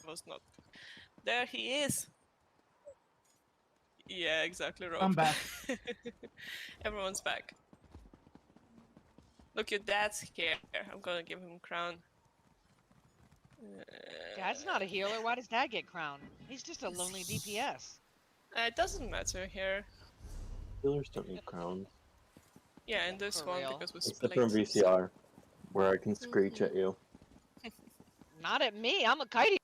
was not. There he is. Yeah, exactly, Rob. I'm back. Everyone's back. Look, your dad's here. I'm gonna give him a crown. Dad's not a healer. Why does Dad get crowned? He's just a lonely DPS. It doesn't matter here. Healers don't need crowns. Yeah, in this For one, real. because we Except split. from VCR, where I can screech at you. Not at me. I'm a kite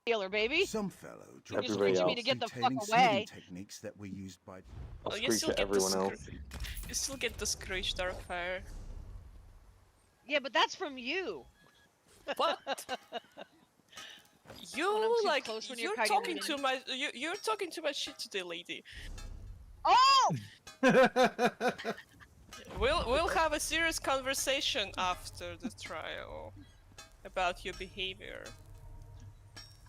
healer, baby. Some fellow Everybody screeching me else. to get the fuck containing away. smithing techniques that were used by I'll Well, you screech still at get the everyone else. You still get the screech, Darkfire. Yeah, but that's from you. What? When I'm You too like close when you're you're talking kiting too much. You're talking too much shit today, lady. Oh! We'll have a serious conversation after the trial about your behavior.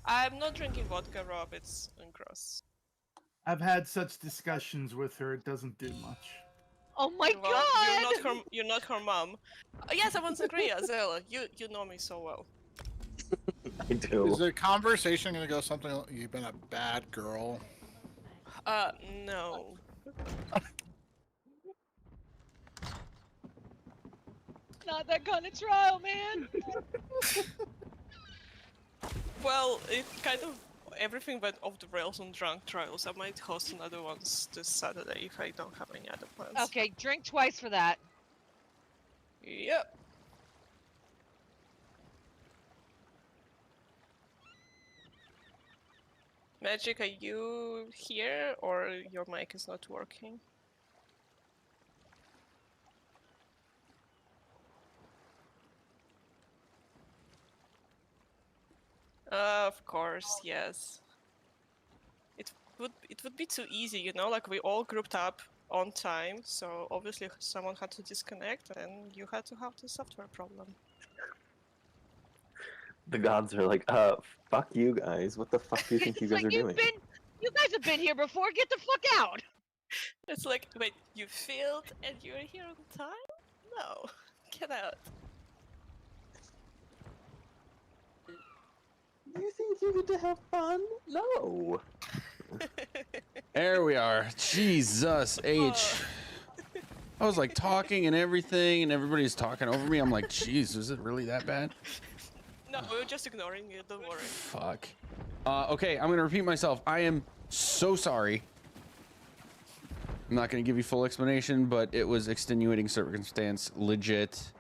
I'm not drinking vodka, Rob. It's gross. I've had such discussions with her. It doesn't do much. Oh my Well, god! you're not her mom. Yes, I won't agree, Azela. You know me so well. I do. Is the conversation gonna go something like, you've been a bad girl? No. Not that kind of trial, man. Well, it kind of everything went off the rails on drunk trials. I might host another one this Saturday if I don't have any other plans. Okay, drink twice for that. Yep. Magic, are you here or your mic is not working? Of course, yes. It would be too easy, you know, like we all grouped up on time, so obviously someone had to disconnect and you had to have the software problem. The gods are like, fuck you guys. What the fuck do you think you guys are doing? You guys have been here before. Get the fuck out. It's like, wait, you failed and you're here on time? No, get out. You think you get to have fun? No. There we are. Jesus H. I was like talking and everything, and everybody's talking over me. I'm like, jeez, is it really that bad? No, we were just ignoring you, don't worry. Fuck. Okay, I'm gonna repeat myself. I am so sorry. I'm not gonna give you full explanation, but it was extenuating circumstance, legit.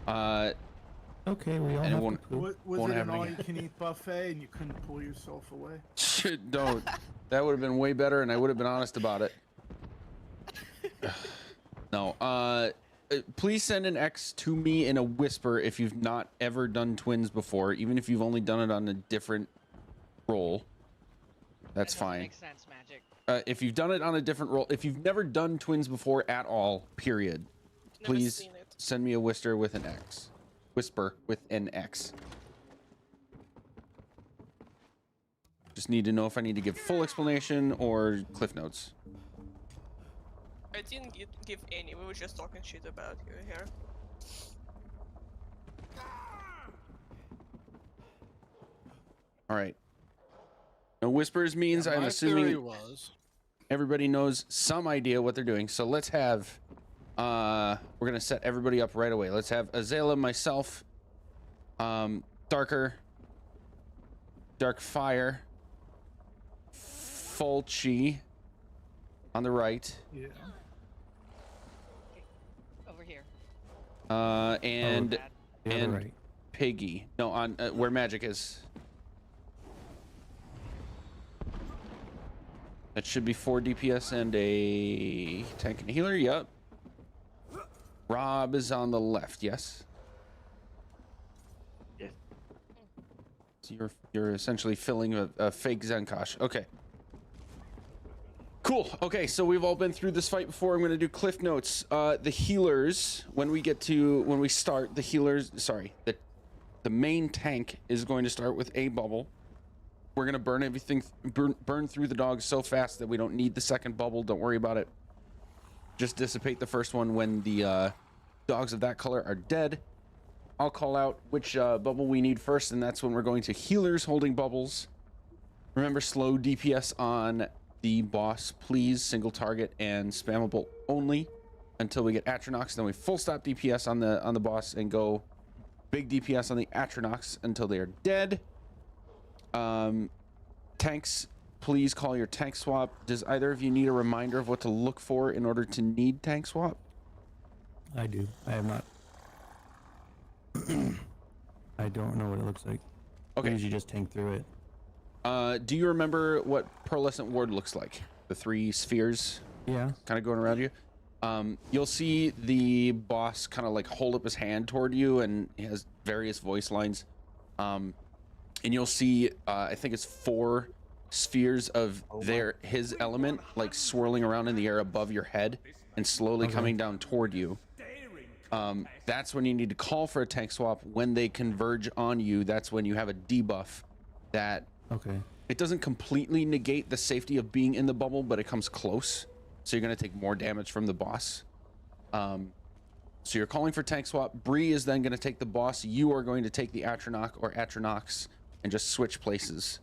Okay, we all And it have won't- to poop. Was Won't it an happen again. all-you-can-eat buffet and you couldn't pull yourself away? Shit, don't. That would have been way better, and I would have been honest about it. No. Please send an X to me in a whisper if you've not ever done twins before, even if you've only done it on a different roll. That's That doesn't fine. Makes sense, Magic. If you've done it on a different roll, if you've never done twins before at all, period, Never please seen it. send me a whisper with an X. Whisper with an X. Just need to know if I need to give full explanation or cliff notes. I didn't give any, we were just talking shit about you here. All right. No whispers means Yeah, I'm my assuming theory was everybody knows some idea what they're doing. So let's have, we're gonna set everybody up right away. Let's have Azela, myself, Darker, Darkfire, Fulci on the right, Yeah. Over here. and Dad. The other and right. Piggy. No, on where Magic is. That should be 4 DPS and a tank and a healer. Yep. Rob is on the left. Yes. Yes. So you're essentially filling a fake Zenkosh. Okay. Cool. Okay, so we've all been through this fight before. I'm going to do cliff notes. The healers, when we start, the healers, sorry, the main tank is going to start with a bubble. We're going to burn everything, burn through the dogs so fast that we don't need the second bubble. Don't worry about it. Just dissipate the first one when the dogs of that color are dead. I'll call out which bubble we need first, and that's when we're going to healers holding bubbles. Remember, slow DPS on the boss, please. Single target and spammable only until we get Atronox. Then we full stop DPS on the boss and go big DPS on the Atronox until they are dead. Tanks, please call your tank swap. Does either of you need a reminder of what to look for in order to need tank swap? I do. I have not. I don't know what it looks like. Okay. I usually just tank through it. Do you remember what Pearlescent Ward looks like? The 3 spheres Yeah. kind of going around you. You'll see the boss kind of like hold up his hand toward you, and he has various voice lines. And you'll see, I think it's 4 spheres of his element, like swirling around in the air above your head and slowly coming down toward you. That's when you need to call for a tank swap. When they converge on you, that's when you have a debuff that it doesn't completely negate the safety of being in the bubble, but it comes close. So you're going to take more damage from the boss. So you're calling for tank swap. Bree is then going to take the boss. You are going to take the Atronach or Atronox and just switch places.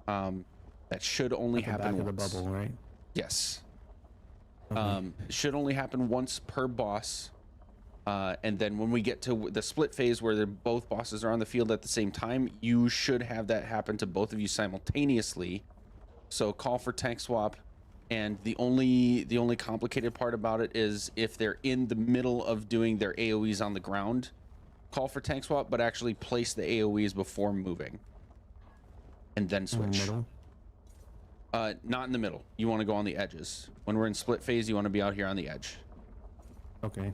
That should only happen back once. of the bubble, right? Yes. Okay. It should only happen once per boss. And then when we get to the split phase where both bosses are on the field at the same time, you should have that happen to both of you simultaneously. So call for tank swap. And the only complicated part about it is if they're in the middle of doing their AoEs on the ground, call for tank swap, but actually place the AoEs before moving. And then switch. In the middle? Not in the middle. You want to go on the edges. When we're in split phase, you want to be out here on the edge. Okay.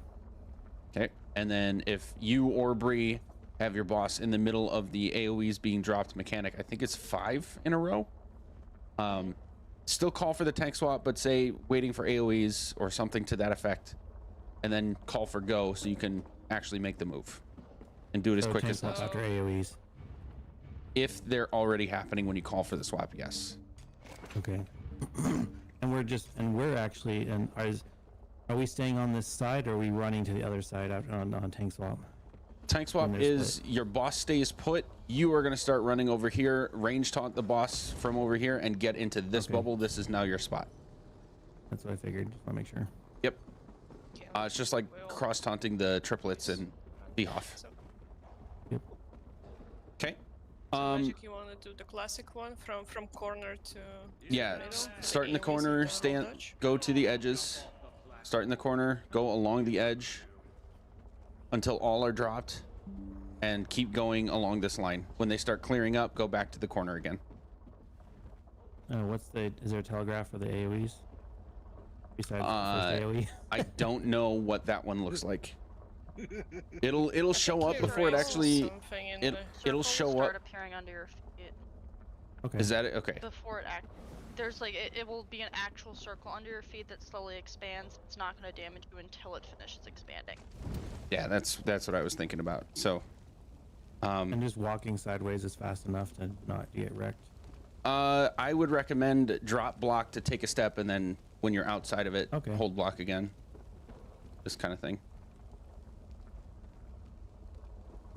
Okay. And then if you or Bree have your boss in the middle of the AoEs being dropped mechanic, I think it's 5 in a row. Still call for the tank swap, but say waiting for AoEs or something to that effect, and then call for go so you can actually make the move and do it as quick tank as swaps possible. after AoEs. If they're already happening when you call for the swap, yes. Okay. and we're actually are we staying on this side or are we running to the other side out on tank swap? Tank swap When they're is your boss stays put. You are going to start running over here, range taunt the boss from over here, and get into this bubble. This is now your spot. That's what I figured. Just want to make sure. Yep. It's just like cross taunting the triplets and Behoff. Yep. Okay. Magic, you want to do the classic one from corner to Yeah. middle? Start in the AoEs corner. and Stand. dodge? Go to the edges. Start in the corner. Go along the edge until all are dropped, and keep going along this line. When they start clearing up, go back to the corner again. Is there a telegraph for the AoEs? Besides the first AoE? I don't know what that one looks like. It'll show up There before it is actually. something in It'll Circles show start up. appearing under your feet Okay. Is that it? Okay. before it there's like it will be an actual circle under your feet that slowly expands. It's not going to damage you until it finishes expanding. Yeah, that's what I was thinking about. So, And just walking sideways is fast enough to not get wrecked. I would recommend drop block to take a step, and then when you're outside of it, hold block again. This kind of thing.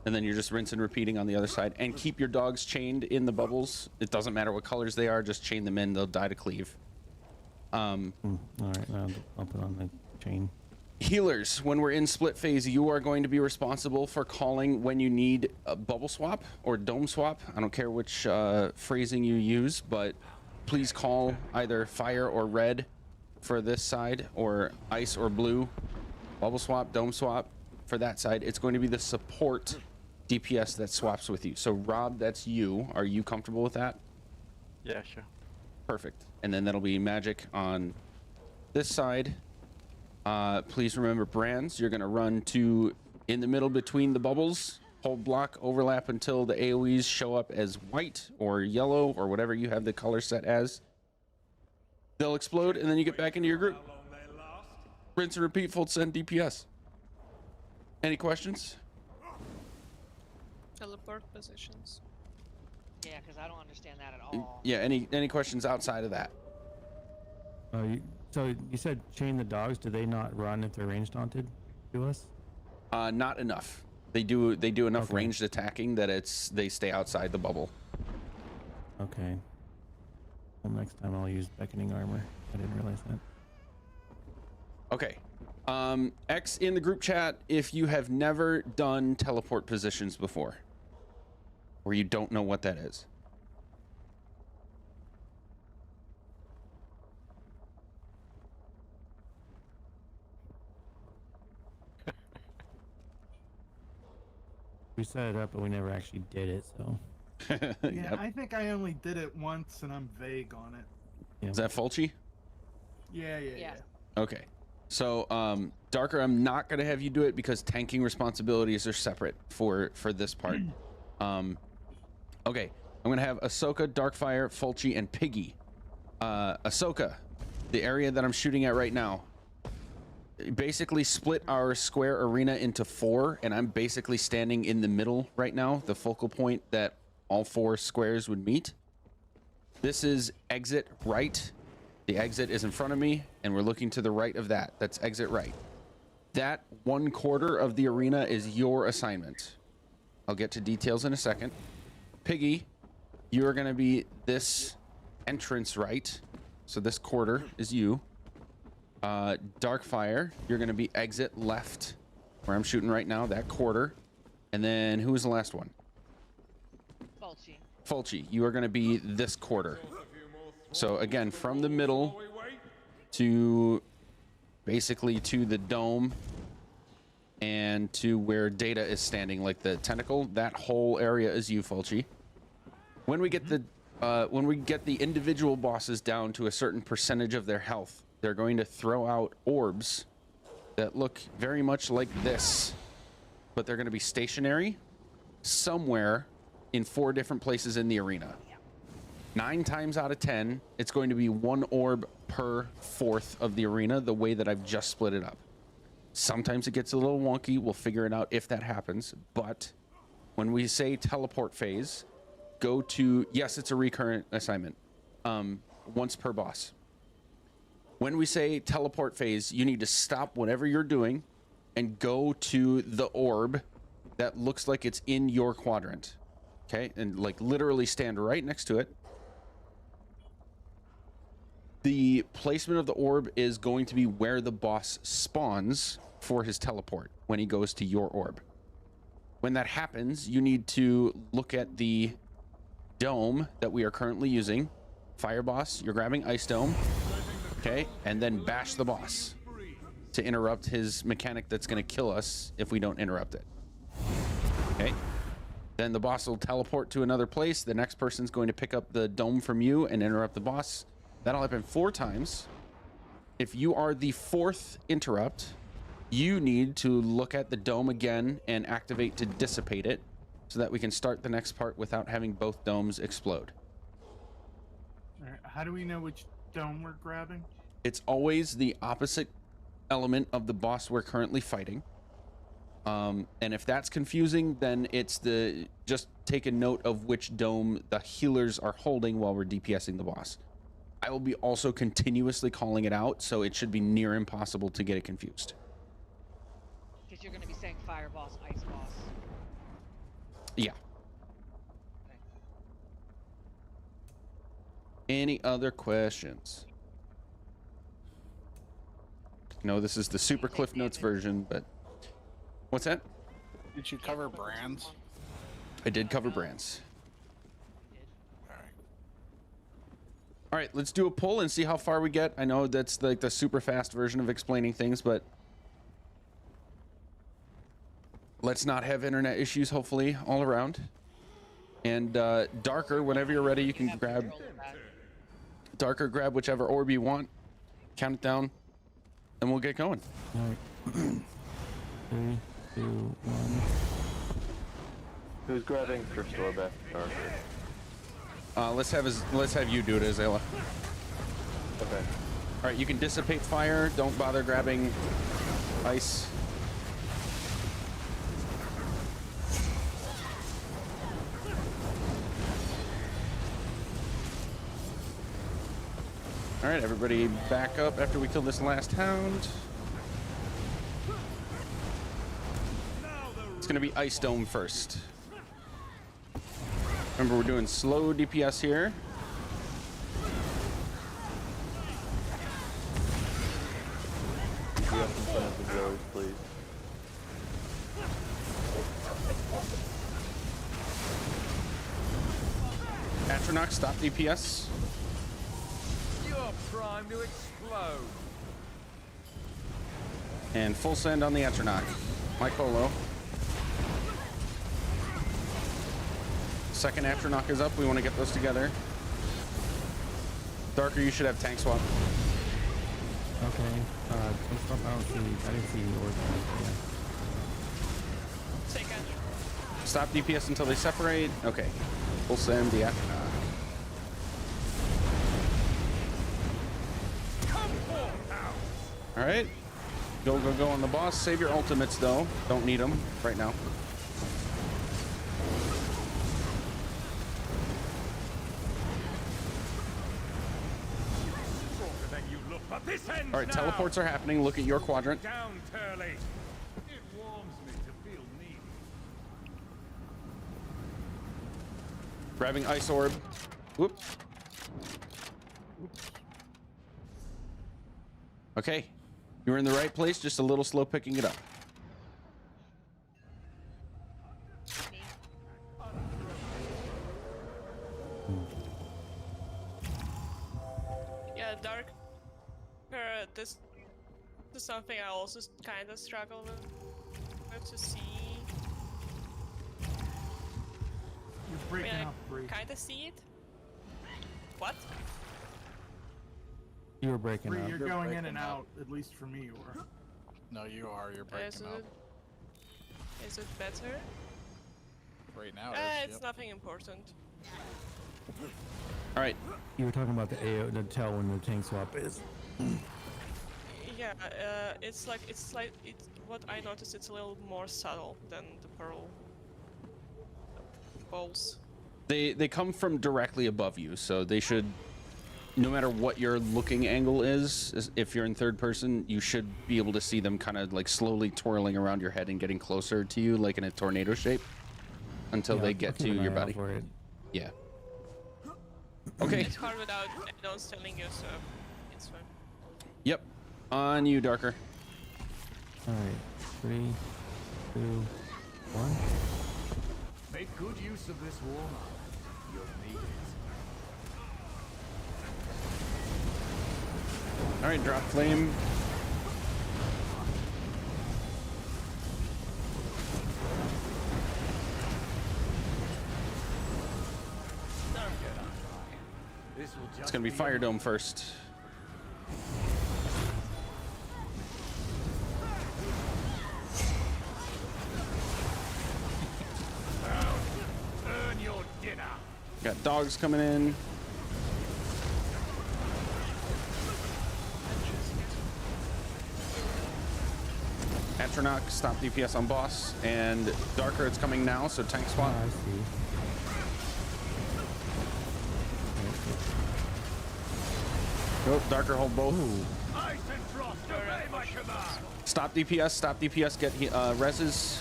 And then you're just rinse and repeating on the other side. And keep your dogs chained in the bubbles. It doesn't matter what colors they are, just chain them in. They'll die to cleave. All right, I'll put on the chain. Healers, when we're in split phase, you are going to be responsible for calling when you need a bubble swap or dome swap. I don't care which phrasing you use, but please call either fire or red for this side, or ice or blue. Bubble swap, dome swap for that side. It's going to be the support DPS that swaps with you. So Rob, that's you. Are you comfortable with that? Yeah, sure. Perfect. And then that'll be magic on this side. Please remember brands. You're going to run to in the middle between the bubbles. Hold block, overlap until the AoEs show up as white or yellow or whatever you have the color set as. They'll explode, and then you get back into your group. Rinse and repeat, full send DPS. Any questions? Teleport positions. Yeah, because I don't understand that at all. Yeah, any questions outside of that? So you said chain the dogs. Do they not run if they're range taunted to us? Not enough. They do enough Okay. ranged attacking that they stay outside the bubble. Okay. Well, next time I'll use beckoning armor. I didn't realize that. Okay. X in the group chat if you have never done teleport positions before, or you don't know what that is. We set it up, but we never actually did it. So Yeah, Yep. I think I only did it once, and I'm vague on it. yeah. Is that Fulci? Yeah. Yeah. Okay. So, Darker, I'm not gonna have you do it because tanking responsibilities are separate for this part. Okay. I'm gonna have Ahsoka, Darkfire, Fulci, and Piggy. Ahsoka, the area that I'm shooting at right now, basically split our square arena into 4, and I'm basically standing in the middle right now, the focal point that all 4 squares would meet. This is exit right. The exit is in front of me, and we're looking to the right of that. That's exit right. That 1/4 of the arena is your assignment. I'll get to details in a second. Piggy, you're going to be this entrance right. So this quarter is you. Darkfire, you're going to be exit left, where I'm shooting right now, that quarter. And then who was the last one? Fulci. Fulci, you are going to be this quarter. So again, from the middle to basically to the dome and to where Data is standing, like the tentacle, that whole area is you, Fulci. When we get the individual bosses down to a certain percentage of their health, they're going to throw out orbs that look very much like this, but they're going to be stationary somewhere in 4 different places in the arena. 9 times out of 10, it's going to be 1 orb per 4th of the arena, the way that I've just split it up. Sometimes it gets a little wonky. We'll figure it out if that happens. But when we say teleport phase, go to, yes, it's a recurrent assignment, once per boss. When we say teleport phase, you need to stop whatever you're doing and go to the orb that looks like it's in your quadrant. Okay? And like literally stand right next to it. The placement of the orb is going to be where the boss spawns for his teleport when he goes to your orb. When that happens, you need to look at the dome that we are currently using. Fire boss, you're grabbing Ice Dome. Okay, and then bash the boss to interrupt his mechanic that's going to kill us if we don't interrupt it. Okay, then the boss will teleport to another place. The next person's going to pick up the dome from you and interrupt the boss. That'll happen 4 times. If you are the 4th interrupt, you need to look at the dome again and activate to dissipate it so that we can start the next part without having both domes explode. All right, how do we know which dome we're grabbing? It's always the opposite element of the boss we're currently fighting. And if that's confusing, then it's just take a note of which dome the healers are holding while we're DPSing the boss. I will be also continuously calling it out, so it should be near impossible to get it confused. Because you're going to be saying fire boss, ice boss. Yeah. Any other questions? No, this is the super Cliff Notes version, but what's that? Did you cover brands? I did cover brands. All right. All right, let's do a poll and see how far we get. I know that's like the super fast version of explaining things, but let's not have internet issues, hopefully, all around. And Darker, whenever you're ready, you can grab... Darker, grab whichever orb you want, count it down, and we'll get going. All right. 3, 2, 1. Who's grabbing first orb after Darker? Let's have you do it, Azela. Okay. All right, you can dissipate fire. Don't bother grabbing ice. All right, everybody back up after we kill this last hound. Let's gonna be Ice Dome first. Remember, we're doing slow DPS here. You have some fun with the healers, please. Atronach, stop DPS. You're primed to explode. And full send on the Atronach. My Colo. Second Atronach is up. We want to get those together. Darker, you should have tank swap. Okay. Tank swap, I didn't see the order. Yeah. Take it. Stop DPS until they separate. Okay. Full send the Atronach. All right. Go on the boss. Save your ultimates, though. Don't need them right now. All right, teleports are happening. Look at your quadrant. Down, Turley. It warms me to feel needed. Grabbing Ice Orb. Whoop. Okay. You were in the right place, just a little slow picking it up. Yeah, dark. This is something I also kind of struggle with to see. You're I breaking mean, up, Bree. I kind of see it. What? You were breaking Bree, up. you're You're going in breaking and up. out. At least for me, you are. No, you are. You're breaking up. Is it better? Right now, It's yep. nothing important. All right. You were talking about the AO, the tell when the tank swap is. Yeah, it's what I noticed. It's a little more subtle than the pearl balls. They come from directly above you, so they should, no matter what your looking angle is, if you're in third person, you should be able to see them kind of like slowly twirling around your head and getting closer to you, like in a tornado shape, until Yeah, they I'll get keep to an your eye out body. for it. Yeah. Okay. It's hard without anyone telling you, so it's fine. Yep. On you, Darker. All right. 3, 2, 1. Make good use of this warm-up. You'll need it. All right, drop flame. This will just It's gonna be Fire Dome first. earn your dinner. Got dogs coming in. Atronach, stop DPS on boss, and Darker, it's coming now, so tank swap. I see. Oh, Darker, hold both. Ice and frost, obey my command. Stop DPS, get reses.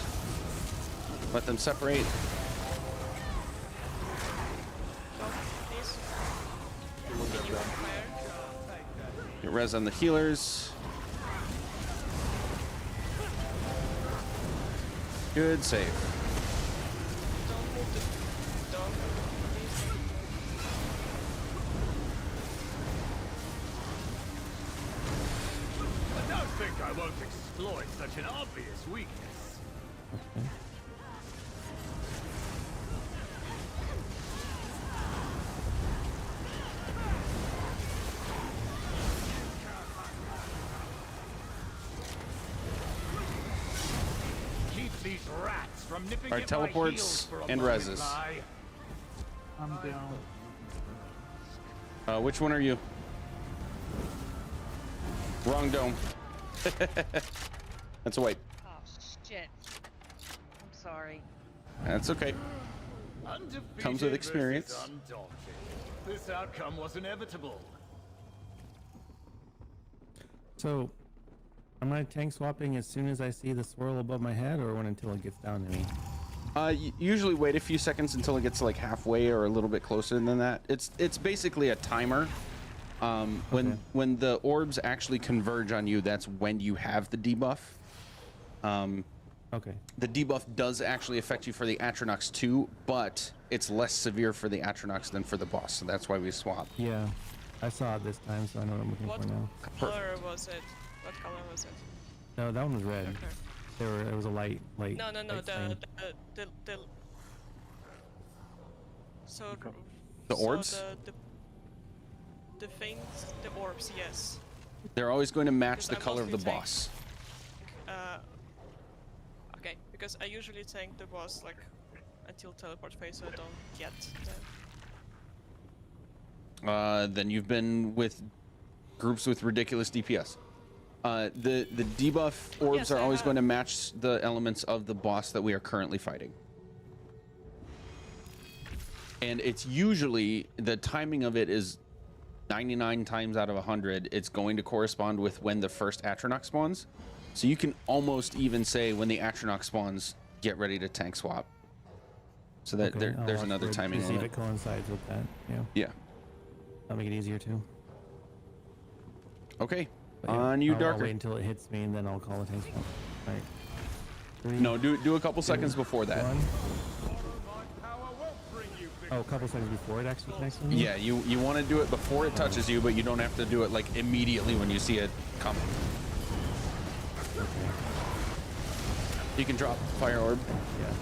Let them separate. Please. Can you fire? Get res on the healers. Good save. Don't move the dog, please. I don't think I won't exploit such an obvious weakness. Okay. Keep these rats from nipping Alright, at my teleports heels for a and moment, reses. Vi. I'm down. Which one are you? Wrong dome. That's a wipe. Oh shit. I'm sorry. That's okay. Undefeated Comes with experience. versus undaunted. This outcome was inevitable. So, Am I tank swapping as soon as I see the swirl above my head, or when until it gets down to me? Usually wait a few seconds until it gets like halfway or a little bit closer than that. It's basically a timer. When the orbs actually converge on you, that's when you have the debuff. Okay. The debuff does actually affect you for the Atronachs too, but it's less severe for the Atronachs than for the boss, so that's why we swap. Yeah, I saw it this time, so I know what I'm looking What for now. color was it? What color was it? No, that one was red. Okay. It was a light. No, light flame. the so The orbs? So the things, the orbs, yes. They're always going to match Because the I color of the mostly tank- boss. Okay, because I usually tank the boss like until teleport phase, so I don't get the. Then you've been with groups with ridiculous DPS. The debuff orbs Yes, are I always have. going to match the elements of the boss that we are currently fighting. And it's usually, the timing of it is 99 times out of 100, it's going to correspond with when the first Atronach spawns. So you can almost even say when the Atronach spawns, get ready to tank swap. So that Okay, I'll there's watch another for it to timing see on if it. it coincides with that. Yeah, Yeah. that'll make it easier too. Okay. But yeah, On you, I'll Darker. wait until it hits me, and then I'll call a tank swap. All right. 3, No, do a couple seconds before that. 1. Oh, a couple seconds before it actually connects with me? Yeah, you want to do it before it touches you, but you don't have to do it like immediately when you see it coming. Okay. You can drop fire orb. Yeah.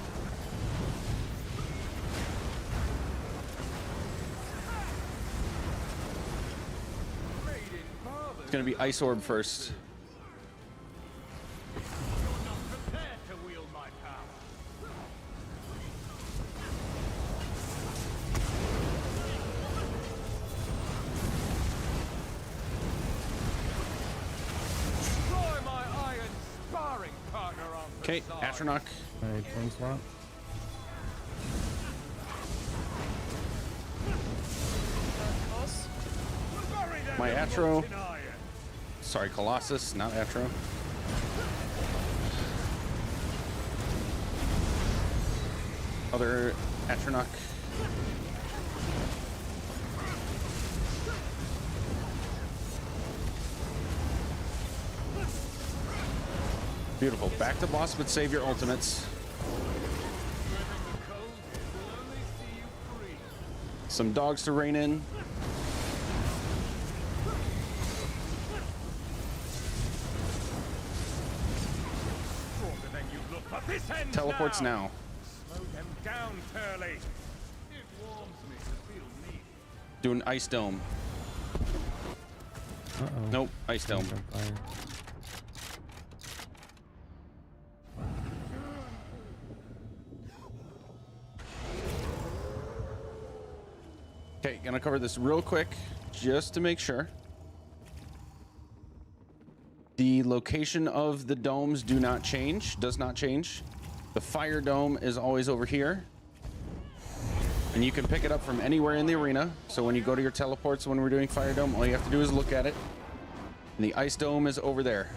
It's gonna be ice orb first. Okay, Atronach. All right, tank swap. Boss? My Atro. Sorry, Colossus, not Atro. Other Atronach. Beautiful. Back to boss, but save your ultimates. Some dogs to rein in. Teleports now. Slow them down, Turley. It warms me to feel neat. Do an ice dome. Uh-oh. Nope, ice dome. Tank on fire. Okay, gonna cover this real quick just to make sure. The location of the domes does not change. The fire dome is always over here. And you can pick it up from anywhere in the arena. So when you go to your teleports when we're doing fire dome, all you have to do is look at it. And the ice dome is over there.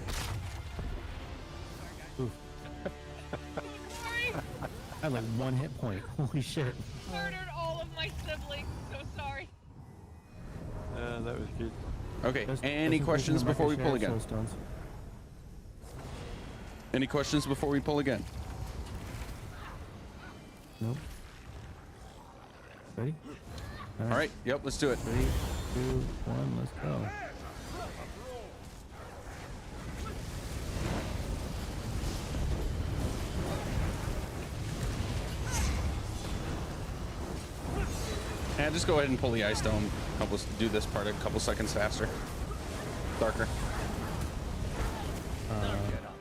I had like 1 hit point. Holy shit. Murdered all of my siblings. So sorry. That was good. Okay, Just- any just questions increasing the before we market pull share of again? soul stones. Any questions before we pull again? Nope. Ready? All right, yep, let's do it. 3, 2, 1, let's go. Yeah, just go ahead and pull the ice dome. Help us do this part a couple seconds faster. Darker.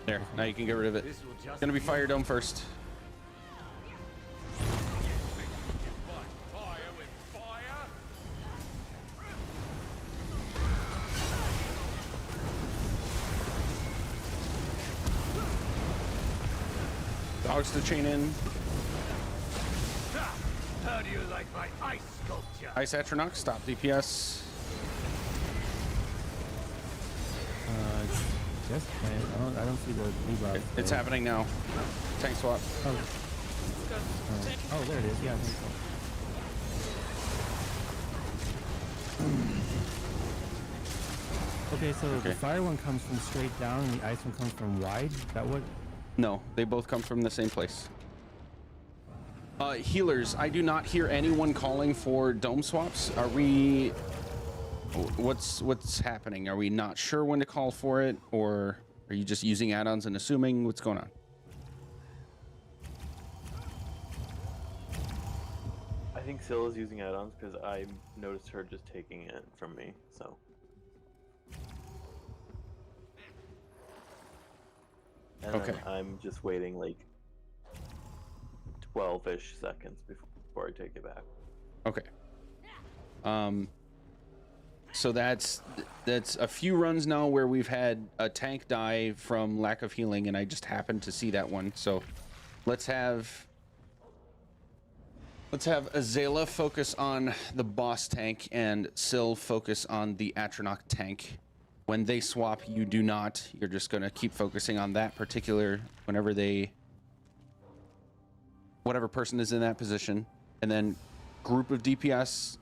There, now you can get rid of it. It's gonna be fire dome first. Dogs to chain in. How do you like my ice sculpture? Ice Atronach, stop DPS. Yes, I don't see the debuff. It's happening now. Tank swap. Oh, Good. Take oh, there it is. Yeah, I think so. Okay, so Okay. the fire one comes from straight down and the ice one comes from wide. Is that what? No, they both come from the same place. Healers, I do not hear anyone calling for dome swaps. Are we... What's happening? Are we not sure when to call for it? Or are you just using add-ons and assuming? What's going on? I think Syl is using add-ons because I noticed her just taking it from me, so. And Okay. then I'm just waiting like 12-ish seconds before I take it back. Okay. So that's a few runs now where we've had a tank die from lack of healing, and I just happened to see that one. So let's have Azela focus on the boss tank and Syl focus on the Atronach tank. When they swap, you do not. You're just gonna keep focusing on that particular whatever person is in that position, and then group of DPS.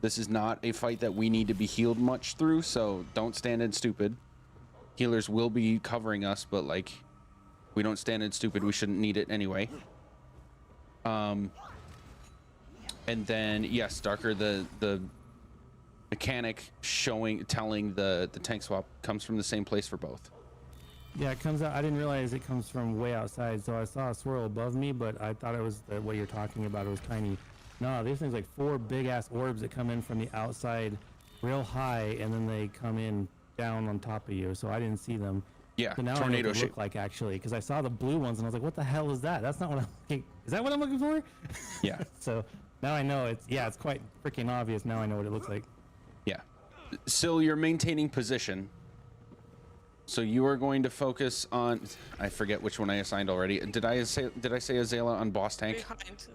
This is not a fight that we need to be healed much through, so don't stand in stupid. Healers will be covering us, but like, we don't stand in stupid. We shouldn't need it anyway. And then yes, Darker, the mechanic telling the tank swap comes from the same place for both. Yeah, it comes out. I didn't realize it comes from way outside, so I saw a swirl above me, but I thought it was what you're talking about. It was tiny. No, these things like 4 big ass orbs that come in from the outside real high, and then they come in down on top of you, so I didn't see them. Yeah, So now tornado I know what they shape. look like, actually, because I saw the blue ones and I was like, what the hell is that? That's not what I'm looking. Is that what I'm looking for? Yeah. So now I know it's quite freaking obvious. Now I know what it looks like. Yeah. Syl, you're maintaining position. So you are going to focus on, I forget which one I assigned already. Did I say Azela on boss tank? behind it.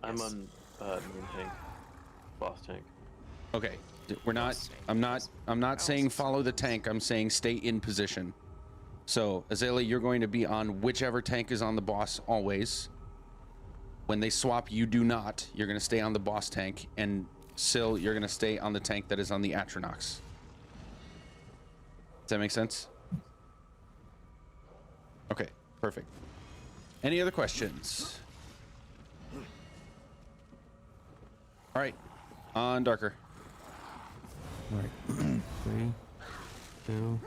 I'm on main tank, boss tank. Okay. We're not, I'm not saying follow the tank. I'm saying stay in position. So Azela, you're going to be on whichever tank is on the boss always. When they swap, you do not. You're going to stay on the boss tank, and Syl, you're going to stay on the tank that is on the Atronachs. Does that make sense? Okay, perfect. Any other questions? All right, on Darker. All right. 3, 2, 1.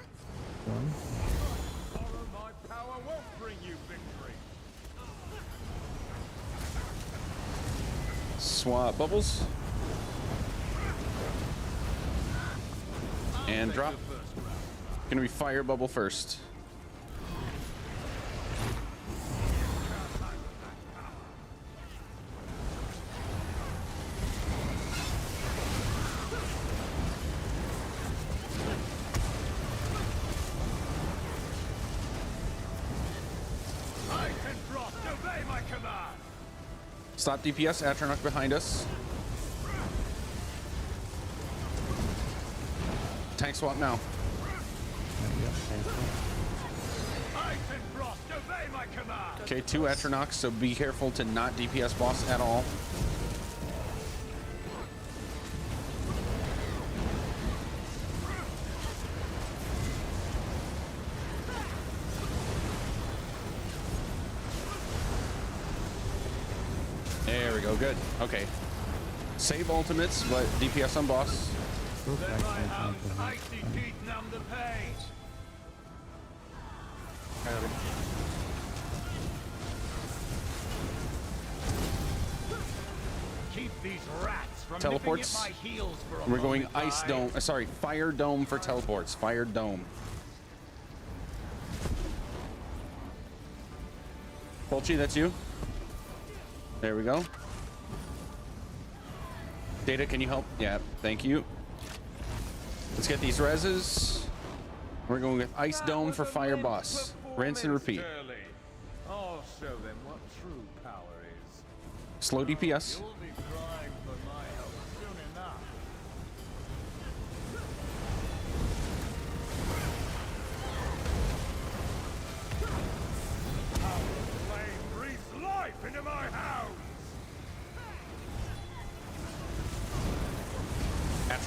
Borrow my power won't bring you victory. Swap bubbles. And drop. Gonna be fire bubble first. I can trust. Obey my command. Stop DPS, Atronach behind us. Tank swap now. I can trust. Obey my command. Okay, 2 Atronachs, so be careful to not DPS boss at all. There we go, good. Okay. Save ultimates, but DPS on boss. Let my house icy teeth numb the pain. Keep these rats from Teleports. nipping at my heels for a We're going moment, ice guys. dome. Sorry, fire dome for teleports. Fire dome. Polchi, that's you. There we go. Data, can you help? Yeah, thank you. Let's get these reses. We're going with ice dome for fire boss. Rinse and repeat. I'll show them what true power is. Slow DPS. You'll be crying for my help soon enough.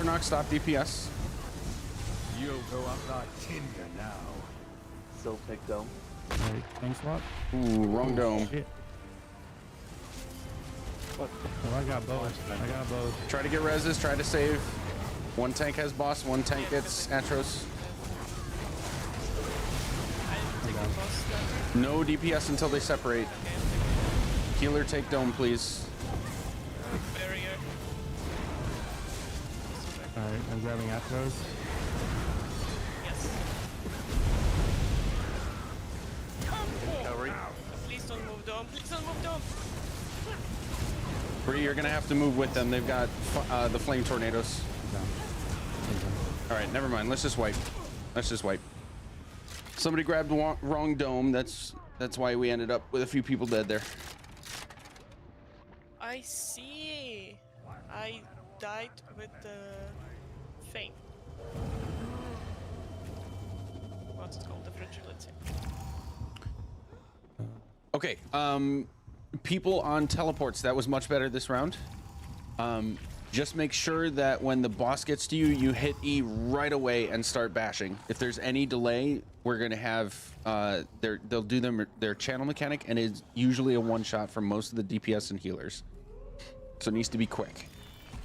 Atronach, stop DPS. You'll go up our tinder now. Still take dome. Alright, tank swap. Ooh, wrong dome. Shit. What? Oh, I got both. I got both. Try to get reses, try to save. One tank has boss, one tank gets Atros. I take the boss then. No DPS until they separate. Healer, take dome, please. Barrier. Alright, I'm grabbing Atros. Yes. Recovery. Please don't move dome. Please don't move dome. Bree, you're gonna have to move with them. They've got the flame tornadoes. Down. All right, never mind. Let's just wipe. Let's just wipe. Somebody grabbed the wrong dome. That's why we ended up with a few people dead there. I see. I died with the thing. What's it called? The fragility. Okay. People on teleports. That was much better this round. Just make sure that when the boss gets to you, you hit E right away and start bashing. If there's any delay, we're gonna have they'll do their channel mechanic, and it's usually a one shot for most of the DPS and healers. So it needs to be quick.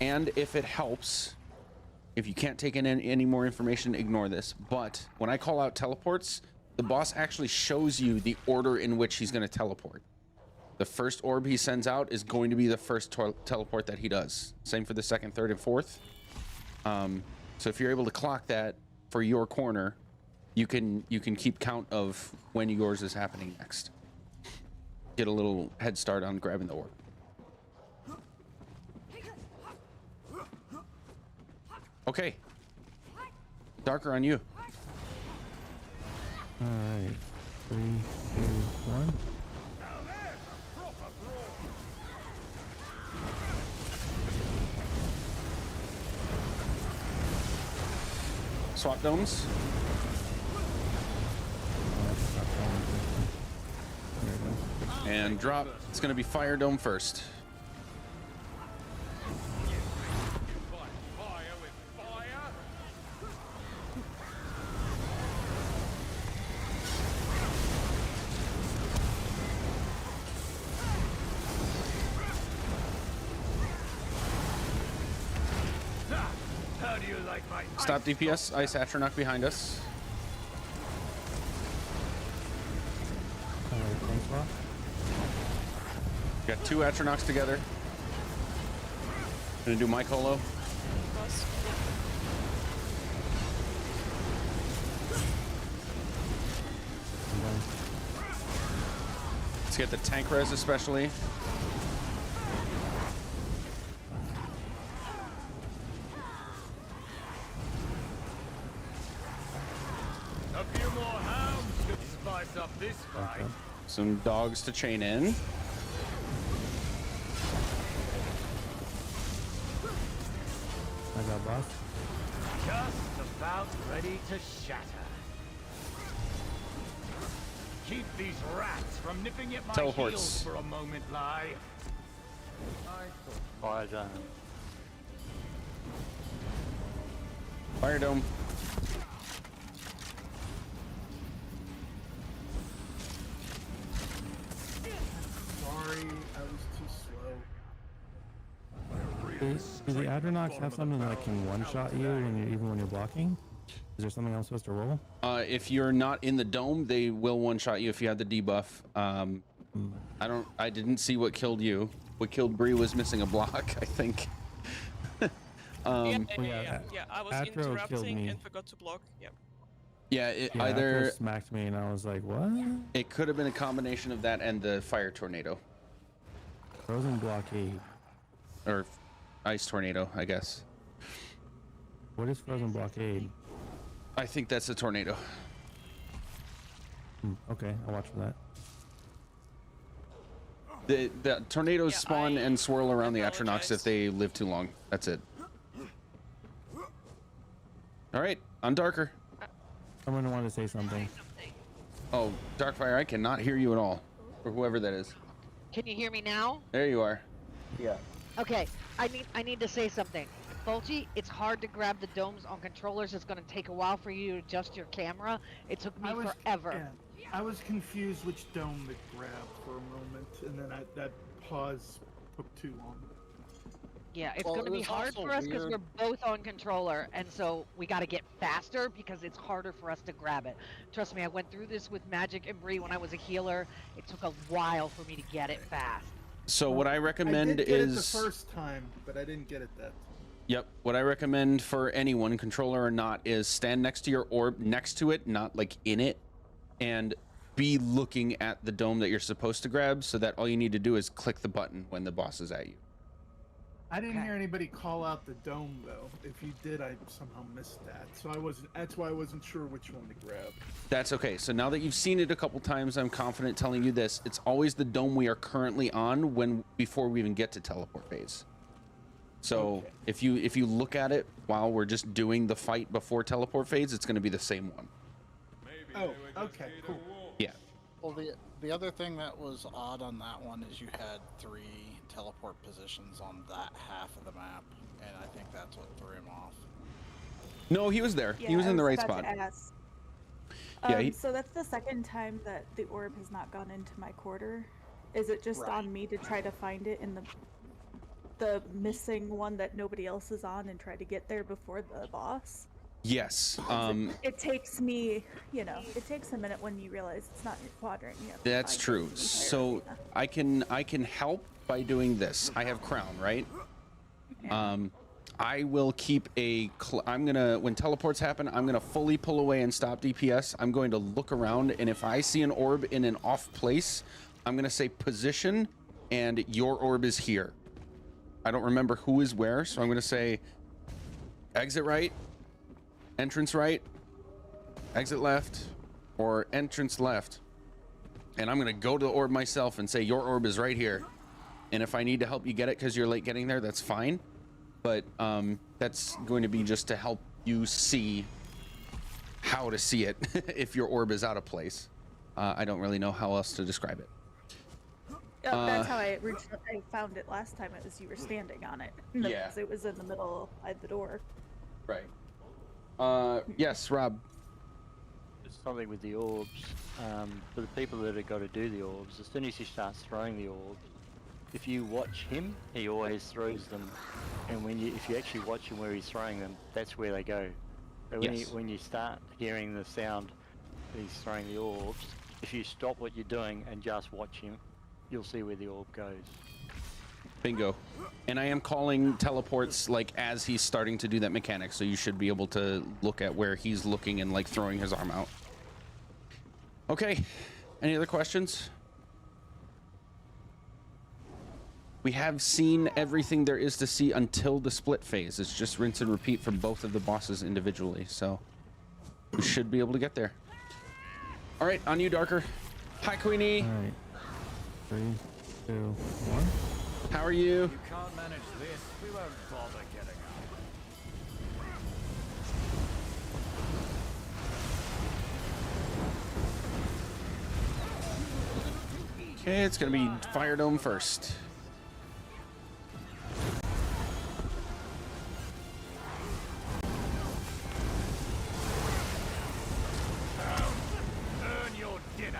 And if it helps, if you can't take in any more information, ignore this. But when I call out teleports, the boss actually shows you the order in which he's gonna teleport. The first orb he sends out is going to be the first teleport that he does. Same for the second, third, and fourth. So if you're able to clock that for your corner, you can keep count of when yours is happening next. Get a little head start on grabbing the orb. Okay. Darker on you. Alright. 3, 2, 1. Swap domes. And drop. It's going to be fire dome first. How do you like my Stop DPS. Ice Atronach behind us. Alright, tank swap. Got two Atronachs together. Gonna do my colo. Boss. I'm done. Let's get the tank res especially. A few more hounds could spice up this fight. Some dogs to chain in. I got boss. Just about ready to shatter. Keep these rats from nipping at my Teleports. heels for a moment, Lai. Fire giant. Fire dome. Sorry, I was too slow. Do the Adronox have something that can one-shot you even when you're blocking? Is there something I'm supposed to roll? If you're not in the dome, they will one-shot you if you have the debuff. I didn't see what killed you. What killed Bree was missing a block, I think. Yeah, yeah, I was Atro killed interrupting me. and forgot to block. Yep. Yeah, Yeah, either Atro smacked me and I was like, what? it could have been a combination of that and the fire tornado. Frozen blockade. Or ice tornado, I guess. What is frozen blockade? I think that's a tornado. Okay, I'll watch for that. The tornadoes Yeah, spawn I and swirl around the Atronachs apologize. if they live too long. That's it. All right, on Darker. Someone wanted to say something. Oh, Darkfire, I cannot hear you at all. Or whoever that is. Can you hear me now? There you are. Yeah. Okay, I need to say something. Fulci, it's hard to grab the domes on controllers. It's going to take a while for you to adjust your camera. It took me forever. Yeah, I was confused which dome to grab for a moment, and then that pause took too long. Yeah, it's Well, going to it be was hard also for us because weird. we're both on controller, and so we got to get faster because it's harder for us to grab it. Trust me, I went through this with Magic and Bree when I was a healer. It took a while for me to get it fast. So what I recommend I did get is it the first time, but I didn't get it that time. Yep. What I recommend for anyone, controller or not, is stand next to your orb, next to it, not like in it, and be looking at the dome that you're supposed to grab, so that all you need to do is click the button when the boss is at you. I didn't hear anybody call out the dome though. If you did, I somehow missed that. So I wasn't. That's why I wasn't sure which one to grab. That's okay. So now that you've seen it a couple times, I'm confident telling you this. It's always the dome we are currently on before we even get to teleport phase. So if you look at it while we're just doing the fight before teleport phase, it's going to be the same one. Oh, okay, cool. Yeah. Well, the other thing that was odd on that one is you had 3 teleport positions on that half of the map, and I think that's what threw him off. No, he was there. Yeah, he was I in the right about spot. to ask. Yeah, So that's the second time that the orb has not gone into my quarter. Is it just on me to try to find it in the missing one that nobody else is on and try to get there before the boss? Yes. It takes me, it takes a minute when you realize it's not in your quadrant. You have to That's find true. the entire So arena. I can help by doing this. I have crown, right? I will keep when teleports happen, I'm gonna fully pull away and stop DPS. I'm going to look around, and if I see an orb in an off place, I'm gonna say position, and your orb is here. I don't remember who is where, so I'm gonna say exit right, entrance right, exit left, or entrance left. And I'm gonna go to the orb myself and say your orb is right here. And if I need to help you get it because you're late getting there, that's fine. But that's going to be just to help you see how to see it if your orb is out of place. I don't really know how else to describe it. That's how I found it last time. It was you were standing on it. Yeah. It was in the middle of the door. Right. Yes, Rob. There's something with the orbs. For the people that have got to do the orbs, as soon as he starts throwing the orbs, if you watch him, he always throws them. And if you actually watch him where he's throwing them, that's where they go. So when you start hearing the sound that he's throwing the orbs, if you stop what you're doing and just watch him, you'll see where the orb goes. Bingo. And I am calling teleports like as he's starting to do that mechanic, so you should be able to look at where he's looking and like throwing his arm out. Okay. Any other questions? We have seen everything there is to see until the split phase. It's just rinse and repeat for both of the bosses individually, so we should be able to get there. All right, on you, Darker. Hi, Queenie. All right. 3, 2, 1. How are you? You can't manage this. We won't bother getting up. Okay, it's gonna be Fire Dome first. Earn your dinner.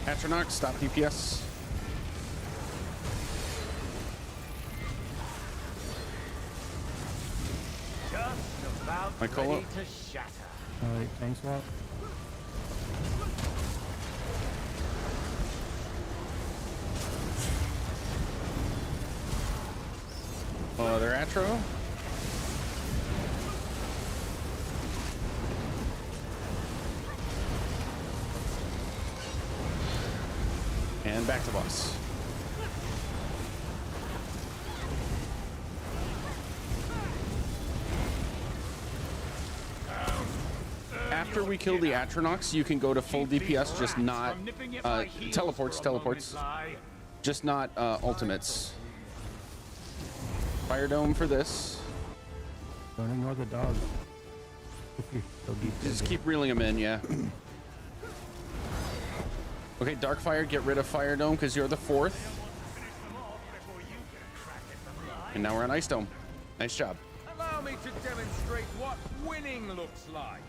Atronach, stop DPS. Just about My Cola. ready to shatter. All right, thanks, Rob. Other Atro. And back to boss. After we kill the Atronachs, you can go to full DPS, just not teleports, just not ultimates. Fire Dome for this. Don't ignore the dog. Just keep reeling them in, yeah. Okay, Darkfire, get rid of Fire Dome because you're the 4th. And now we're on Ice Dome. Nice job. Allow me to demonstrate what winning looks like.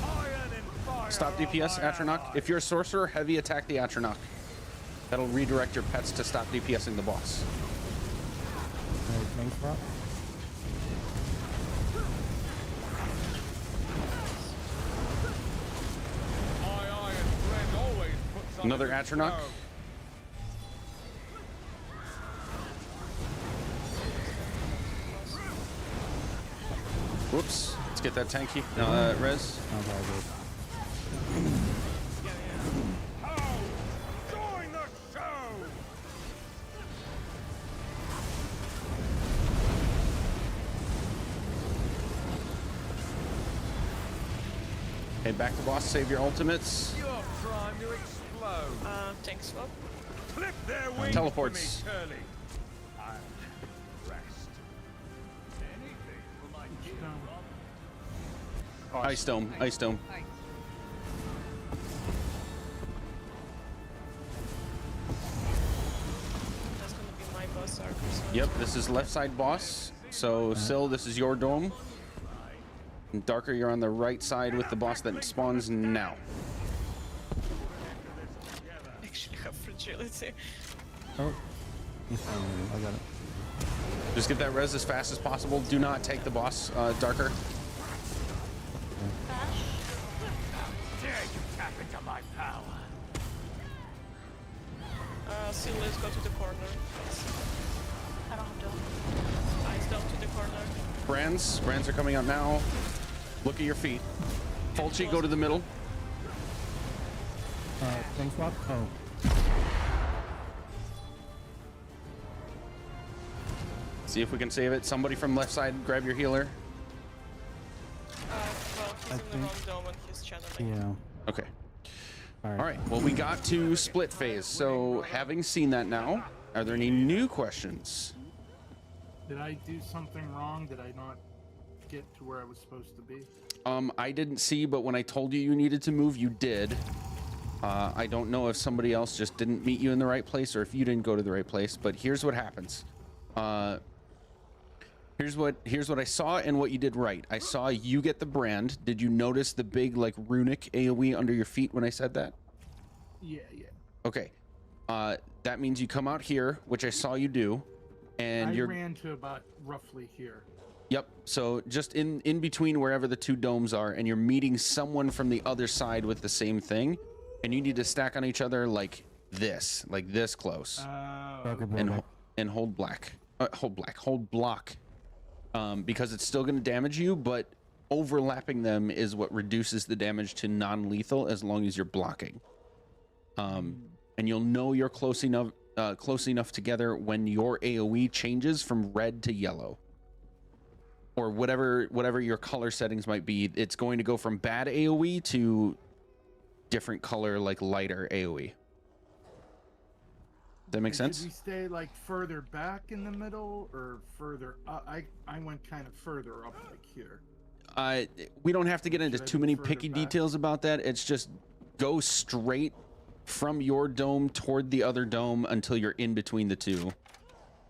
Iron and fire Stop DPS, are my Atronach. allies. If you're a sorcerer, heavy attack the Atronach. That'll redirect your pets to stop DPSing the boss. Alright, thanks, Rob. My iron friend always puts on Another a good Atronach. show. Whoops. Let's get that tanky. Res. Oh, that was How? Join the show! Okay, back to boss. Save your ultimates. You're primed to explode. Thanks, Swap. Clip their wings Teleports. for me, Curly. I'll rest. Anything for my dear brother. Ice Dome. Ice Dome. That's gonna be my boss arc or something. Yep, this is left side boss. So, Syl, this is your dome. And Darker, you're on the right side with the boss that spawns now. Actually have fragility. Oh. I got it. Just get that res as fast as possible. Do not take the boss, Darker. Dare you tap into my power? See, let's go to the corner. I don't have to. Eyes down to the corner. Brands are coming out now. Look at your feet. Fulci, go to the middle. Thanks, Rob. Oh. See if we can save it. Somebody from left side, grab your healer. Well, he's I in the wrong think- dome and he's channeling. Yeah. Okay. Alright. All right. Well, we got to split phase. So, having seen that now, are there any new questions? Did I do something wrong? Did I not get to where I was supposed to be? I didn't see, but when I told you you needed to move, you did. I don't know if somebody else just didn't meet you in the right place or if you didn't go to the right place, but here's what happens. Here's what I saw and what you did right. I saw you get the brand. Did you notice the big like runic AoE under your feet when I said that? Yeah. Okay. That means you come out here, which I saw you do, and I you're ran to about roughly here. Yep. So just in between wherever the two domes are, and you're meeting someone from the other side with the same thing, and you need to stack on each other like this close, Darker and hold block, because it's still going to damage you, but overlapping them is what reduces the damage to non-lethal as long as you're blocking. And you'll know you're close enough together when your AoE changes from red to yellow. Or whatever your color settings might be, it's going to go from bad AoE to different color, like lighter AoE. That make sense? Should we stay like further back in the middle or further up? I went kind of further up like here. We don't have to get into Should I too go many further picky back? details about that. It's just go straight from your dome toward the other dome until you're in between the two,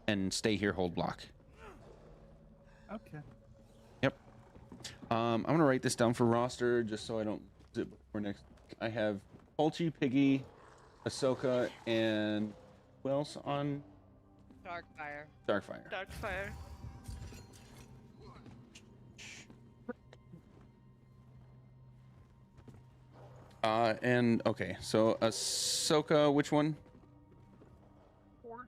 and stay here, hold block. Okay. Yep. I'm gonna write this down for roster just so I don't lose it before next. I have Fulci, Piggy, Ahsoka, and who else on Darkfire. Darkfire? Darkfire. And okay, so Ahsoka, which one? 4.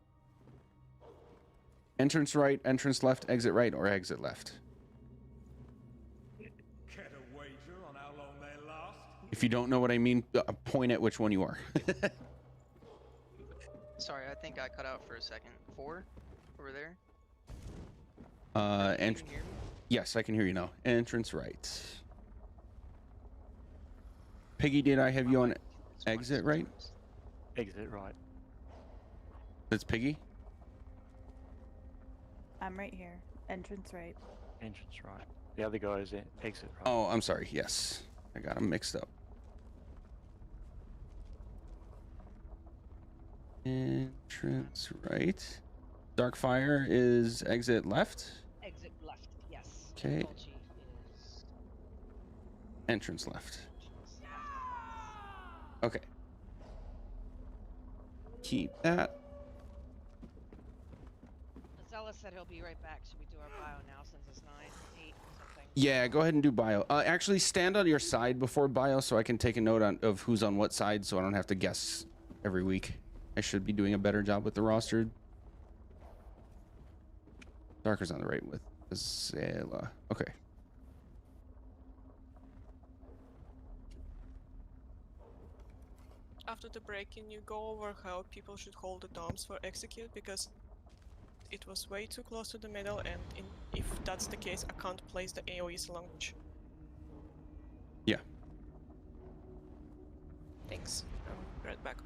Entrance right, entrance left, exit right, or exit left? Get a wager on how long they last? If you don't know what I mean, point at which one you are. Sorry, I think I cut out for a second. 4? Over there? And Can you hear me? yes, I can hear you now. Entrance right. Piggy, did I have you on exit right? Exit right. That's Piggy. I'm right here. Entrance right. Entrance right. The other guy is exit right. Oh, I'm sorry. Yes, I got them mixed up. Entrance right. Darkfire is exit left. Exit left, yes. Okay. Dolce is Entrance left. Okay. Keep that. Zealous said he'll be right back. Should we do our bio now since it's 9:08 something? Yeah, go ahead and do bio. Actually, stand on your side before bio so I can take a note of who's on what side so I don't have to guess every week. I should be doing a better job with the roster. Darker's on the right with Zayla. Okay. After the break-in, you go over how people should hold the domes for execute because it was way too close to the middle, and if that's the case, I can't place the AoEs along which. Yeah. Thanks. I'm right back.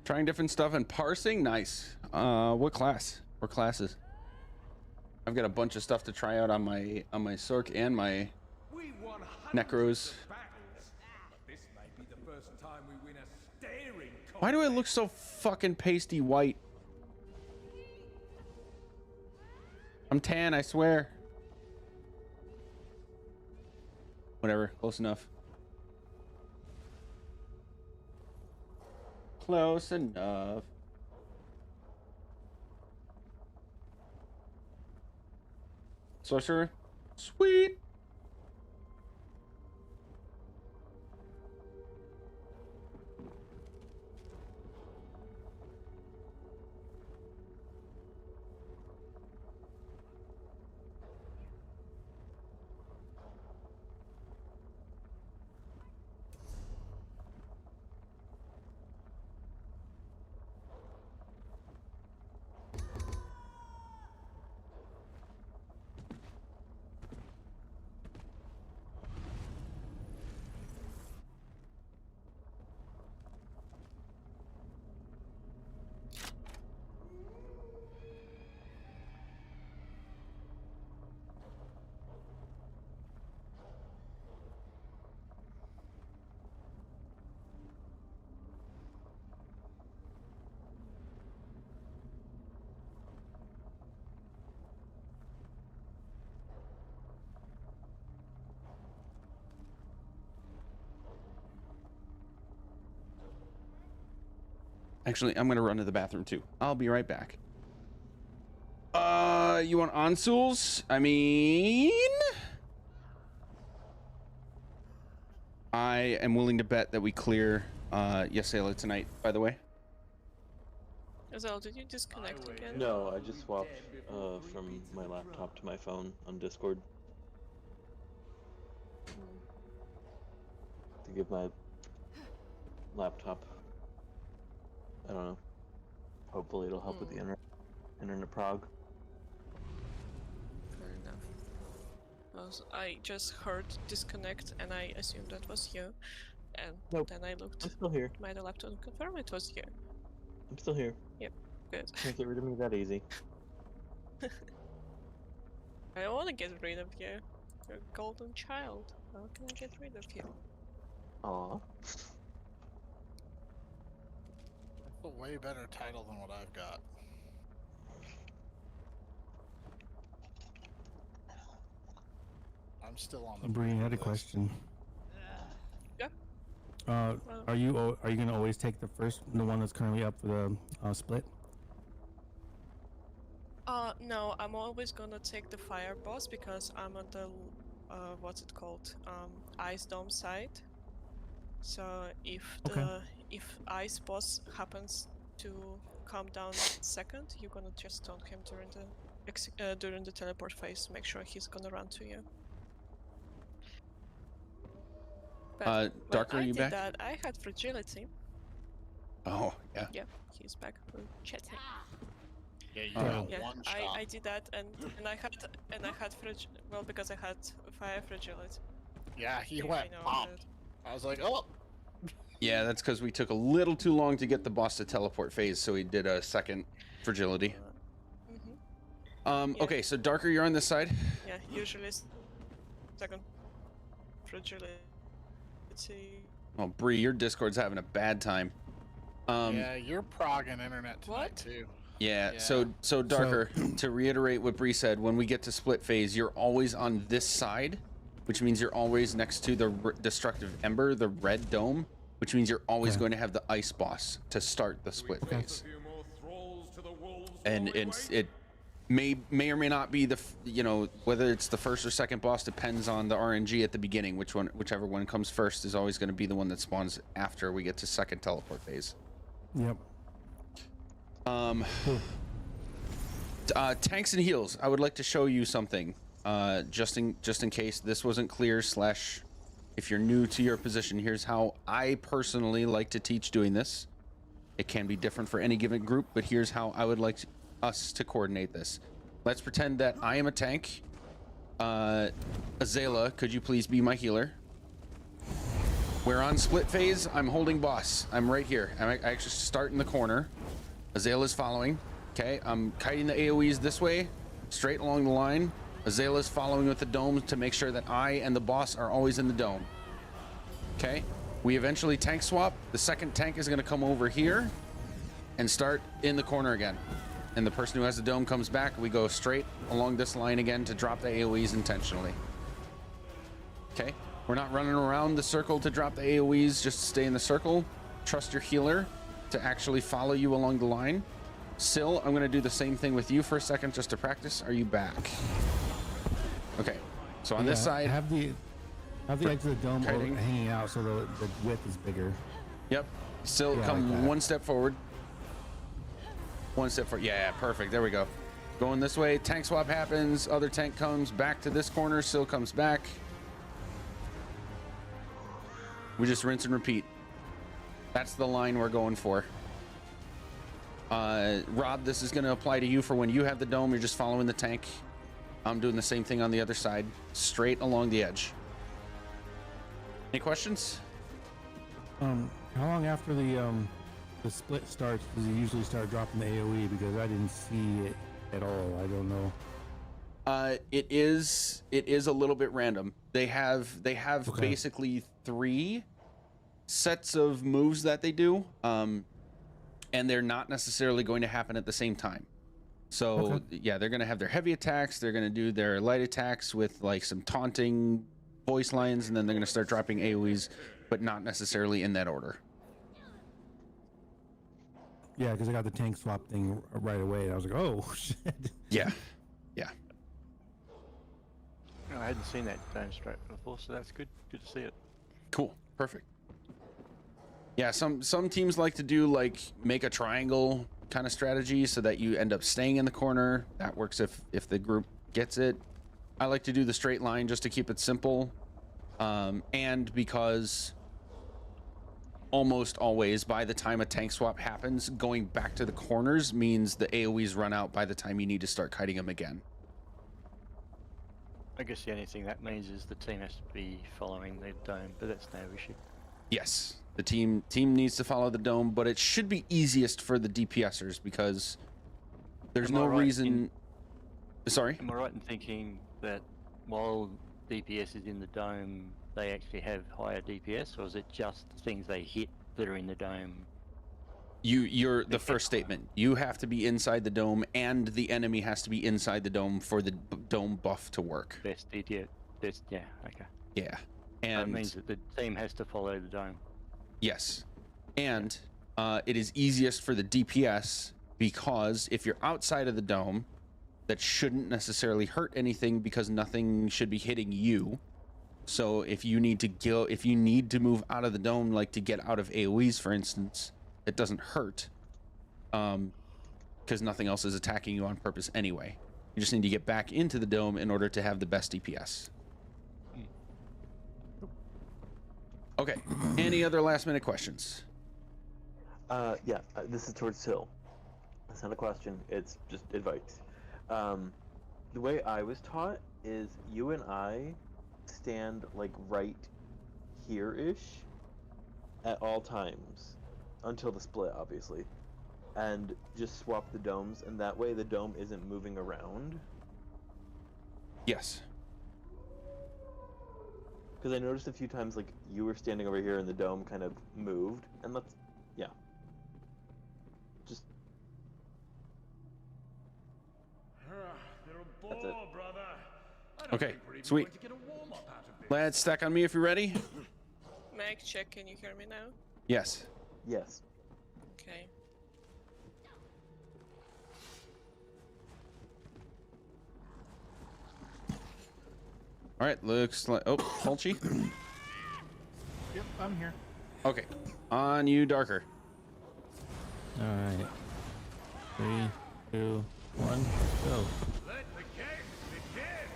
Trying different stuff and parsing. Nice. What class or classes? I've got a bunch of stuff to try out on my Sork and my Necros. Why do I look so fucking pasty white? I'm tan, I swear. Whatever, close enough. Close enough. Sorcerer? Sweet! Actually, I'm gonna run to the bathroom too. I'll be right back. You want Ansuls? I mean, I am willing to bet that we clear Yasela tonight, by the way. Azal, did you disconnect again? No, I just swapped from my laptop to my phone on Discord. To give my laptop, I don't know. Hopefully it'll help with the internet prog. Fair enough. I just heard disconnect and I assumed that was you. And then I looked I'm still here. at my laptop and confirmed it was you. I'm still here. Yep, good. Can't get rid of me that easy. I don't want to get rid of you. You're a golden child. How can I get rid of you? Aww. A way better title than what I've got. I'm still on the. Bree had a question. Yeah. Are you gonna always take the one that's currently up for the split? No, I'm always gonna take the fire boss because I'm on the what's it called? Ice dome side. So if if ice boss happens to come down second, you're gonna just stun him during the teleport phase. Make sure he's gonna run to you. But Darker, are when you I back? did that, I had fragility. Oh, yeah. Yep, he's back. We're chatting. Yeah, you Oh. got Yeah, one shot. I did that, and I had well, because I had fire fragility. Yeah, he If went I know pop. that. I was like, oh. Yeah, that's because we took a little too long to get the boss to teleport phase, so he did a second fragility. Yeah. Okay, so Darker, you're on this side. Yeah, usually second fragility. Oh, Bree, your Discord's having a bad time. Yeah, you're progging internet tonight What? too. Yeah, so Darker, to reiterate what Bree said, when we get to split phase, you're always on this side, which means you're always next to the destructive ember, the red dome, which means you're always going to have the ice boss to start the split phase. And it may or may not be whether it's the first or second boss depends on the RNG at the beginning. Whichever one comes first is always going to be the one that spawns after we get to second teleport phase. Yep. Tanks and heals. I would like to show you something, just in case this wasn't clear. If you're new to your position, here's how I personally like to teach doing this. It can be different for any given group, but here's how I would like us to coordinate this. Let's pretend that I am a tank. Azela, could you please be my healer? We're on split phase. I'm holding boss. I'm right here. I actually start in the corner. Azela's following. Okay, I'm kiting the AoEs this way, straight along the line. Azela's following with the dome to make sure that I and the boss are always in the dome. Okay, we eventually tank swap. The second tank is going to come over here and start in the corner again. And the person who has the dome comes back. We go straight along this line again to drop the AoEs intentionally. Okay, we're not running around the circle to drop the AoEs, just to stay in the circle. Trust your healer to actually follow you along the line. Syl, I'm going to do the same thing with you for a second just to practice. Are you back? Okay, so on this side, have the edge of the dome kiting. hanging out so the width is bigger. Yep. Syl, Yeah, come like that. one step forward. One step forward. Yeah, perfect. There we go. Going this way. Tank swap happens. Other tank comes back to this corner. Syl comes back. We just rinse and repeat. That's the line we're going for. Rob, this is going to apply to you for when you have the dome. You're just following the tank. I'm doing the same thing on the other side, straight along the edge. Any questions? How long after the split starts does he usually start dropping the AoE? Because I didn't see it at all. I don't know. It is a little bit random. They have Okay. basically 3 sets of moves that they do, and they're not necessarily going to happen at the same time. So yeah, they're going to have their heavy attacks. They're going to do their light attacks with like some taunting voice lines, and then they're going to start dropping AoEs, but not necessarily in that order. Yeah, because I got the tank swap thing right away. And I was like, oh shit. Yeah. No, I hadn't seen that dome straight before, so that's good. Good to see it. Cool. Perfect. Yeah, some teams like to do like make a triangle kind of strategy so that you end up staying in the corner. That works if the group gets it. I like to do the straight line just to keep it simple. And because almost always by the time a tank swap happens, going back to the corners means the AoEs run out by the time you need to start kiting them again. I guess the only thing that means is the team has to be following the dome, but that's no issue. Yes, the team needs to follow the dome, but it should be easiest for the DPSers because there's Am I no right reason. Sorry? Am I right in thinking that while DPS is in the dome, they actually have higher DPS, or is it just the things they hit that are in the dome? You're the first statement. You have to be inside the dome, and the enemy has to be inside the dome for the dome buff to work. Best DPS. Yeah, okay. Yeah, That and means that the team has to follow the dome. yes, and it is easiest for the DPS because if you're outside of the dome, that shouldn't necessarily hurt anything because nothing should be hitting you. So if you need to move out of the dome, like to get out of AoEs, for instance, it doesn't hurt because nothing else is attacking you on purpose anyway. You just need to get back into the dome in order to have the best DPS. Okay, any other last minute questions? Yeah, this is towards Hill. That's not a question. It's just advice. The way I was taught is you and I stand like right here-ish at all times until the split, obviously, and just swap the domes, and that way the dome isn't moving around. Yes. Because I noticed a few times like you were standing over here and the dome kind of moved, and yeah. Just that's it. Okay, sweet. Let's stack on me if you're ready. Mag, check, can you hear me now? Yes. Yes. Okay. All right, looks like... Oh, Fulci? Yep, I'm here. Okay, on you, Darker. All right. 3, 2, 1, go. Let the game begin.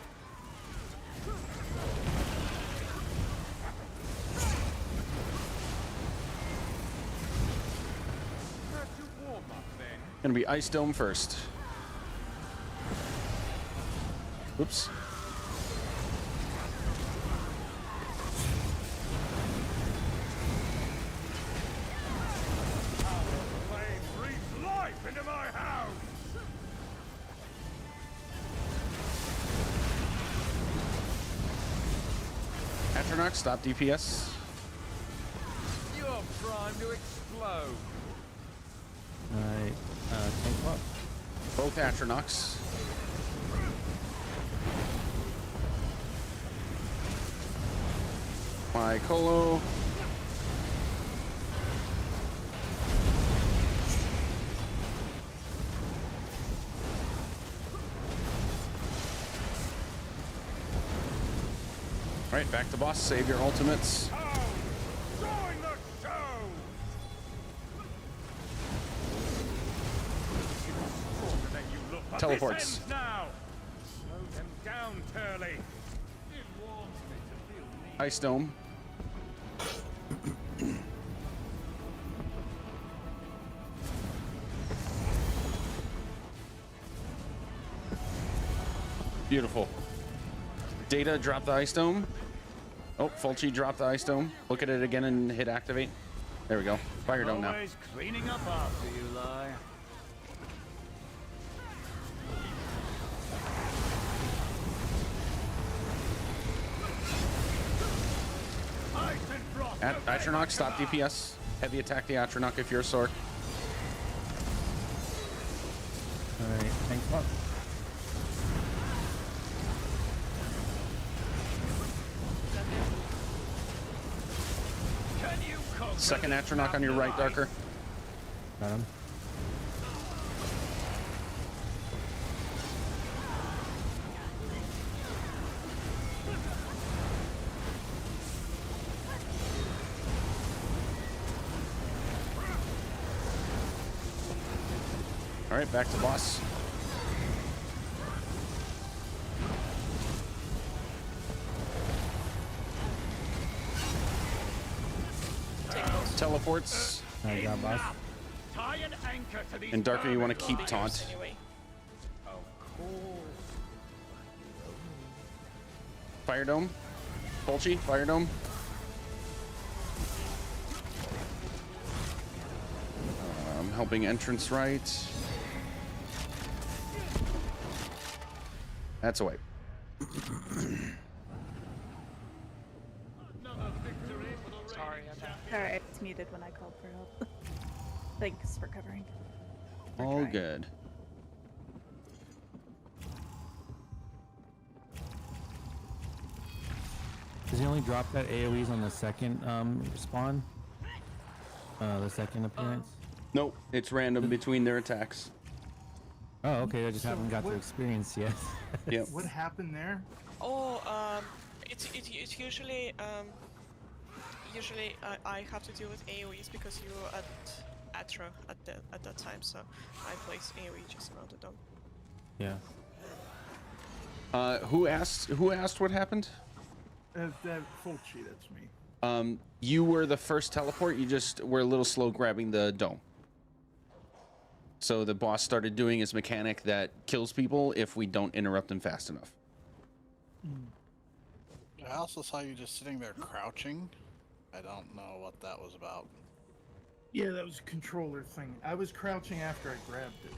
Have to warm up then. Gonna be Ice Dome first. Oops. Flame breathes life into my house. Atronach, stop DPS. You're primed to explode. All right. Tank up. Both Atronachs. My Colo. All right, back to boss. Save your ultimates. Join the show. Shorter than you look, but Teleports. this ends now. Slow them down, Turley. It warms me to feel neat. Ice Dome. Beautiful. Data, drop the Ice Dome. Oh, Fulci, drop the Ice Dome. Look at it again and hit activate. There we go. Fire Dome now. Always cleaning up after you, lie. Ice and frost. Atronach, stop DPS. Heavy attack the Atronach if you're sore. All right. Tank up. Can you conquer Second this Atronach on your right, mountain Darker. Got him. All right, back to boss. Teleports. All right, got boss. Tie an anchor to these And Darker, you want to vermin keep lines. taunt. Anyway. Of course. Fire Dome. Fulci, Fire Dome. I'm helping entrance right. That's a wipe. Sorry, Alright, it's muted when I called for help. Thanks for covering. All good. Does he only drop that AoEs on the second spawn? The second appearance? Nope, it's random between their attacks. Oh, okay. I just So haven't got what- to experience yet. Yep. What happened there? Oh, it's usually I have to deal with AoEs because you were at Atra at that time, so I place AoE just around the dome. Yeah. Who asked what happened? That Fulci, that's me. You were the first teleport. You just were a little slow grabbing the dome. So the boss started doing his mechanic that kills people if we don't interrupt them fast enough. I also saw you just sitting there crouching. I don't know what that was about. Yeah, that was a controller thing. I was crouching after I grabbed it.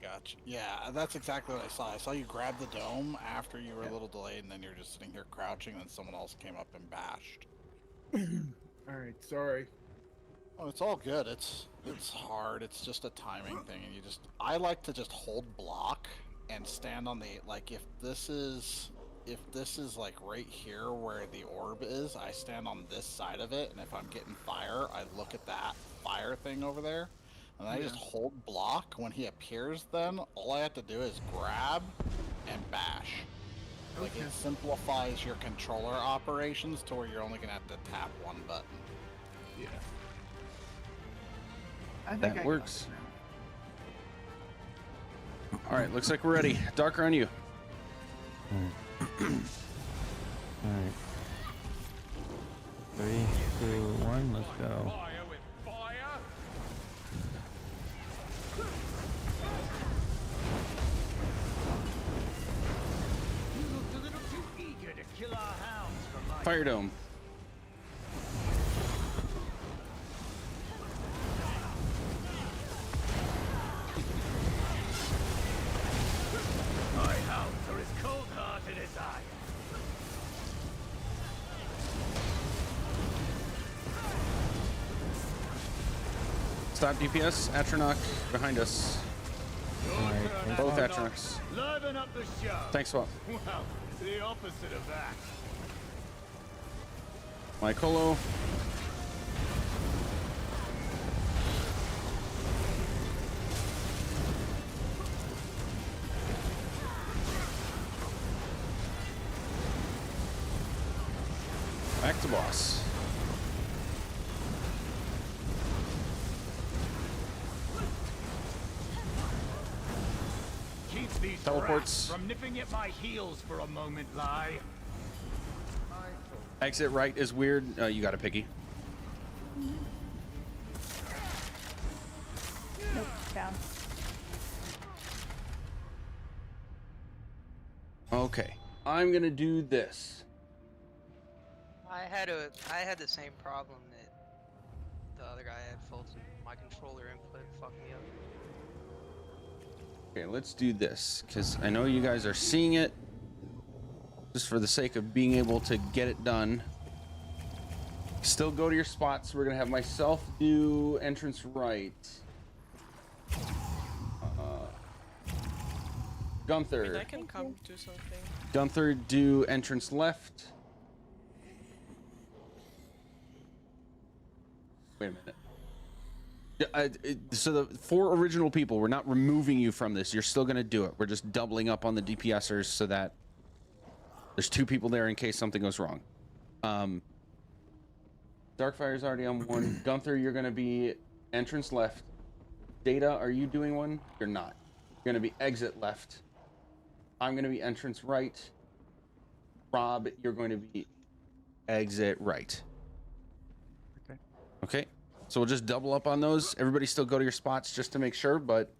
Gotcha. Yeah, that's exactly what I saw. I saw you grab the dome after you were a little delayed, and then you're just sitting here crouching, and then someone else came up and bashed. Alright, sorry. Oh, it's all good. It's hard. It's just a timing thing, and I like to just hold block and stand on the, like, if this is like right here where the orb is, I stand on this side of it, and if I'm getting fire, I look at that fire thing over there, and I just hold block. When he appears, then all I have to do is grab and bash. Like, it simplifies your controller operations to where you're only gonna have to tap one button. Yeah. I think That I works. got it now. All right, looks like we're ready. Darker on you. All right. 3, 2, 1, let's go. Fire with fire. You looked a little too eager to kill our hounds for my Fire dome. My hounds are as cold-hearted as I am. Stop DPS. Atronach behind us. Alright, Both Atronach. Atronachs. Liven up the show. Thanks, Swap. Well, the opposite of that. My Colo. Back to boss. Keep these Teleports. rats from nipping at my heels for a moment, Lie. Exit right is weird. You got a piggy. Nope, down. Okay. I'm gonna do this. I had the same problem that the other guy had. Faulted my controller input fucked me up. Okay, let's do this, because I know you guys are seeing it. Just for the sake of being able to get it done. Still go to your spots. We're gonna have myself do entrance right. Gunther. I mean, I can come do something. Gunther, do entrance left. Wait a minute. Yeah, so the 4 original people, we're not removing you from this. You're still going to do it. We're just doubling up on the DPSers so that there's 2 people there in case something goes wrong. Darkfire's already on 1. Gunther, you're going to be entrance left. Data, are you doing one? You're not. You're going to be exit left. I'm going to be entrance right. Rob, you're going to be exit right. Okay. Okay. So we'll just double up on those. Everybody still go to your spots just to make sure, but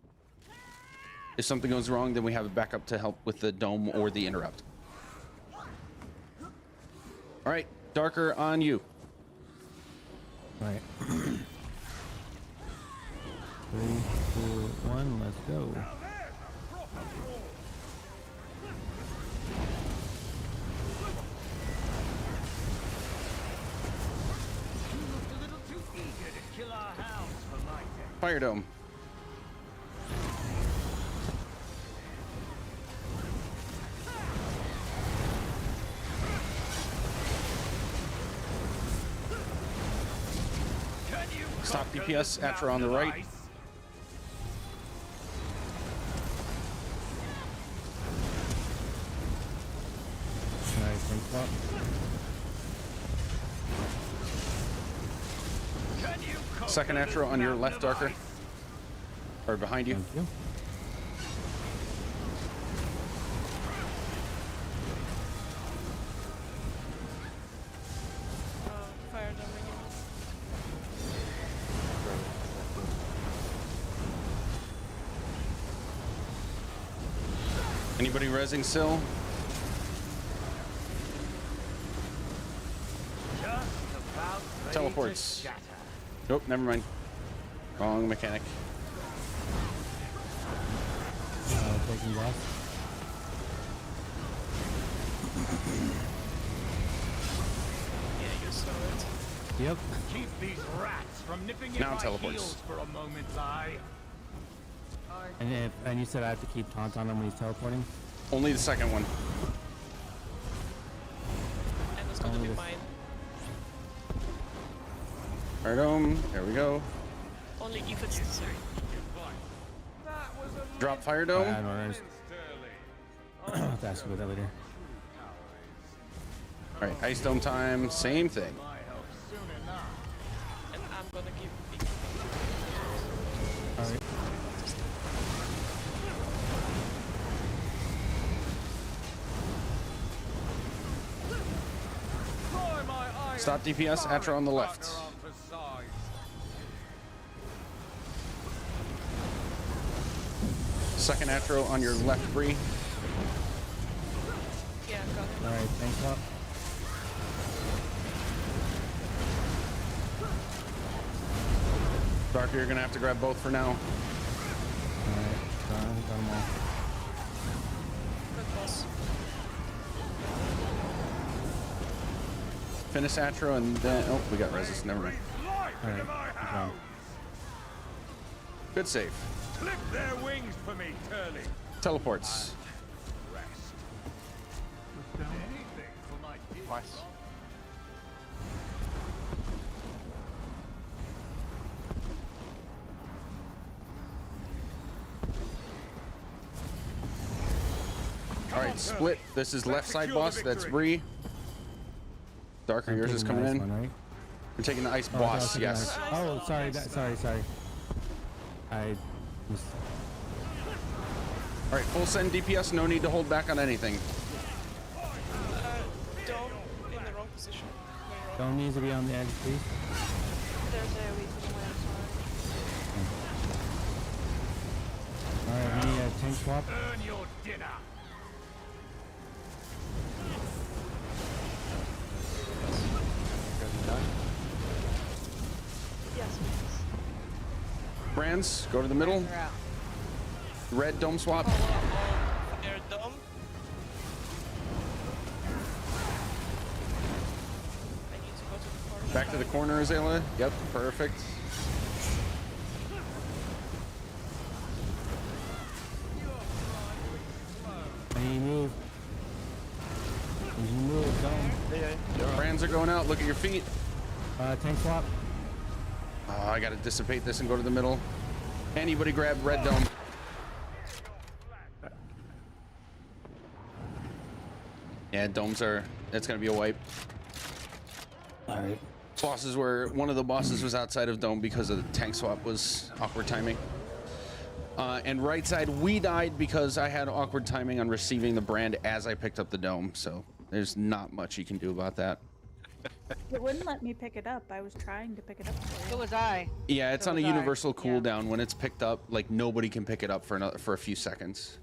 if something goes wrong, then we have a backup to help with the dome or the interrupt. All right, Darker, on you. All right. 3, 2, 1, let's go. Fire dome. Stop DPS. Atra on the right. Nice and swap. Second Atra on your left, Darker. Or behind you. Thank you. Fire dome again. Anybody rezzing still? Just about ready Teleports. to shatter. Nope, never mind. Wrong mechanic. Taking boss. Yeah, you saw it. Yep. Keep these rats from nipping in Now my teleports. heels for a moment, lie. And you said I have to keep taunt on him when he's teleporting? Only the second one. And it's gonna Only be this- mine. Alright, there we go. Only if it's necessary. Drop fire I dome. don't know. I'll have to ask you about that later. Alright, ice dome time, same thing. And I'm gonna give. Alright. Stop DPS, Atro on the left. Second Atro on your left, Bree. Yeah, got him. Alright, thanks up. Darker, you're gonna have to grab both for now. Alright, got them all. Good boss. Finish Atro and then oh, we got resist. Never mind. Alright, good job. Good save. Clip their wings for me, Curly. Teleports. Rest. Anything for my dear. Nice. All right, split. This is left side boss. That's Bree. Darker, I'm yours is taking the coming ice in. one, right? We're taking the ice Oh, I thought I was boss. taking the Yes. ice- Oh, sorry, sorry. I was... All right, full send DPS. No need to hold back on anything. Dome in the wrong position. Very wrong. Don't need to be on the edge, please. There's AoE to the land, Alright, we need a tank swap. Earn your dinner. Yes, please. Brands, go to the middle. They're out. Red dome swap. Fire dome. I need to go to the corner. Back to the corner, Azela. Yep, perfect. I need to move. Need to move, don't. Brands are going out. Look at your feet. Tank swap. Oh, I gotta dissipate this and go to the middle. Anybody grab red dome. Yeah, domes are, that's gonna be a wipe. Alright. Bosses were, one of the bosses was outside of dome because of the tank swap was awkward timing. And right side, we died because I had awkward timing on receiving the brand as I picked up the dome. So there's not much you can do about that. It wouldn't let me pick it up. I was trying to pick it up for So you. was I. Yeah, it's So on a was I. universal Yeah. cooldown. When it's picked up, like nobody can pick it up for a few seconds.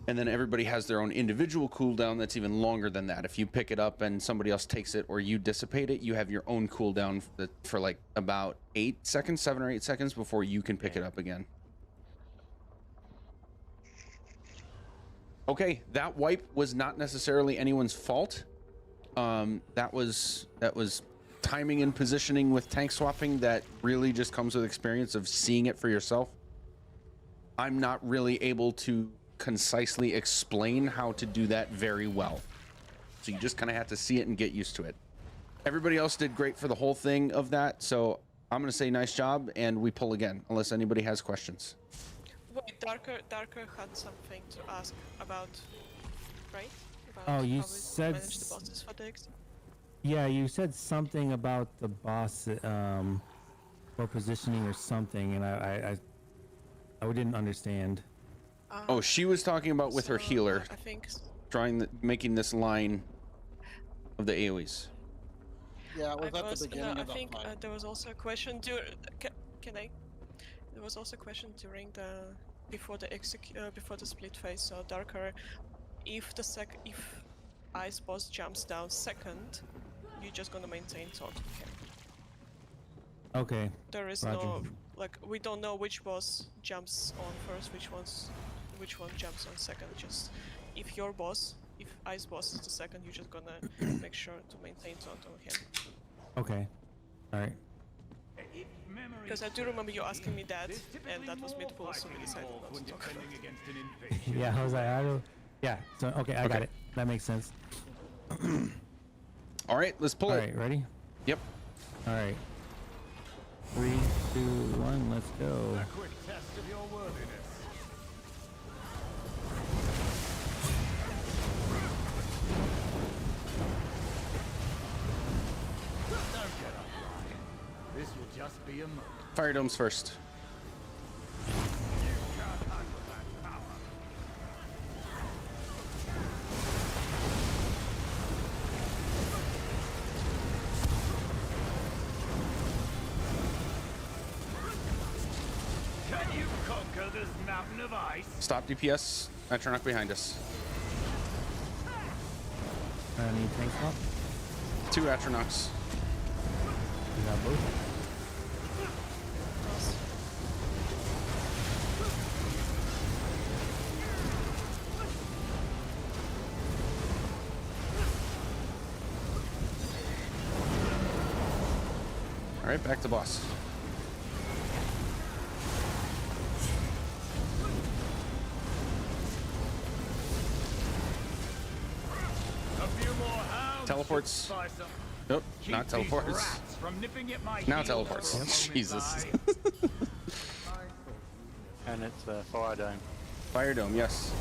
And then everybody has their own individual cooldown that's even longer than that. If you pick it up and somebody else takes it or you dissipate it, you have your own cooldown for like about 8 seconds, 7 or 8 seconds before you can pick it up again. Okay, that wipe was not necessarily anyone's fault. That was timing and positioning with tank swapping that really just comes with experience of seeing it for yourself. I'm not really able to concisely explain how to do that very well. So you just kind of have to see it and get used to it. Everybody else did great for the whole thing of that. So I'm going to say nice job and we pull again unless anybody has questions. Wait, Darker had something to ask about, right? About Oh, you how we said manage the bosses for the XP. Yeah, you said something about the boss, or positioning or something, and I didn't understand. Oh, she was talking about with her So, healer, I think. making this line of the AoEs. Yeah, it was at the beginning I of the think fight. there was also a question during. Can I? There was also a question during before the split phase, so darker. If ice boss jumps down second, you're just gonna maintain taunt on him. Okay. There is Roger. no, like, we don't know which boss jumps on first, which one jumps on second. Just if ice boss is the second, you're just gonna make sure to maintain taunt on him. Okay. All right. Because I do remember you asking me that, and that was mid-pull, so we decided not to talk about it. Yeah, I was like, I don't. Yeah. So okay, I got it. That makes sense. All right, let's pull All it. right, ready? Yep. All right. 3, 2, 1, let's go. A quick test of your worthiness. Don't get up, Ryan. This will just be a moment. Fire domes first. You can't handle that power. Can you conquer this mountain of ice? Stop DPS. Atronach behind us. Need tank swap? 2 Atronachs. You got both? All right, back to boss. A few more hounds. Teleports. Spice up. Nope, Keep not these teleports. rats from nipping at my Now heels teleports. for a moment, Jesus. bye. And it's a fire dome. Fire dome, yes.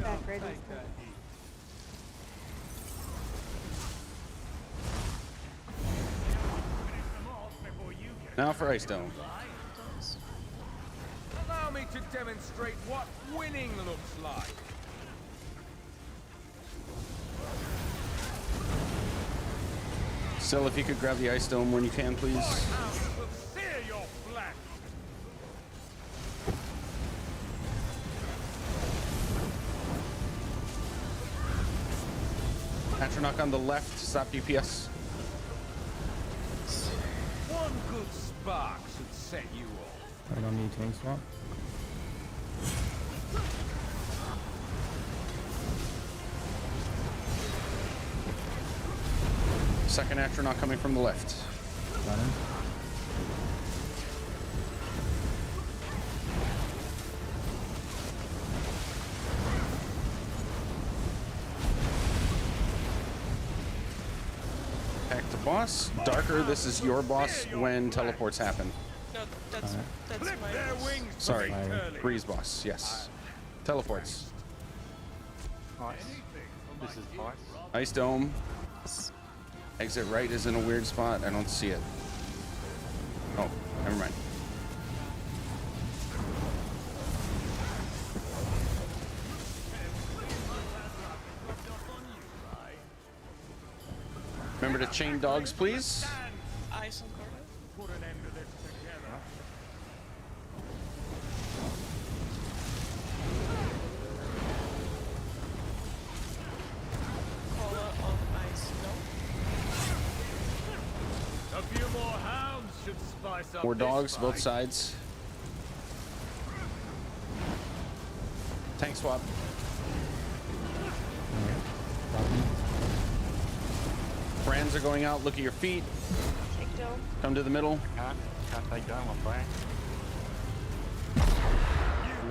Back ready. Now for ice dome. Allow me to demonstrate what winning looks like. Still, if you could grab the ice dome when you can, please. My hounds will sear your flesh. Atronach on the left. Stop DPS. One good spark should set you off. I don't need tank swap. Second Atronach coming from the left. Got him. Back to boss. Darker, this is your boss when teleports happen. No, that's Flip my their boss. wings for Sorry, victory. Breeze boss, yes. Teleports. Ice. This is ice. Ice dome. Exit right is in a weird spot. I don't see it. Oh, never mind. Remember to chain dogs, please. Ice on corner. Put an end to this together. Collar on ice. No. A few more hounds should spice up More this dogs, both fight. sides. Tank swap. Brands are going out. Look at your feet. Take dome. Come to the middle. Can't take dome, I'm playing. You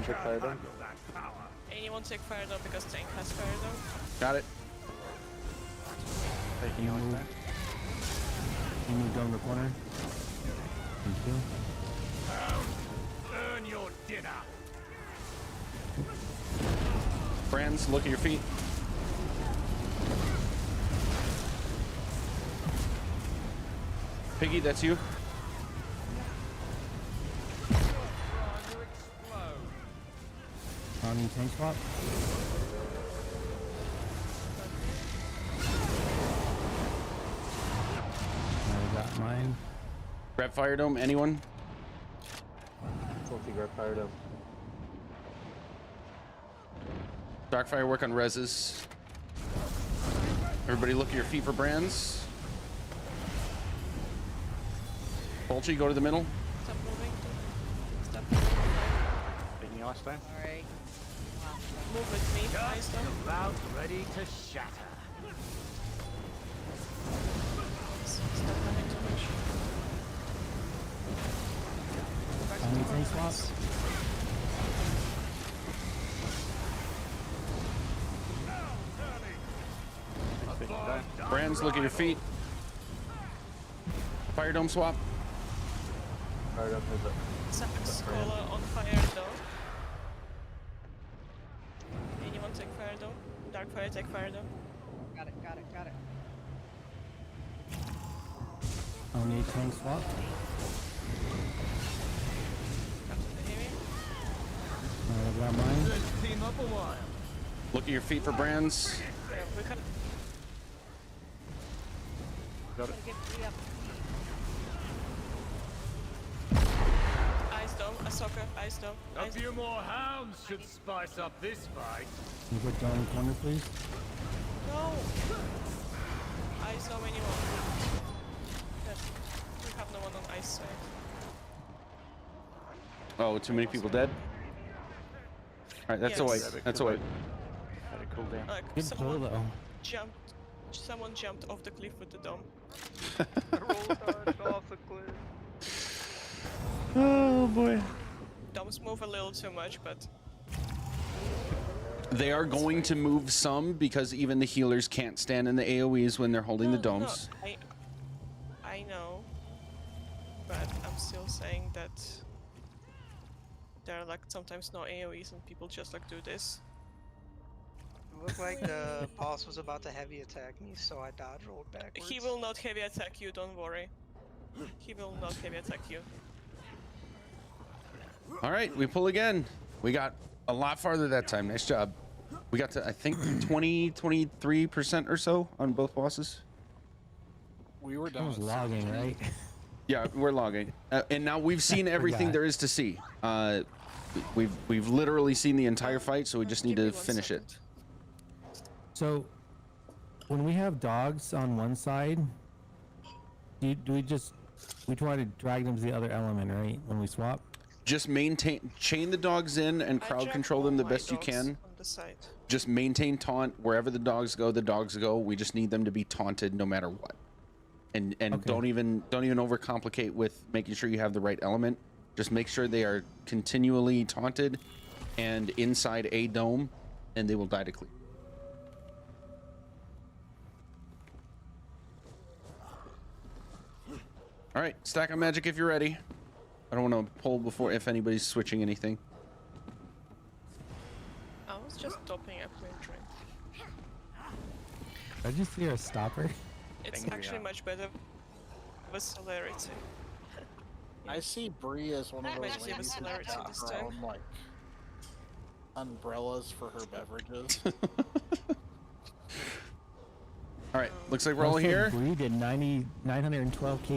can't handle that power. Anyone take fire dome because tank has fire dome? Got it. Taking ice dome. You move down the corner. Thank you. Earn your dinner. Brands, look at your feet. Piggy, that's you. Trying to explode. I don't need tank swap. I got my mine. Grab Fire Dome, anyone? Salty, grab Fire Dome. Darkfire, work on reses. Everybody look at your feet for brands. Bolchi, go to the middle. Stop moving. Stop moving. Taking ice stone. Alright. Move with me, ice Just dome. about ready to shatter. Stop having too much. Back to Any the tank front. swaps? Taking stone. Brands, look at your feet. Fire Dome swap. Fire Dome has it. Sax Cola on fire dome. Anyone take fire dome? Darkfire take fire dome. Got it, got it, got it. I'll need tank swap. Captain the heavy. I got mine. Let's team up a while. Look at your feet for brands. Yeah, we can. Got it. Gotta get free up. Ice dome, Ahsoka, ice dome. A Ice few more hounds should spice up this fight. Can you put down in the corner, please? No! Ice dome anyone. Yes. We have no one on ice side. Oh, too many people dead? Alright, that's a wipe. Yes. That's a wipe. Had a cool down. Like, Good pull though. someone jumped off the cliff with the dome. Roll dodged off the cliff. Oh boy. Domes move a little too much, but They are going to move some because even the healers can't stand in the AoEs when they're holding the No, domes. I know, but I'm still saying that there are like sometimes no AoEs and people just like do this. It looked like the boss was about to heavy attack me, so I dodge rolled backwards. He will not heavy attack you, don't worry. He will not heavy attack you. All right, we pull again. We got a lot farther that time. Nice job. We got to, I think, 23% or so on both bosses. We were That down. was at logging, 17. right? Yeah, we're logging. And now we've seen everything Forgot. there is to see. We've literally seen the entire fight, so we just need Give me to 1 finish it. second. So, when we have dogs on one side, do we try to drag them to the other element, right? When we swap? Just chain the dogs in and I crowd drag control all them the my best you dogs can. On the side. Just maintain taunt wherever the dogs go. The dogs go. We just need them to be taunted no matter what. And Okay. don't even overcomplicate with making sure you have the right element. Just make sure they are continually taunted and inside a dome, and they will die to clear. All right, stack on magic if you're ready. I don't want to pull before if anybody's switching anything. I was just topping up my drink. Did I just hear a stopper? It's Angry actually eye. much better with celerity. I see Bree as one of Might those give ladies us who's clarity got this her time. own, like, umbrellas for her beverages. All right, looks like we're all here. We did 912k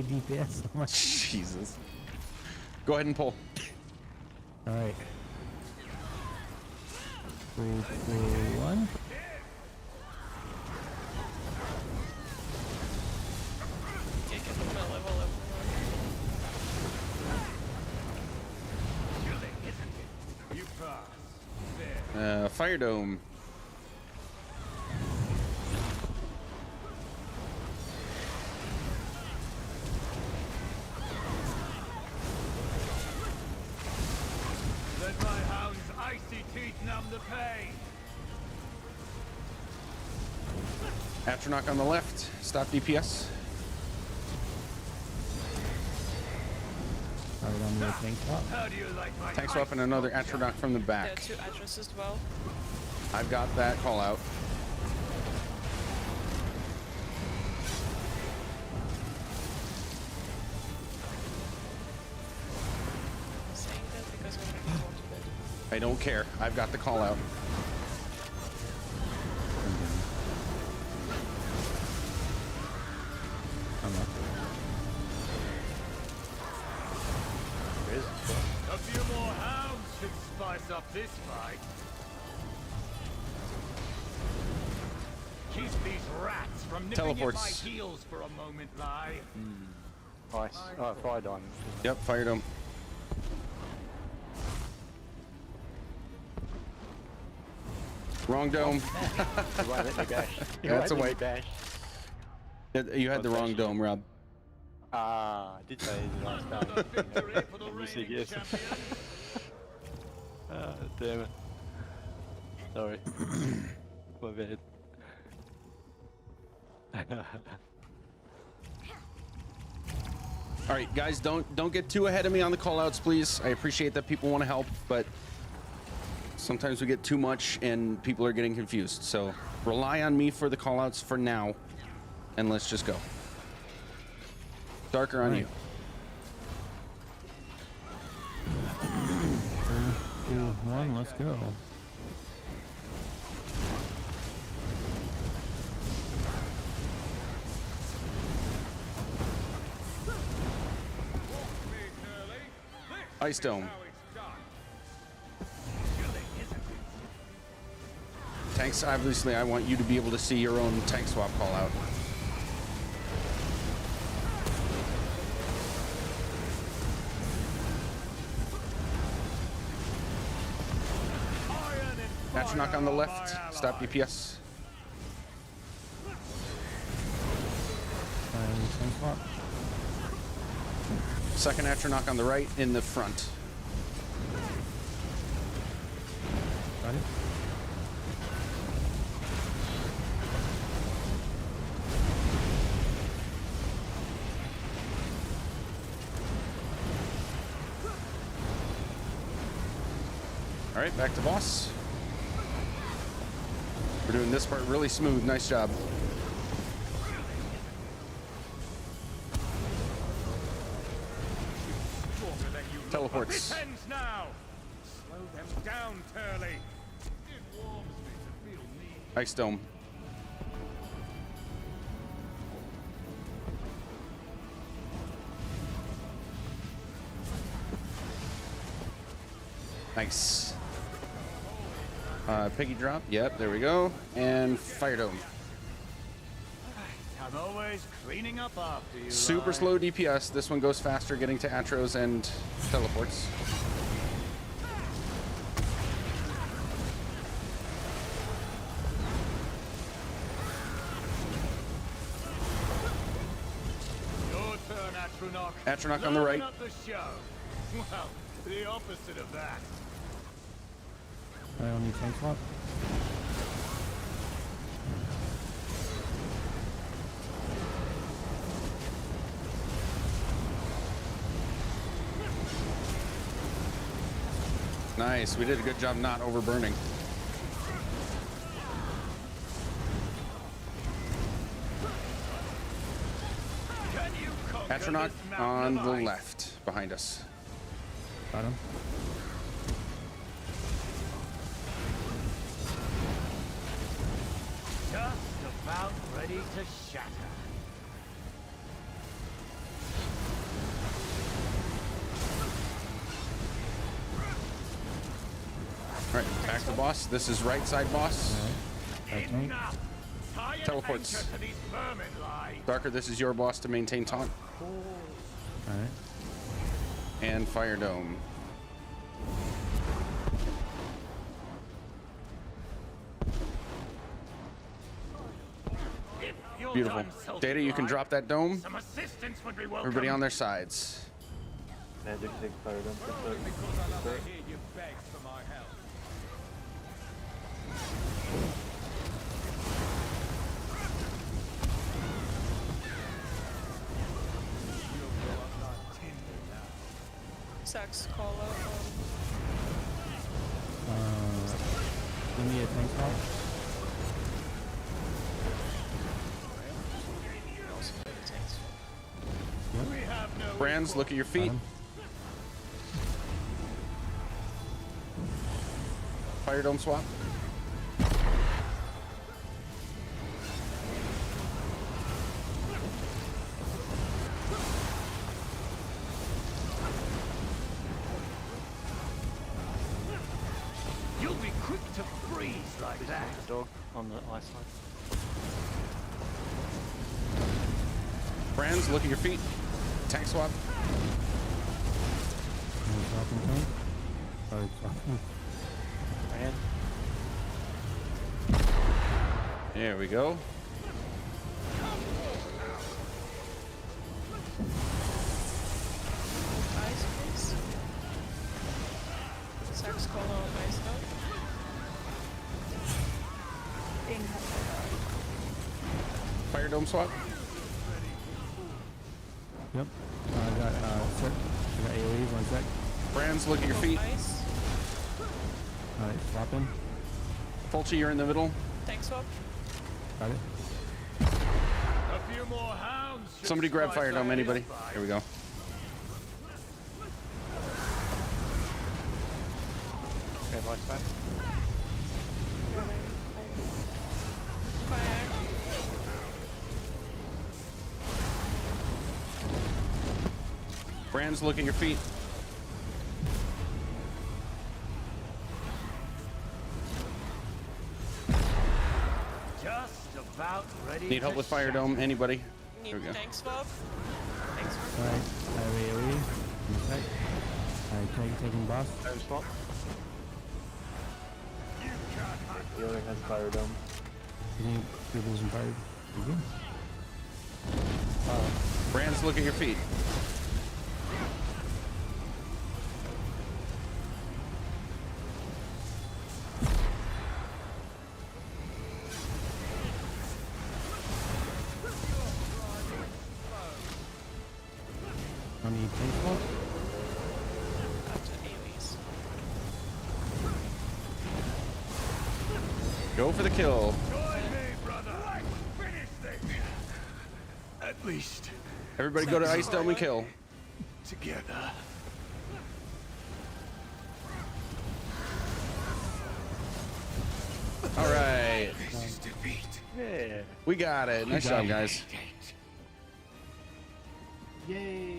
DPS. Oh my Jesus. Go ahead and pull. All right. 3, 2, 1. Yeah, get them a level up. You pass. There. Fire Dome. Let my hound's icy teeth numb the pain. Atronach on the left. Stop DPS. Alright, I'm gonna tank swap. How do you like my Tank swap and another Atronach from the There are back. 2 addresses as well. I've got that call out. I'm saying that because I'm really motivated. I don't care. I've got the call out. I'm up. this fight. Keep these rats from nipping at my Teleports. heels for a moment, Lai. Nice. Oh, fire diamond. Yep, fire dome. Wrong dome. You won't let me bash. You That's a won't let me wipe. bash. You had the wrong dome, Rob. Ah, I did say the last Another time. victory for the You said reigning yes. champion. Ah, damn it. Sorry. My bad. All right, guys, don't get too ahead of me on the callouts, please. I appreciate that people want to help, but sometimes we get too much and people are getting confused. So rely on me for the callouts for now, and let's just go. Darker on Right. you. 3, 2, 1, let's go. Ice dome. Tanks, obviously, I want you to be able to see your own tank swap call out. Atronach on the left. Stop DPS. Tank swap. Second Atronach on the right in the front. Got it. All right, back to boss. We're doing this part really smooth. Nice job. Teleports. Ends now. Slow them down, Turley. It warms me to feel need. Ice dome. Nice. Piggy drop. Yep, there we go. And fire dome. I'm always cleaning up after you. Super Lai. slow DPS. This one goes faster getting to Atros and teleports. Your turn, Atronach. Atronach on the right. Liven up the show. Well, the opposite of that. I don't need tank swap. Nice. We did a good job not overburning. Can you conquer Atronach this on mountain of the ice? left behind us. Got him. Just about ready to shatter. All right, back to boss. This is right side boss. Tank. Enough. Tie an Teleports. anchor to these vermin, Lai. Darker, this is your boss to maintain taunt. Alright. And fire dome. If you're Beautiful. done sulking, Data, you can Lai, drop that dome. some assistance would be welcome. Everybody on their sides. Magic take fire dome. Because I love to hear you beg for my help. Sax caller. Give me a tank swap. We have no Brands, look at your feet. Got him. Fire dome swap. the dog on the ice side. Brands, look at your feet. Tank swap. Brand. There we go. Ice, please. Sax color on ice now. Fire dome swap. Yep. I got AoE. 1 sec. Brands, look at your feet. Ice. All right, swapping. Fulci, you're in the middle. Tank swap. Got it. A few more hounds. should Somebody grab strike fire dome. that Anybody? inspire. Here we go. Okay, lights back. Fire. Brands, look at your feet. Just about ready. Need help to with fire shatter. dome. Anybody? Need Here we go. tank swap. Tank swap. All right. I have AoE. 1 sec. All right, taking boss. Dome swap. You can't hunt. The other has fire dome. Any people's in fire? You good? Brands, look at your feet. I need tank swap. After AoEs. Go for the kill. Join me, brother. Let's finish this. At least Everybody go to ice dome and kill. together. All right. This is defeat. Yeah. We got it. Nice job, guys. Yay!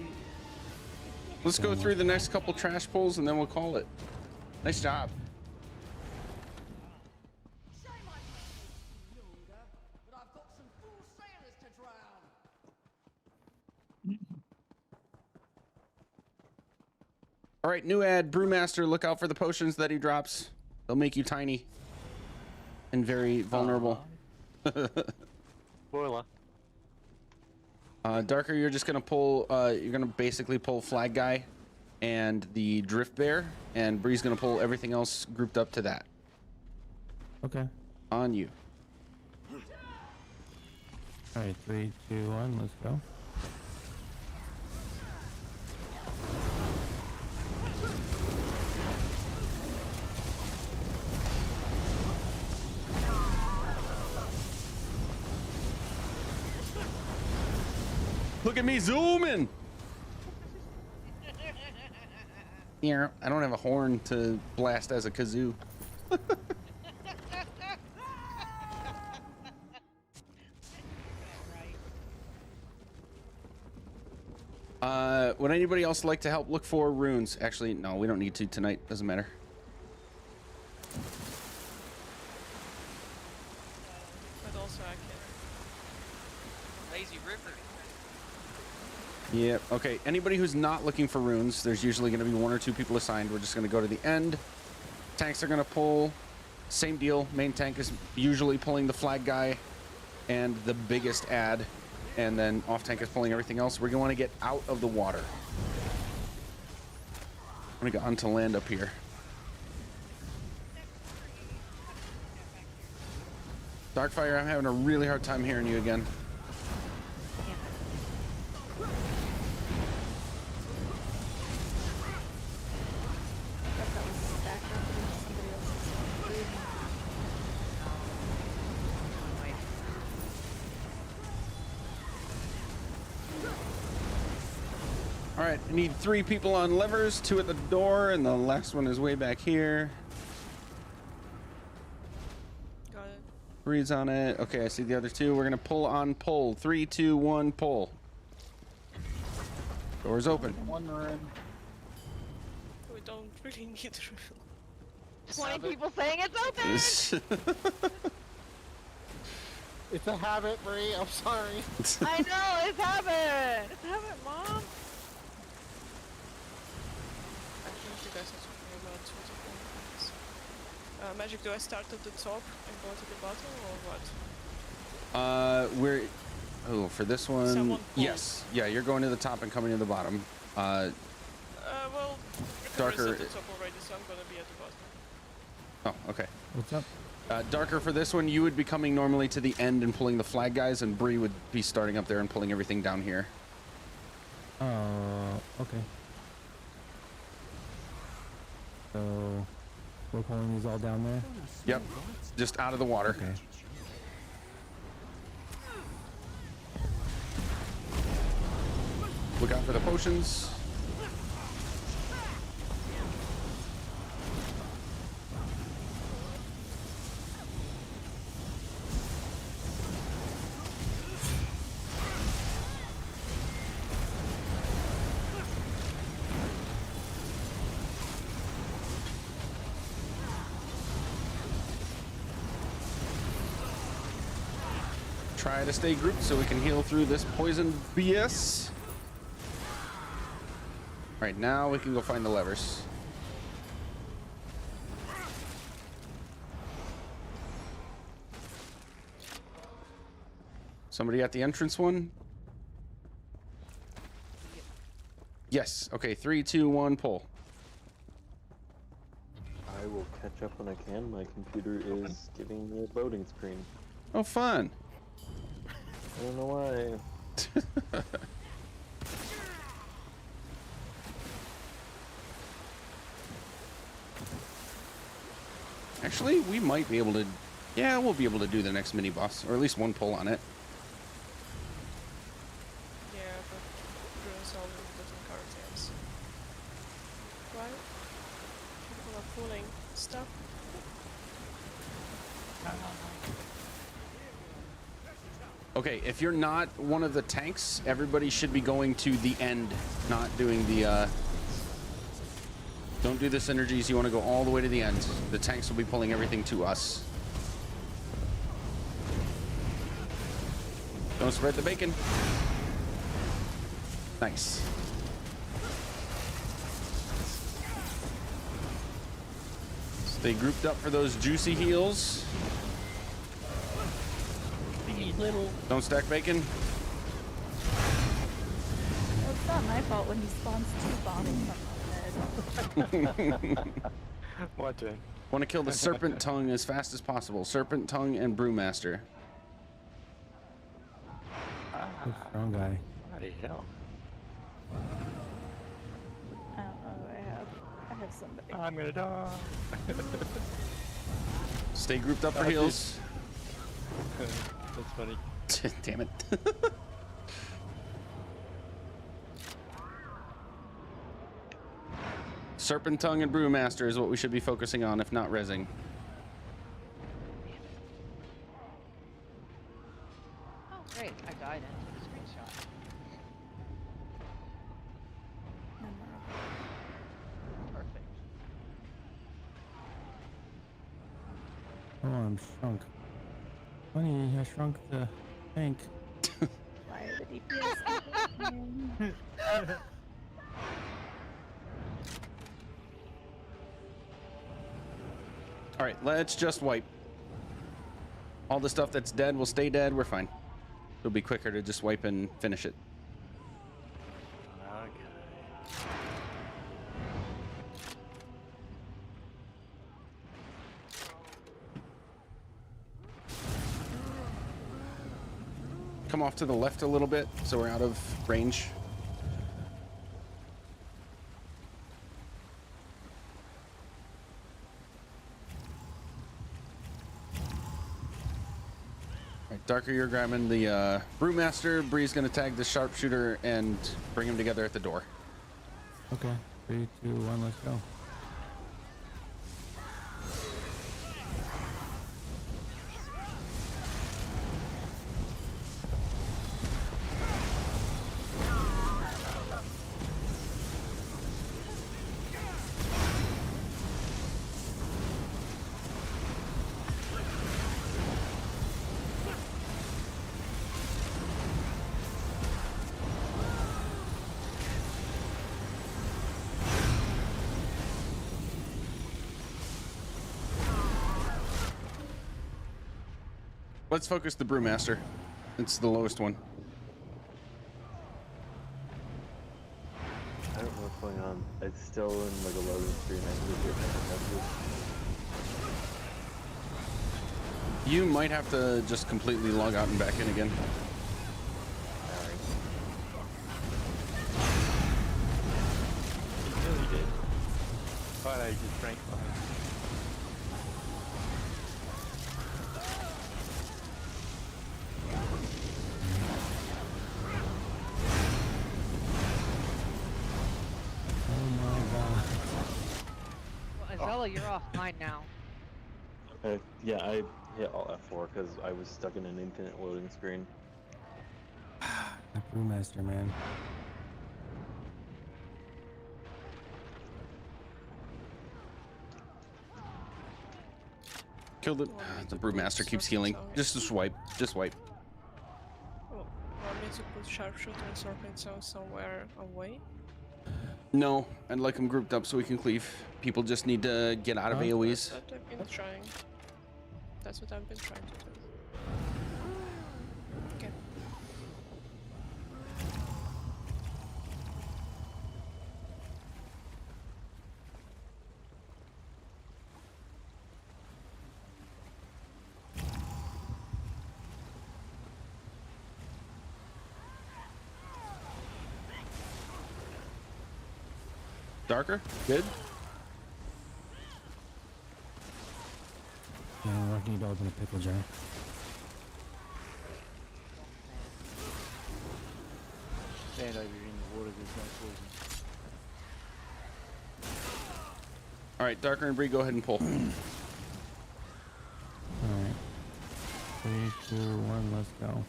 Let's go through the next couple trash pulls and then we'll call it. Nice job. All right, new ad, Brewmaster. Look out for the potions that he drops. They'll make you tiny and very vulnerable. Spoiler. Darker, you're just gonna pull. You're gonna basically pull Flag Guy and the Drift Bear, and Bree's gonna pull everything else grouped up to that. Okay. On you. All right, 3, 2, 1. Let's go. Look at me zooming. Yeah, I don't have a horn to blast as a kazoo. Would anybody else like to help look for runes? Actually, no, we don't need to tonight. Doesn't matter. But also I can. Lazy River. Yep. Okay. Anybody who's not looking for runes, there's usually going to be 1 or 2 people assigned. We're just going to go to the end. Tanks are going to pull. Same deal. Main tank is usually pulling the Flag Guy and the biggest ad. And then off tank is pulling everything else. We're going to want to get out of the water. I'm going to get onto land up here. Darkfire, I'm having a really hard time hearing you again. All right, I need 3 people on levers, 2 at the door, and the last one is way back here. Got it. Reed's on it. Okay, I see the other 2. We're gonna pull on pull. 3, 2, 1, pull. Doors open. One run. We don't really need 20 people saying it's open! It's a habit, Bree. I'm sorry. I know, it's habit! It's habit, Mom! I think you guys are talking about two different things. Magic, do I start at the top and go to the bottom, or what? We're... Oh, for this one... Someone Yes. Yeah, you're going to the top and coming to the bottom. Well, Darker... at the top already, so I'm gonna be at the bottom. Oh, okay. What's up? Darker, for this one, you would be coming normally to the end and pulling the flag guys, and Bree would be starting up there and pulling everything down here. Oh, okay. So, we're pulling these all down there? Yep. Just out of the water. Okay. Look out for the potions. Try to stay grouped so we can heal through this poison BS. All right, now we can go find the levers. Somebody at the entrance one? Yes. Okay, 3, 2, 1, pull. I will catch up when I can. My computer is giving me a loading screen. Oh, fun. I don't know why. Actually, we might be able to... Yeah, we'll be able to do the next mini boss, or at least one pull on it. Yeah, but ruins all the different characters. Right? People are pulling stuff. Okay, if you're not one of the tanks, everybody should be going to the end, not doing the, Don't do the synergies, you want to go all the way to the end. The tanks will be pulling everything to us. Don't spread the bacon. Nice. Stay grouped up for those juicy heals. Don't stack bacon. Well, it's not my fault when he spawns 2 bottles from my head. What turn? Want to kill the serpent tongue as fast as possible. Serpent tongue and brewmaster. Good strong guy. Bloody hell. I don't know who I have somebody. I'm gonna die. Stay grouped up for heals. That's funny. Damn it. Serpent tongue and brewmaster is what we should be focusing on, if not rezzing. Oh, great. I died and took a screenshot. Perfect. Oh, I'm shrunk. Funny, I shrunk the tank. Why are the DPS? All right, let's just wipe. All the stuff that's dead will stay dead. We're fine. It'll be quicker to just wipe and finish it. Okay. Come off to the left a little bit so we're out of range. Alright, Darker, you're grabbing the brewmaster. Bree's gonna tag the sharpshooter and bring them together at the door. Okay, 3, 2, 1, let's go. Let's focus the Brewmaster. It's the lowest one. I don't know what's going on. It's still in like a loading screen. I You might have to just completely log out and back in again. He really did. But I just drank from it. Oh my god. Well, Azella, you're offline now. yeah, I hit Alt F4 because I was stuck in an infinite loading screen. The Brewmaster, man. Killed it. The Brewmaster keeps healing. Just a swipe. Just wipe. Want me to put sharpshooter and serpent zone somewhere away? No, I'd like them grouped up so we can cleave. People just need to get out of AoEs. That's what I've been trying. That's what I've been trying to do. Okay. Darker? Good? Yeah, I need to open a pickle jar. Stand over in the water, there's no poison. Alright, Darker and Bree, go ahead and pull. Alright. 3, 2, 1, let's go.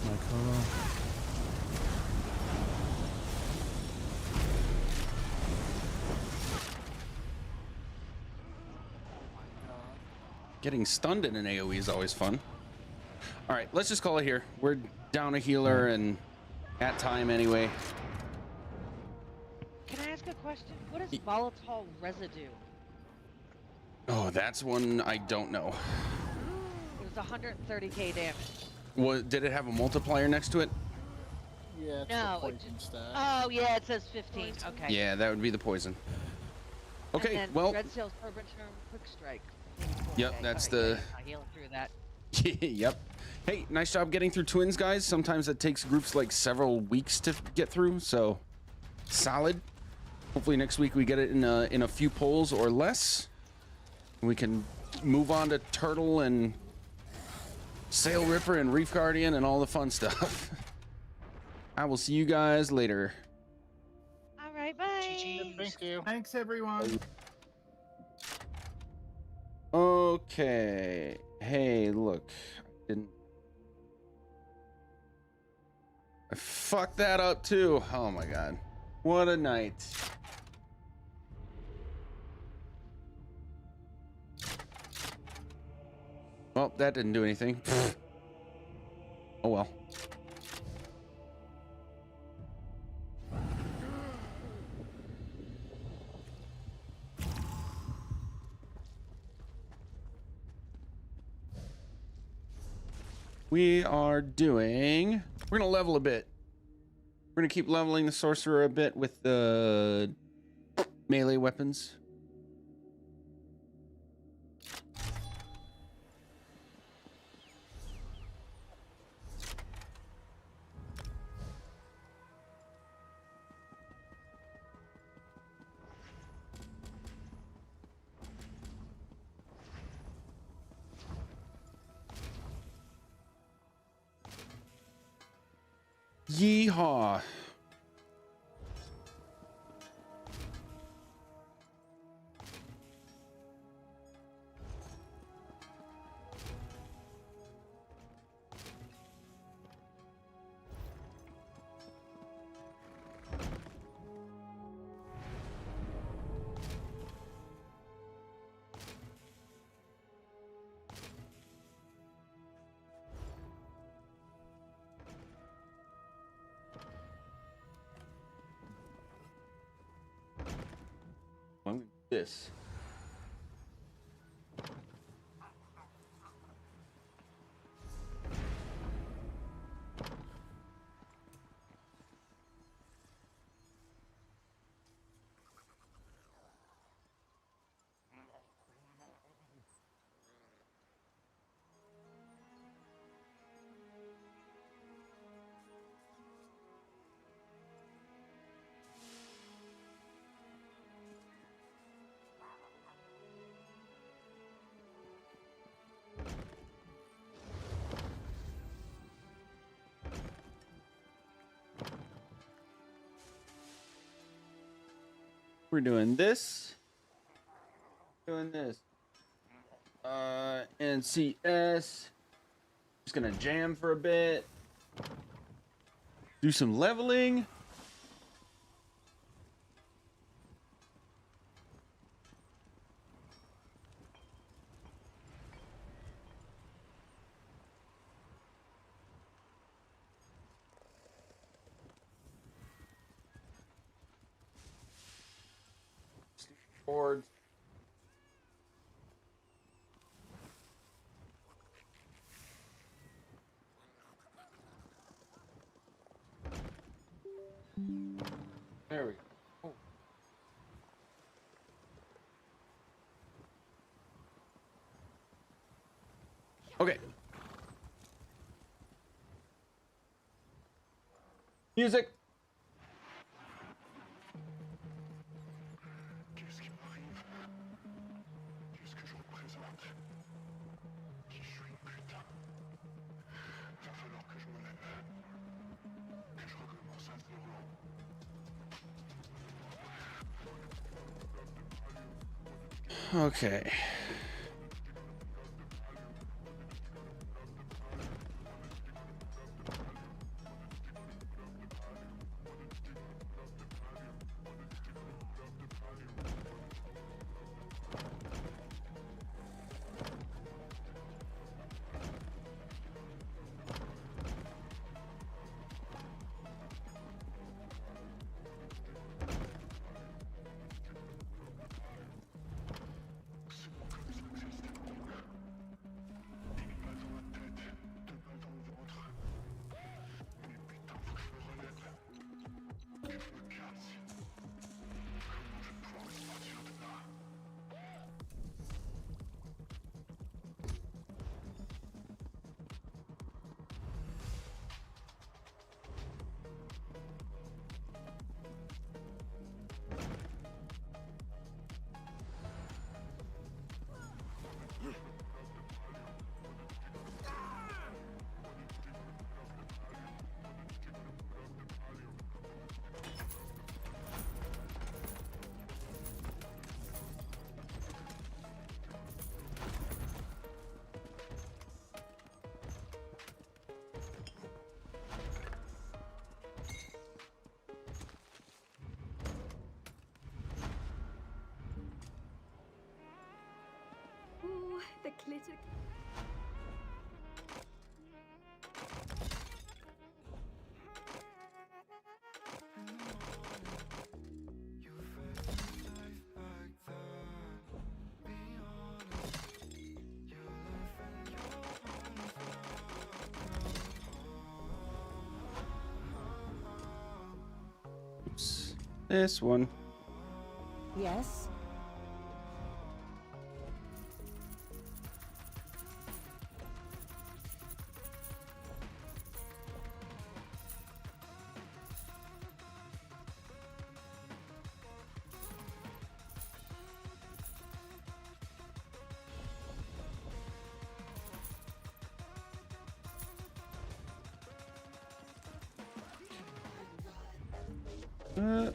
My Kolo. Getting stunned in an AoE is always fun. Alright, let's just call it here. We're down a healer and at time anyway. Can I ask a question? What is volatile residue? Oh, that's one I don't know. It was 130k damage. Did it have a multiplier next to it? Yeah, it's No, the it poison just. stat. Oh yeah, it says 15. Okay. Yeah, that would be the poison. Okay, And then well. Red Sail's Fervent Charm, Quick Strike. Yep, Okay, that's alright, the. yeah, healing through that. Yep. Hey, nice job getting through twins, guys. Sometimes it takes groups like several weeks to get through, so solid. Hopefully next week we get it in a few polls or less. We can move on to Turtle and Sail Ripper and Reef Guardian and all the fun stuff. I will see you guys later. All right, bye. Thank you. Thanks, everyone. Okay. Hey, look. I fucked that up too. Oh my god. What a night. Well, that didn't do anything. Oh well. We're gonna level a bit. We're gonna keep leveling the sorcerer a bit with the melee weapons. Yeehaw. this. We're doing this. Doing this. NCS. Just gonna jam for a bit. Do some leveling. Boards. There we go. Oh. Okay. Music. Qu'est-ce qui m'arrive? Qu'est-ce que je représente? Qui je suis, putain? Va falloir que je me lève. Que je recommence à zéro. Okay. Ooh, the glitter. Oops. This one. Yes.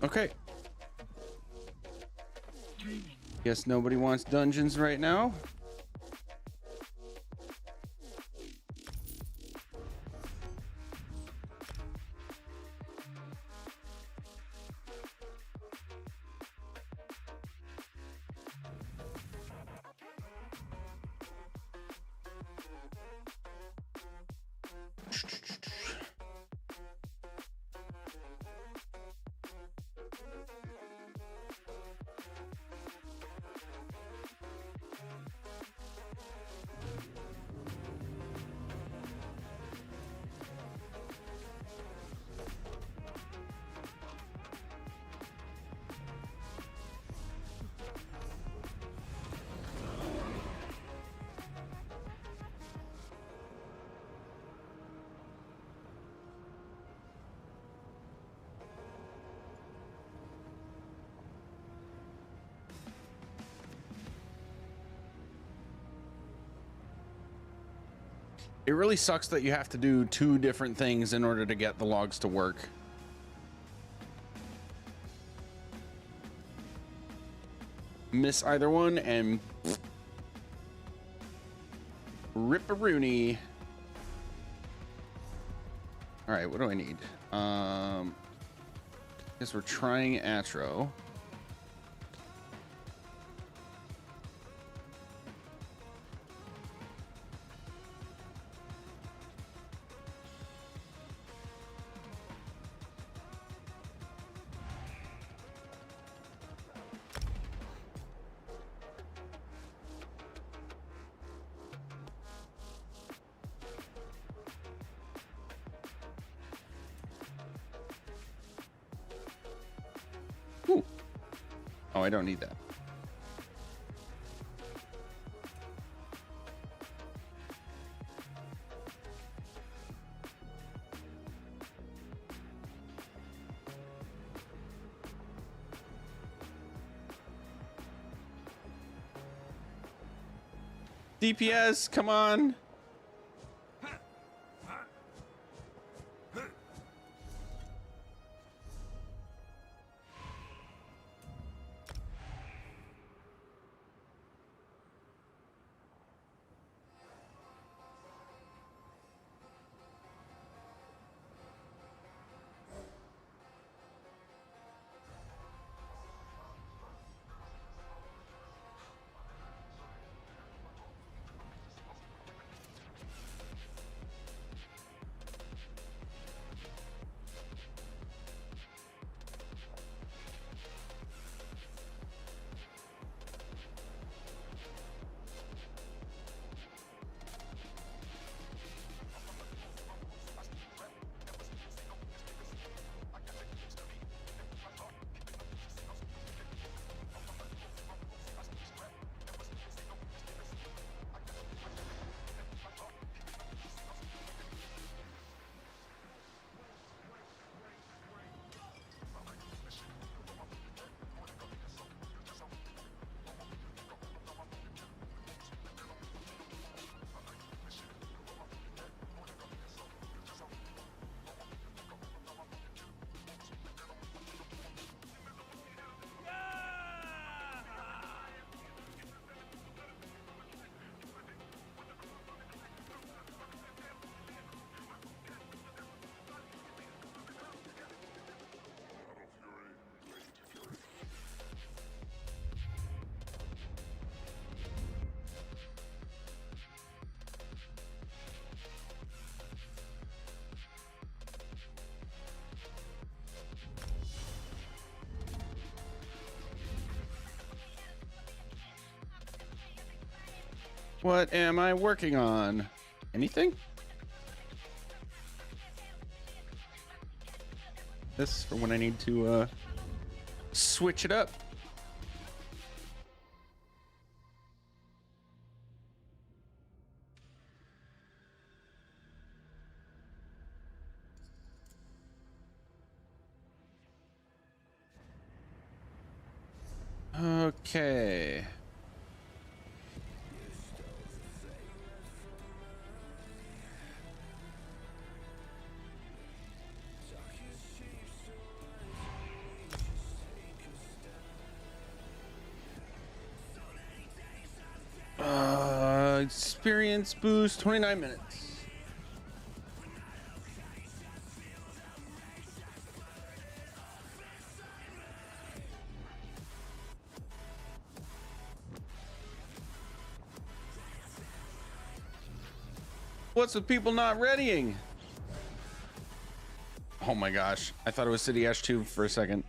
Okay. Guess nobody wants dungeons right now. It really sucks that you have to do 2 different things in order to get the logs to work. Miss either one and rip-a-rooney. All right, what do I need? Guess we're trying Atro. Ooh. Oh, I don't need that. DPS, come on. What am I working on? Anything? This for when I need to switch it up. Okay. Experience boost, 29 minutes. What's with people not readying? Oh my gosh, I thought it was City Ash 2 for a second.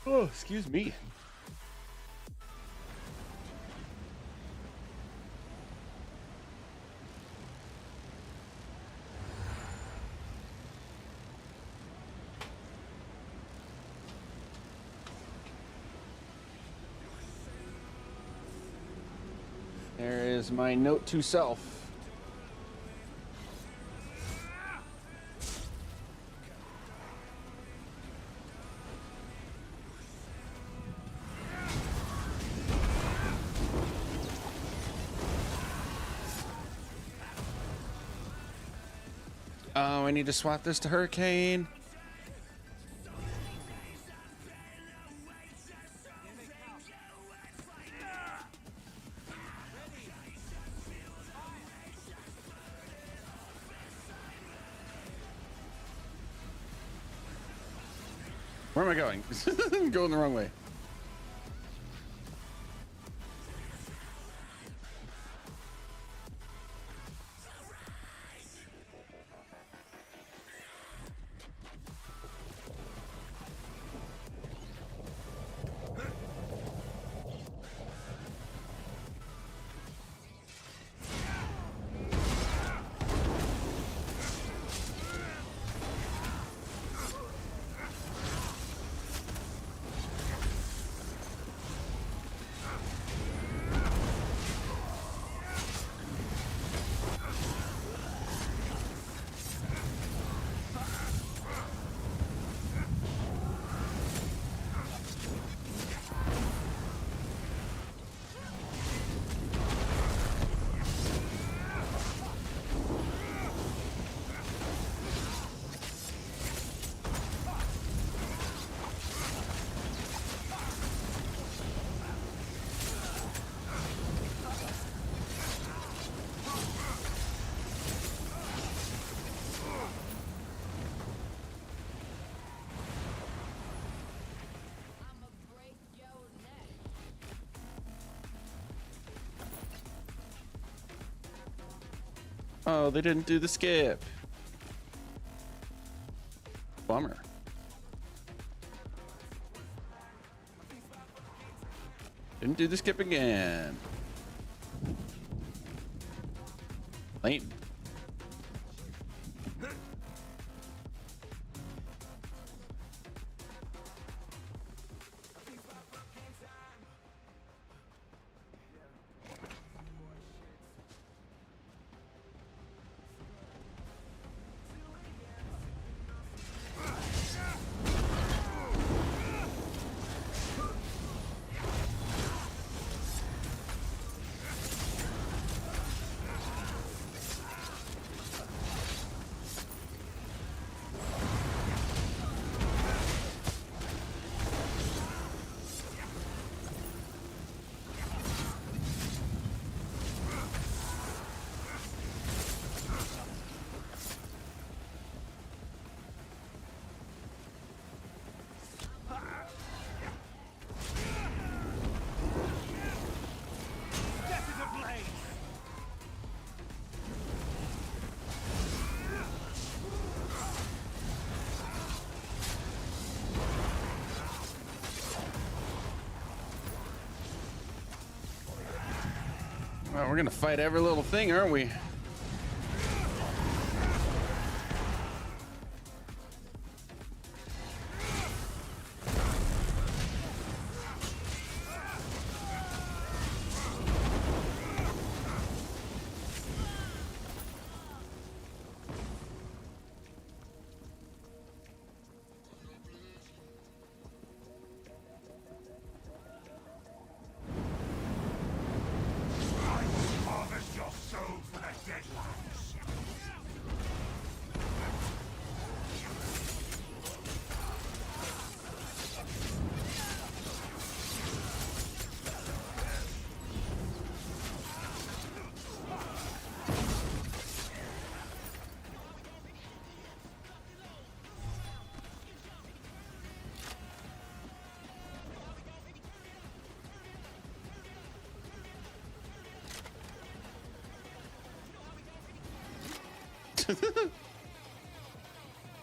Oh, excuse me. There is my note to self. I need to swap this to Hurricane. Where am I going? I'm going the wrong way. Oh, they didn't do the skip. Bummer. Didn't do the skip again. Late. Well, we're gonna fight every little thing, aren't we?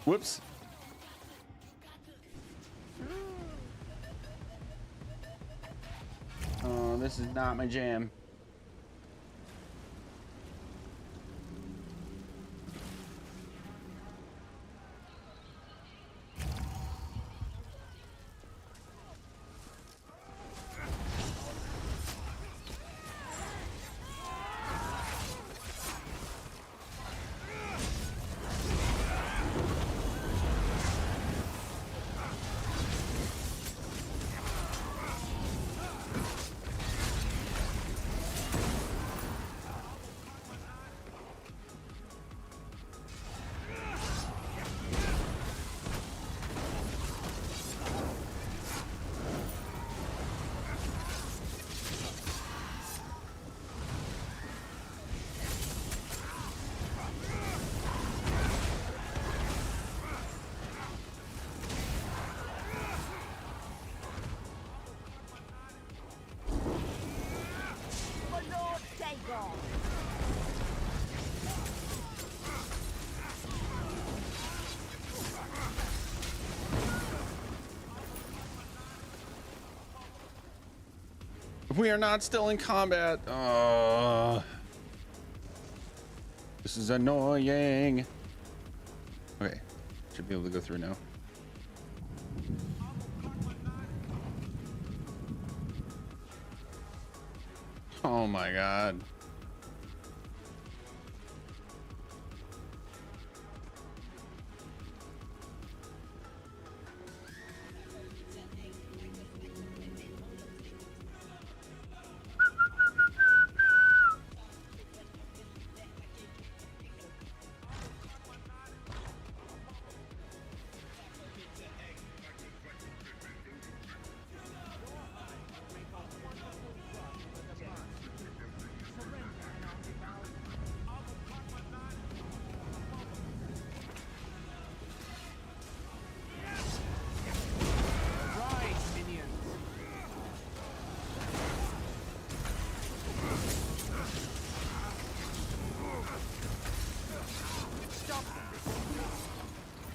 Whoops. Oh, this is not my jam. We are not still in combat. This is annoying. Okay, should be able to go through now. Oh my god.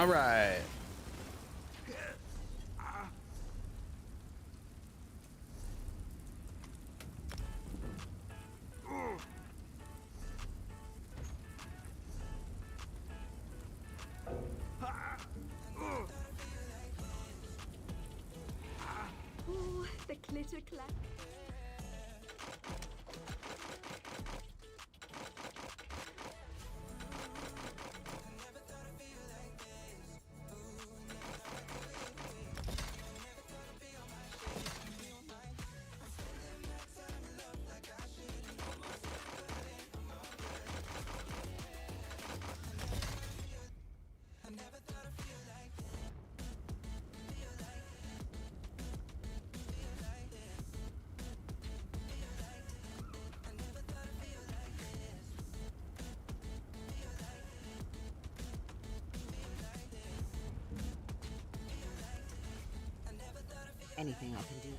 All right. Ooh, the glitter clap. Anything I can do.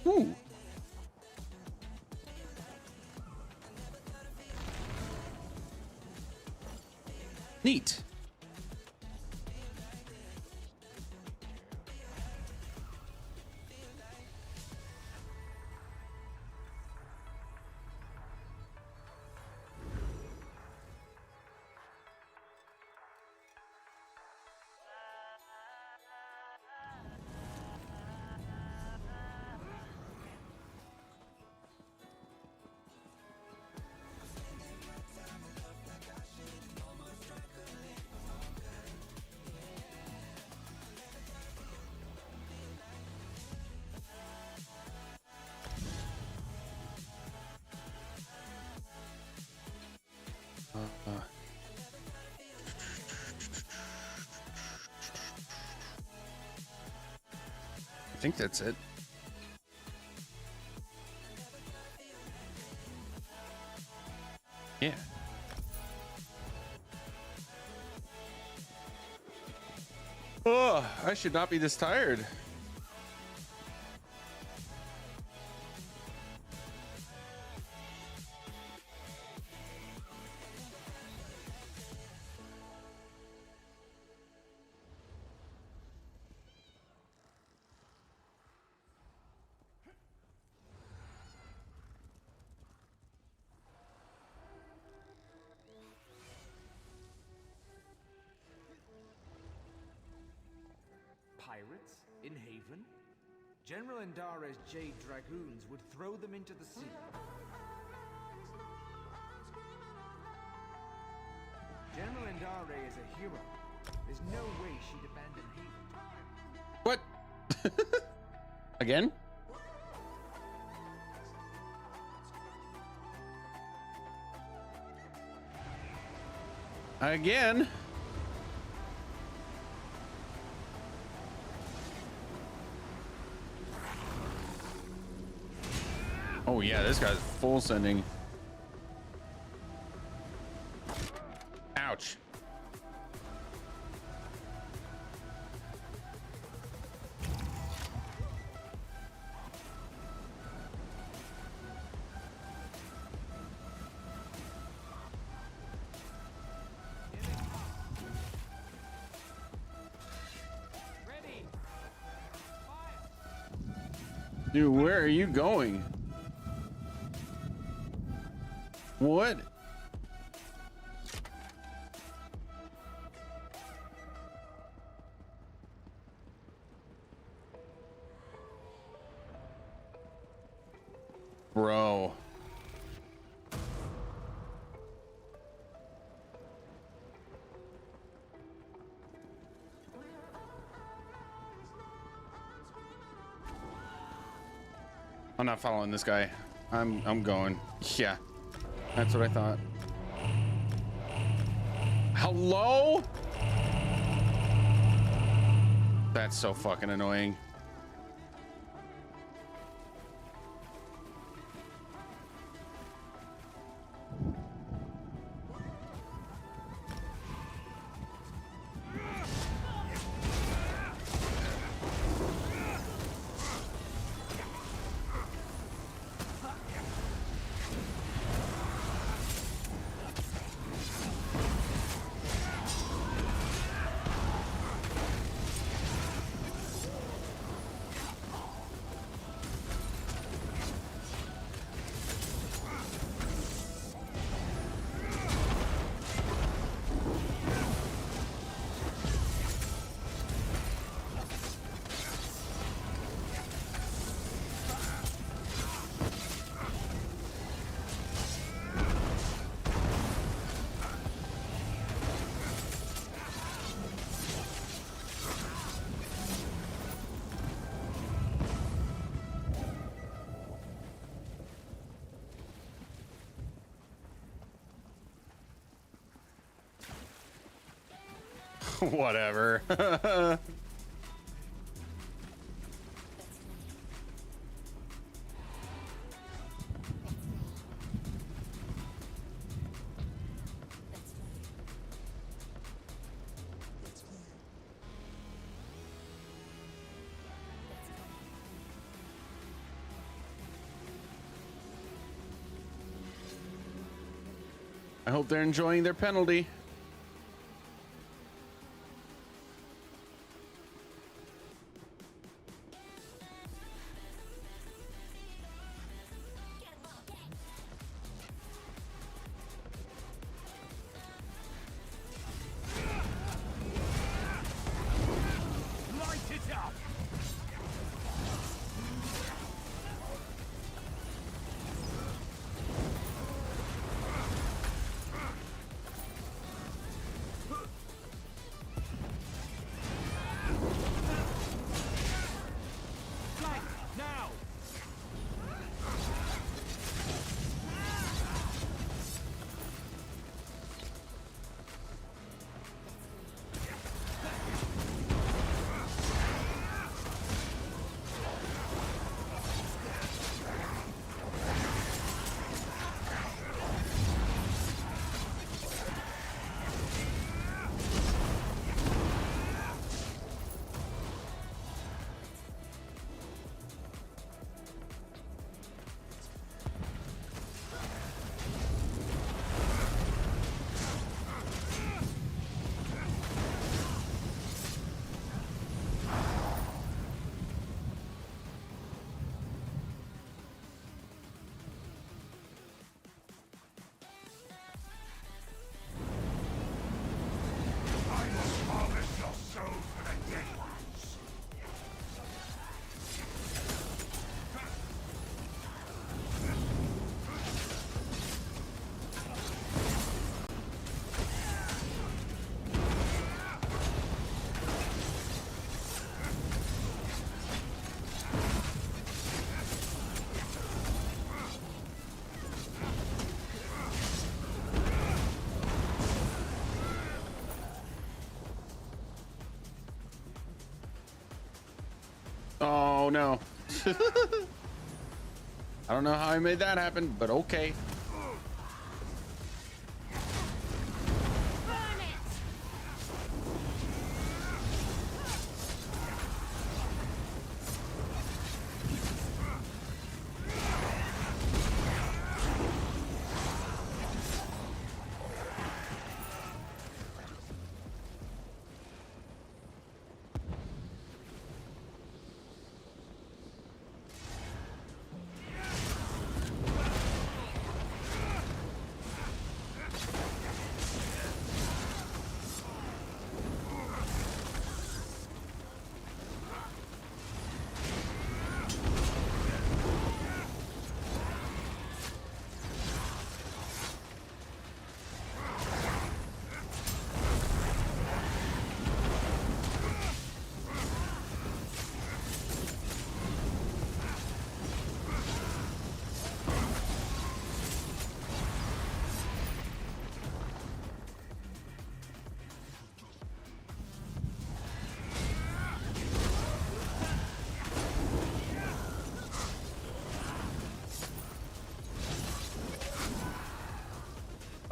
Ooh. Neat. I think that's it. Yeah. Oh, I should not be this tired. Pirates in Haven? General Andare's Jade Dragoons would throw them into the sea. General Andare is a hero. There's no way she'd abandon Haven. What? Again? Again. Oh yeah, this guy's full sending. Ouch. Dude, where are you going? What? Bro. I'm not following this guy. I'm going. Yeah. That's what I thought. Hello? That's so fucking annoying. Whatever. I hope they're enjoying their penalty. Oh no. I don't know how I made that happen, but okay.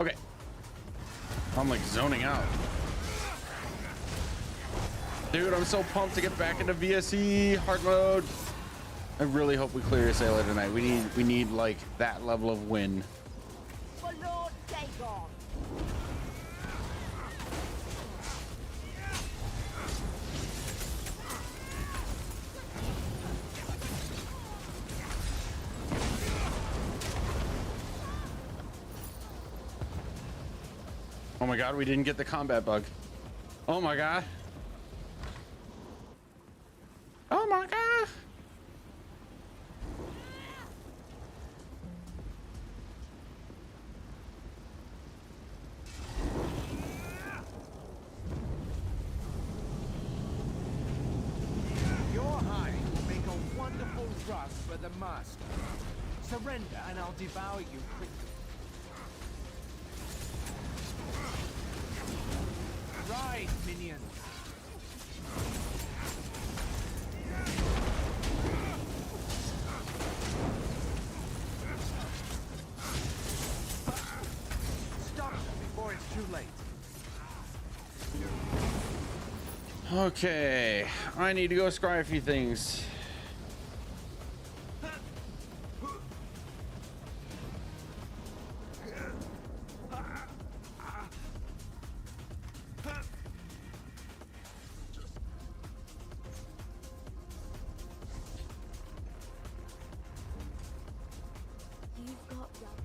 Okay. I'm like zoning out. Dude, I'm so pumped to get back into VSE hard mode. I really hope we clear Sailor tonight. We need like that level of win. For Lord Dagon. Oh my god, we didn't get the combat bug. Oh my god. Oh my god. Your hide will make a wonderful rug for the master. Surrender and I'll devour you quickly. Right, minions. Stop them before it's too late. Okay, I need to go scry a few things. You've got love.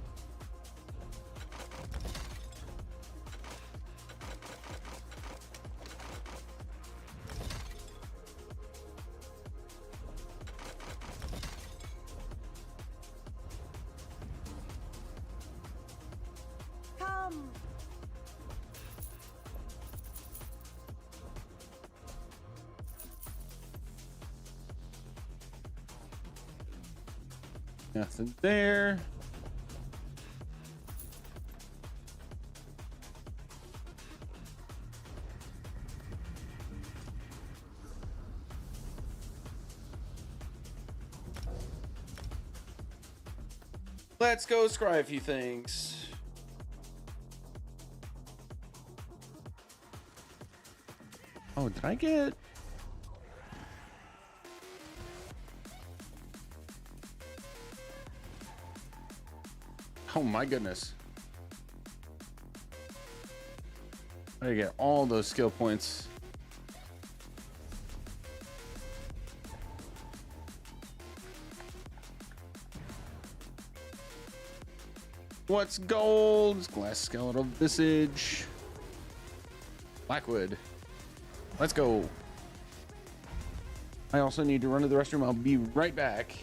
Come. Nothing there. Let's go scry a few things. Oh, did I get... Oh my goodness. I get all those skill points. What's gold? Glass skeletal visage. Blackwood. Let's go. I also need to run to the restroom. I'll be right back.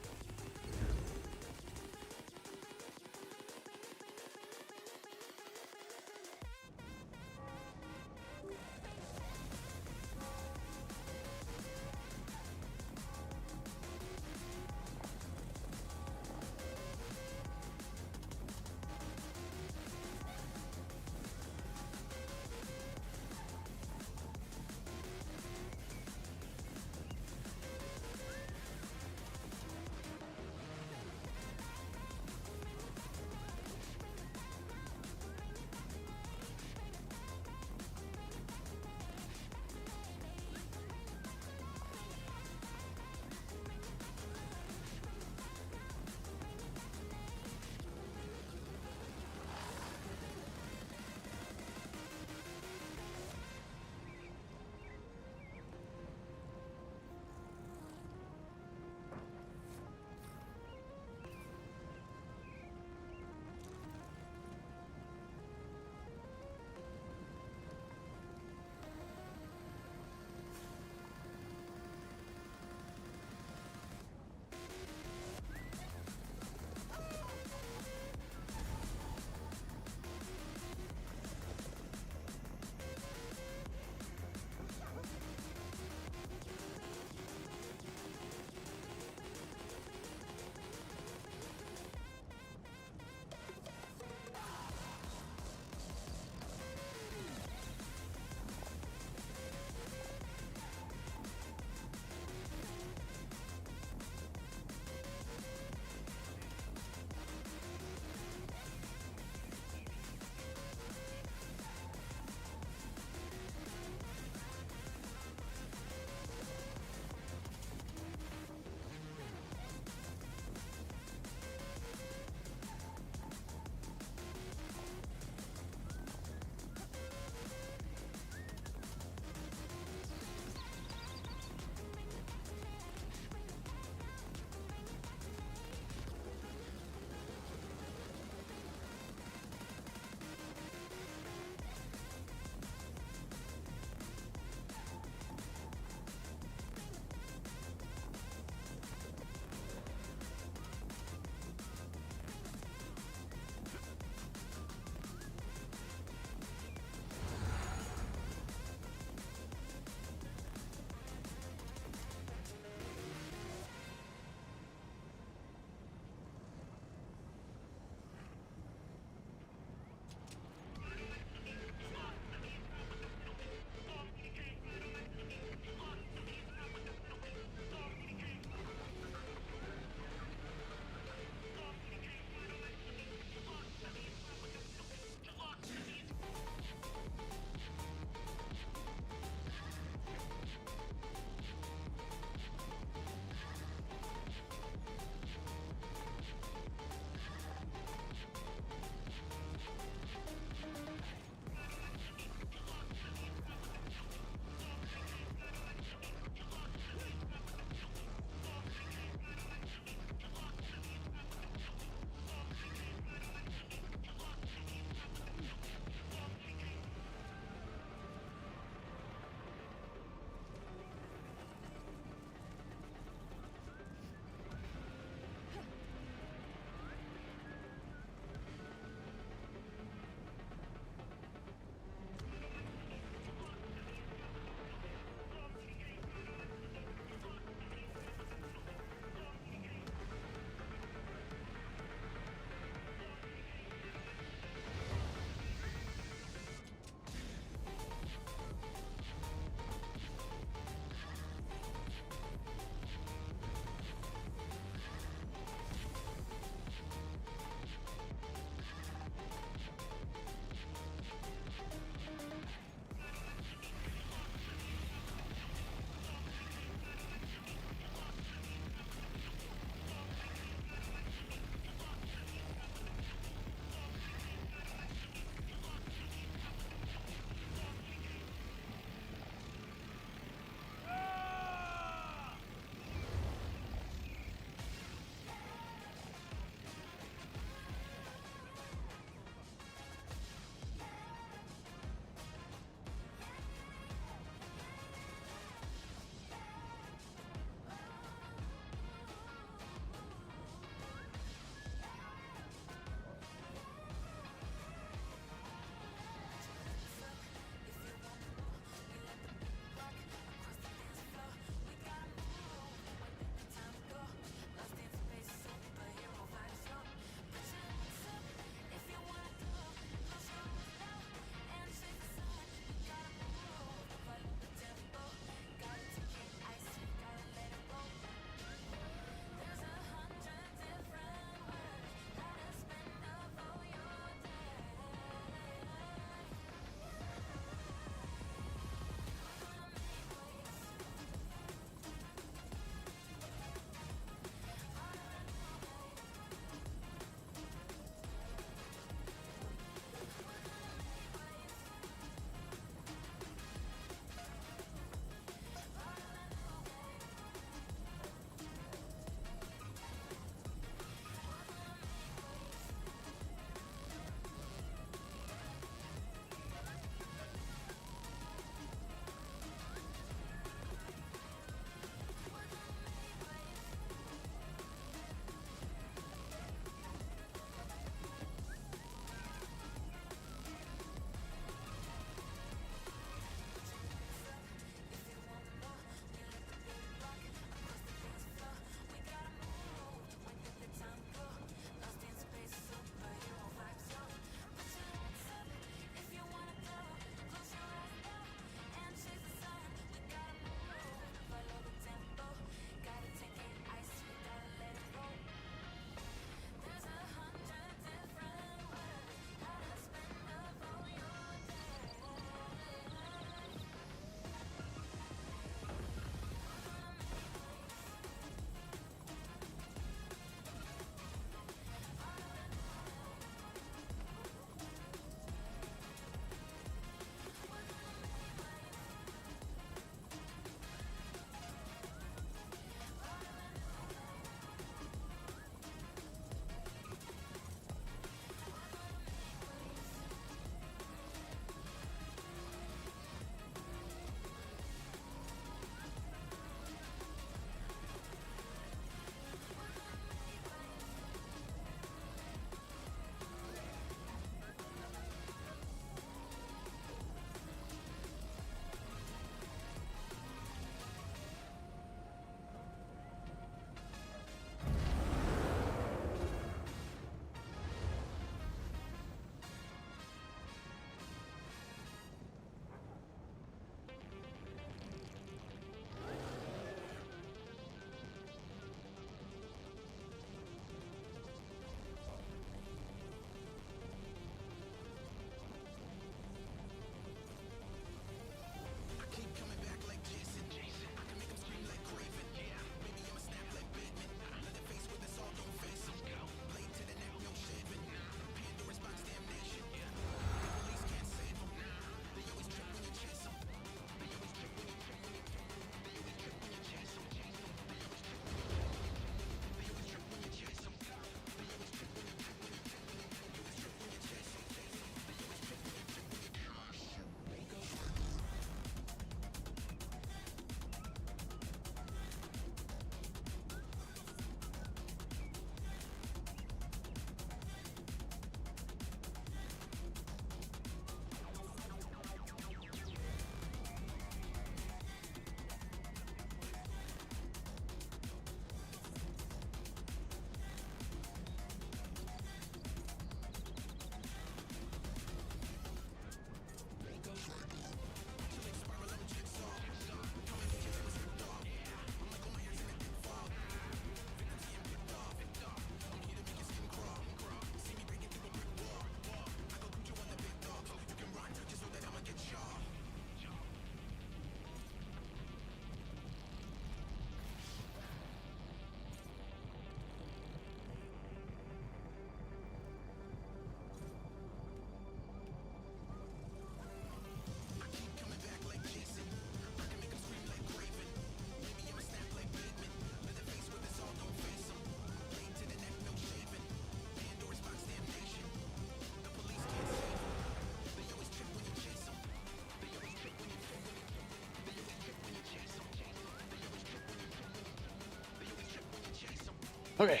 Okay.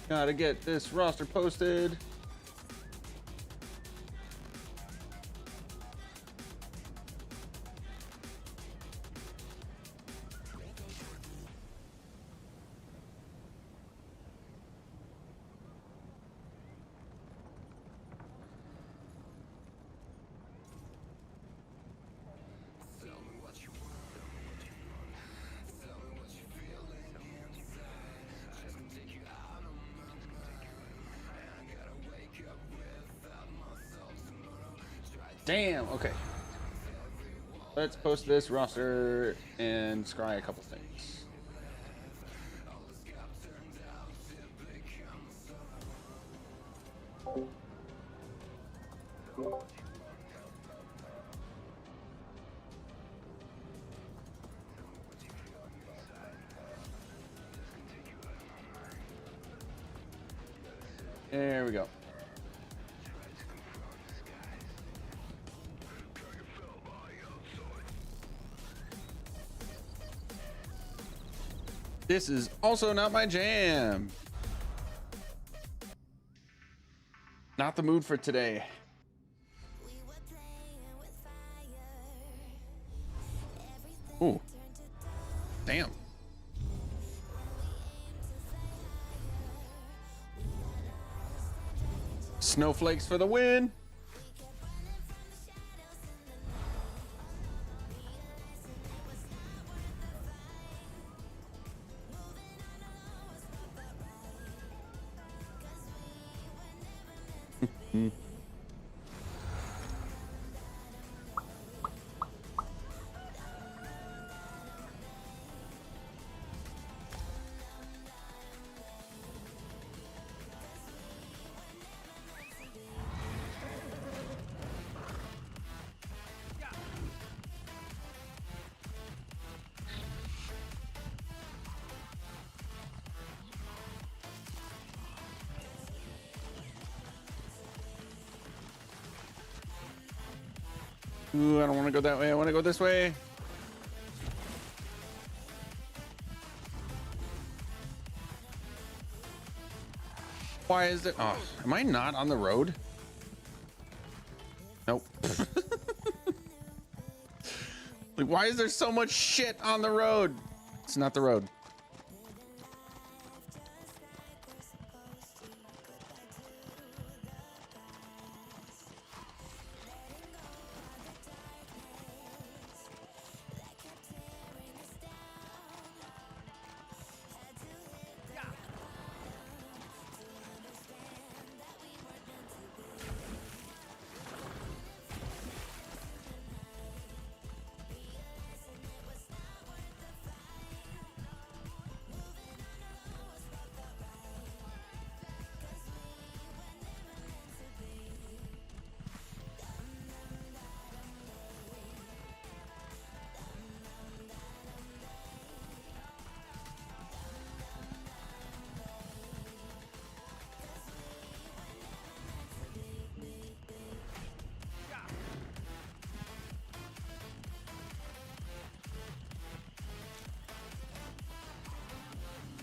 Gotta get this roster posted. Damn, okay. Let's post this roster and scry a couple things. There we go. This is also not my jam. Not the mood for today. Ooh. Damn. Snowflakes for the win. Ooh, I don't want to go that way. I want to go this way. Why is it? Oh, am I not on the road? Nope. Like, why is there so much shit on the road? It's not the road.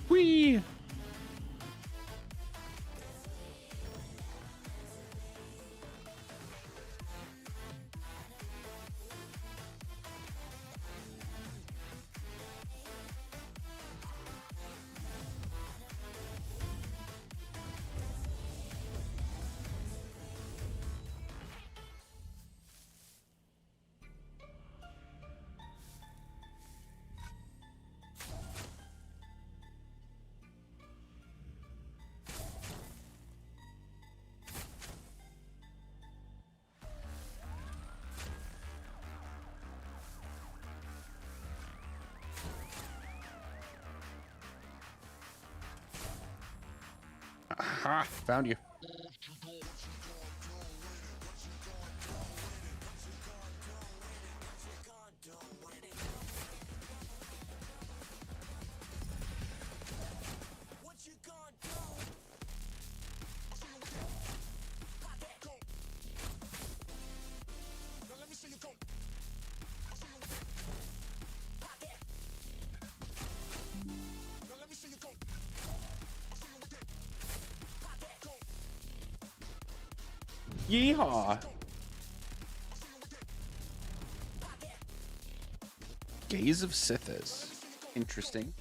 Whee! Aha, found you. Yeehaw! Gaze of Sithis. Interesting.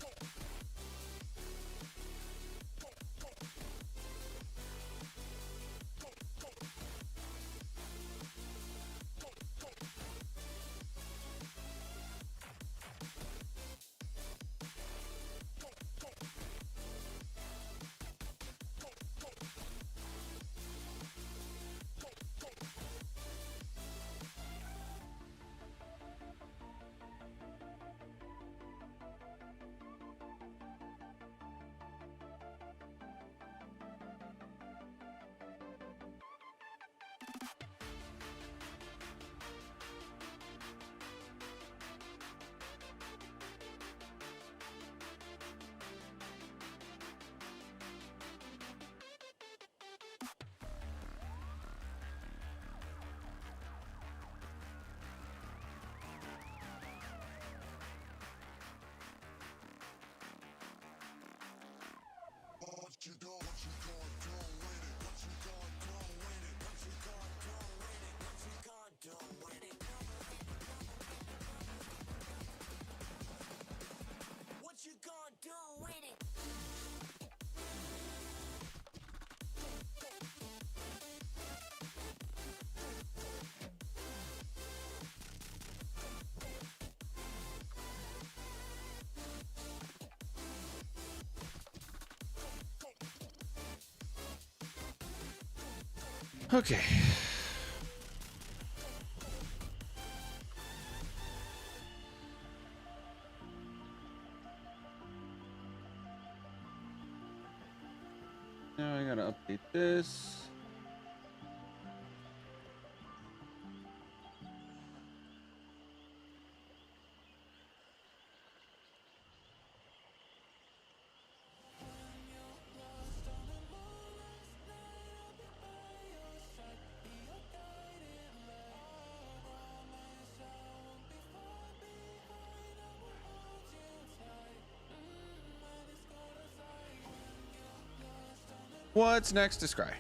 Okay. Now I gotta update this. What's next to Scry?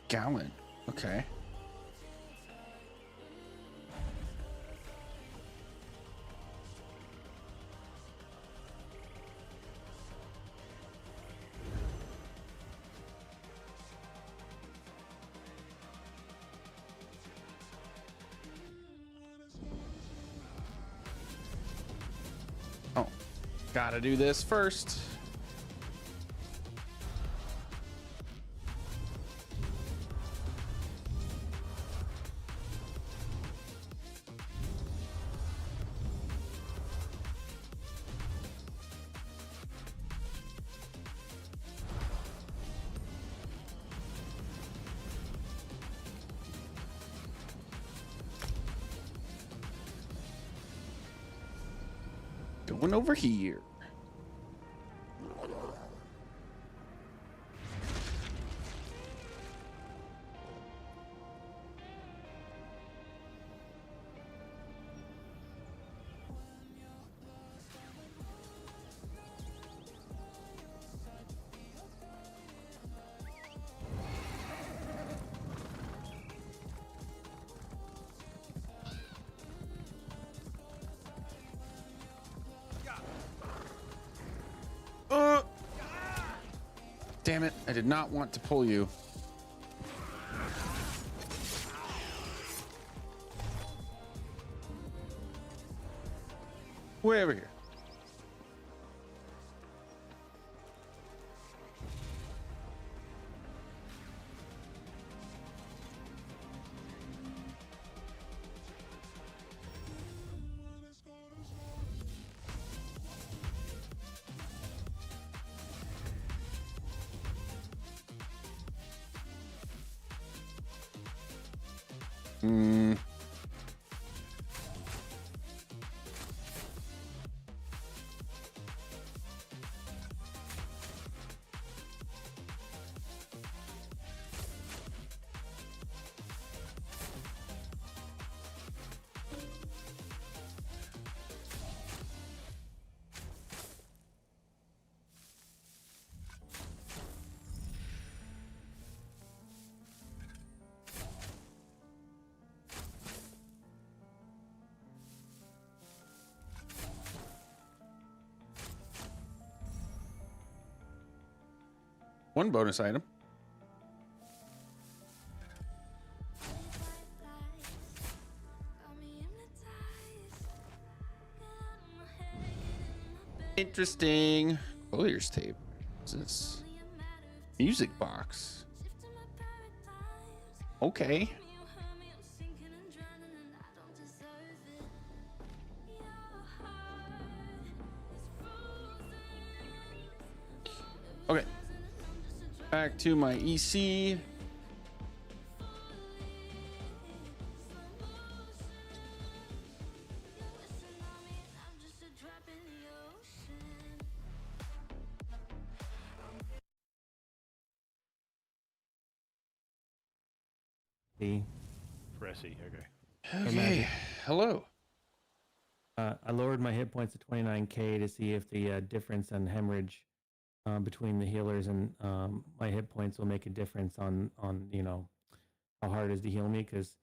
Gallon. Okay. Oh, gotta do this first. Going over here. Damn it, I did not want to pull you. Way over here. One bonus item. Interesting. Lawyer's tape. What's this? Music box. Okay. Okay. Back to my EC. Pressy, okay. Okay. Hello. I lowered my hit points to 29k to see if the difference in hemorrhage between the healers and my hit points will make a difference on you know how hard it is to heal me, because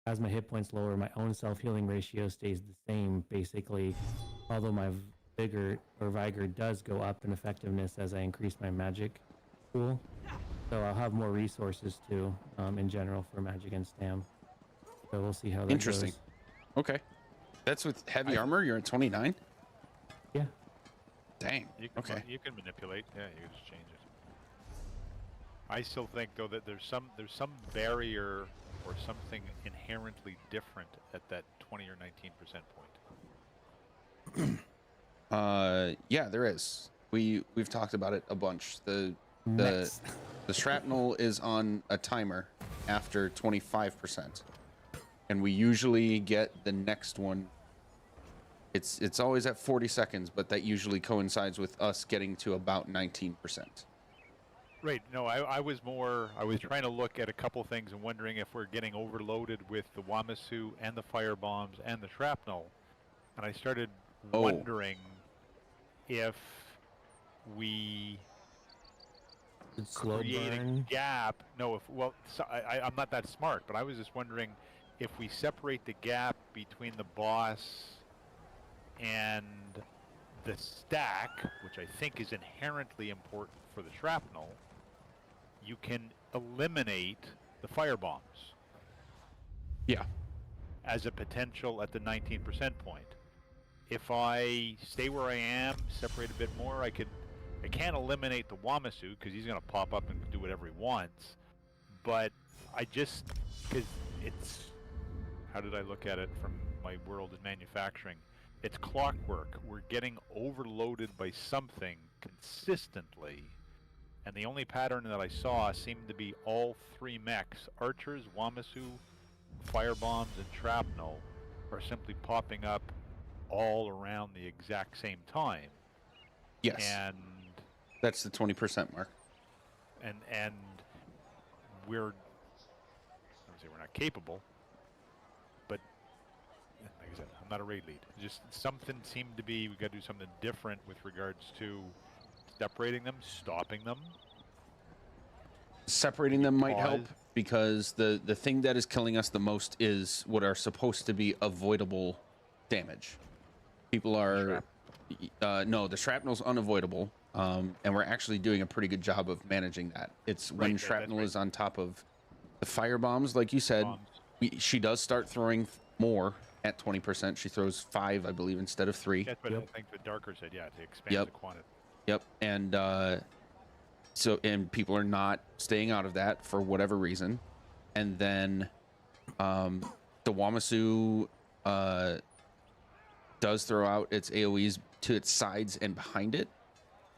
as my hit points lower, my own self-healing ratio stays the same basically, although my vigor or vigor does go up in effectiveness as I increase my magic pool. So I'll have more resources too in general for magic and stam. So we'll see how that Interesting. goes. Okay. That's with heavy armor. You're at 29. Yeah. Dang. Okay. You can manipulate. Yeah, you can just change it. I still think though that there's some barrier or something inherently different at that 20 or 19% point. Yeah, there is. We've talked about it a bunch. The shrapnel is on a timer after 25%. And we usually get the next one. It's always at 40 seconds, but that usually coincides with us getting to about 19%. Right. No, I was trying to look at a couple things and wondering if we're getting overloaded with the Wamasu and the fire bombs and the shrapnel. And I started wondering if we slow create burn. a gap. No, I'm not that smart, but I was just wondering if we separate the gap between the boss and the stack, which I think is inherently important for the shrapnel, you can eliminate the fire bombs. Yeah. As a potential at the 19% point. If I stay where I am, separate a bit more, I can't eliminate the Wamasu because he's going to pop up and do whatever he wants. But because it's, how did I look at it from my world in manufacturing? It's clockwork. We're getting overloaded by something consistently. And the only pattern that I saw seemed to be all three mechs, archers, Wamasu, firebombs, and shrapnel, are simply popping up all around the exact same time. Yes. And that's the 20% mark. And we're, I don't say we're not capable, but like I said, I'm not a raid lead. Just something seemed to be, we got to do something different with regards to separating them, stopping them. Separating them might help, because the thing that is killing us the most is what are supposed to be avoidable damage. People are no, the shrapnel's unavoidable, and we're actually doing a pretty good job of managing that. It's when shrapnel is on top of the fire bombs, like you said. She does start throwing more at 20%. She throws 5, I believe, instead of 3. That's what I think the Darker said. Yeah, to expand the quantity. Yep, and and people are not staying out of that for whatever reason, and then the Wamasu does throw out its AoEs to its sides and behind it.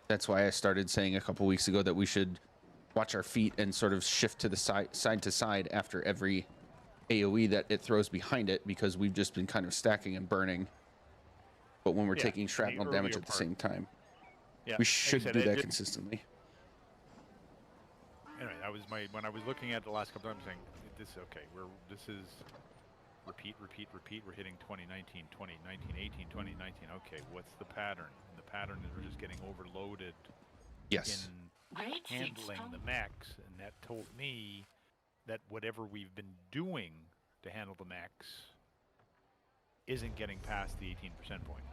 That's why I started saying a couple weeks ago that we should watch our feet and sort of shift to the side to side after every AoE that it throws behind it, because we've just been kind of stacking and burning. But when we're taking shrapnel damage at the same time, we should do that consistently. Anyway, that was when I was looking at the last couple times, saying, this is repeat. We're hitting 2019, 2019, 18, 2019. Okay, what's the pattern? And the pattern is we're just getting overloaded in handling the mechs, and that told me that whatever we've been doing to handle the mechs isn't getting past the 18% point.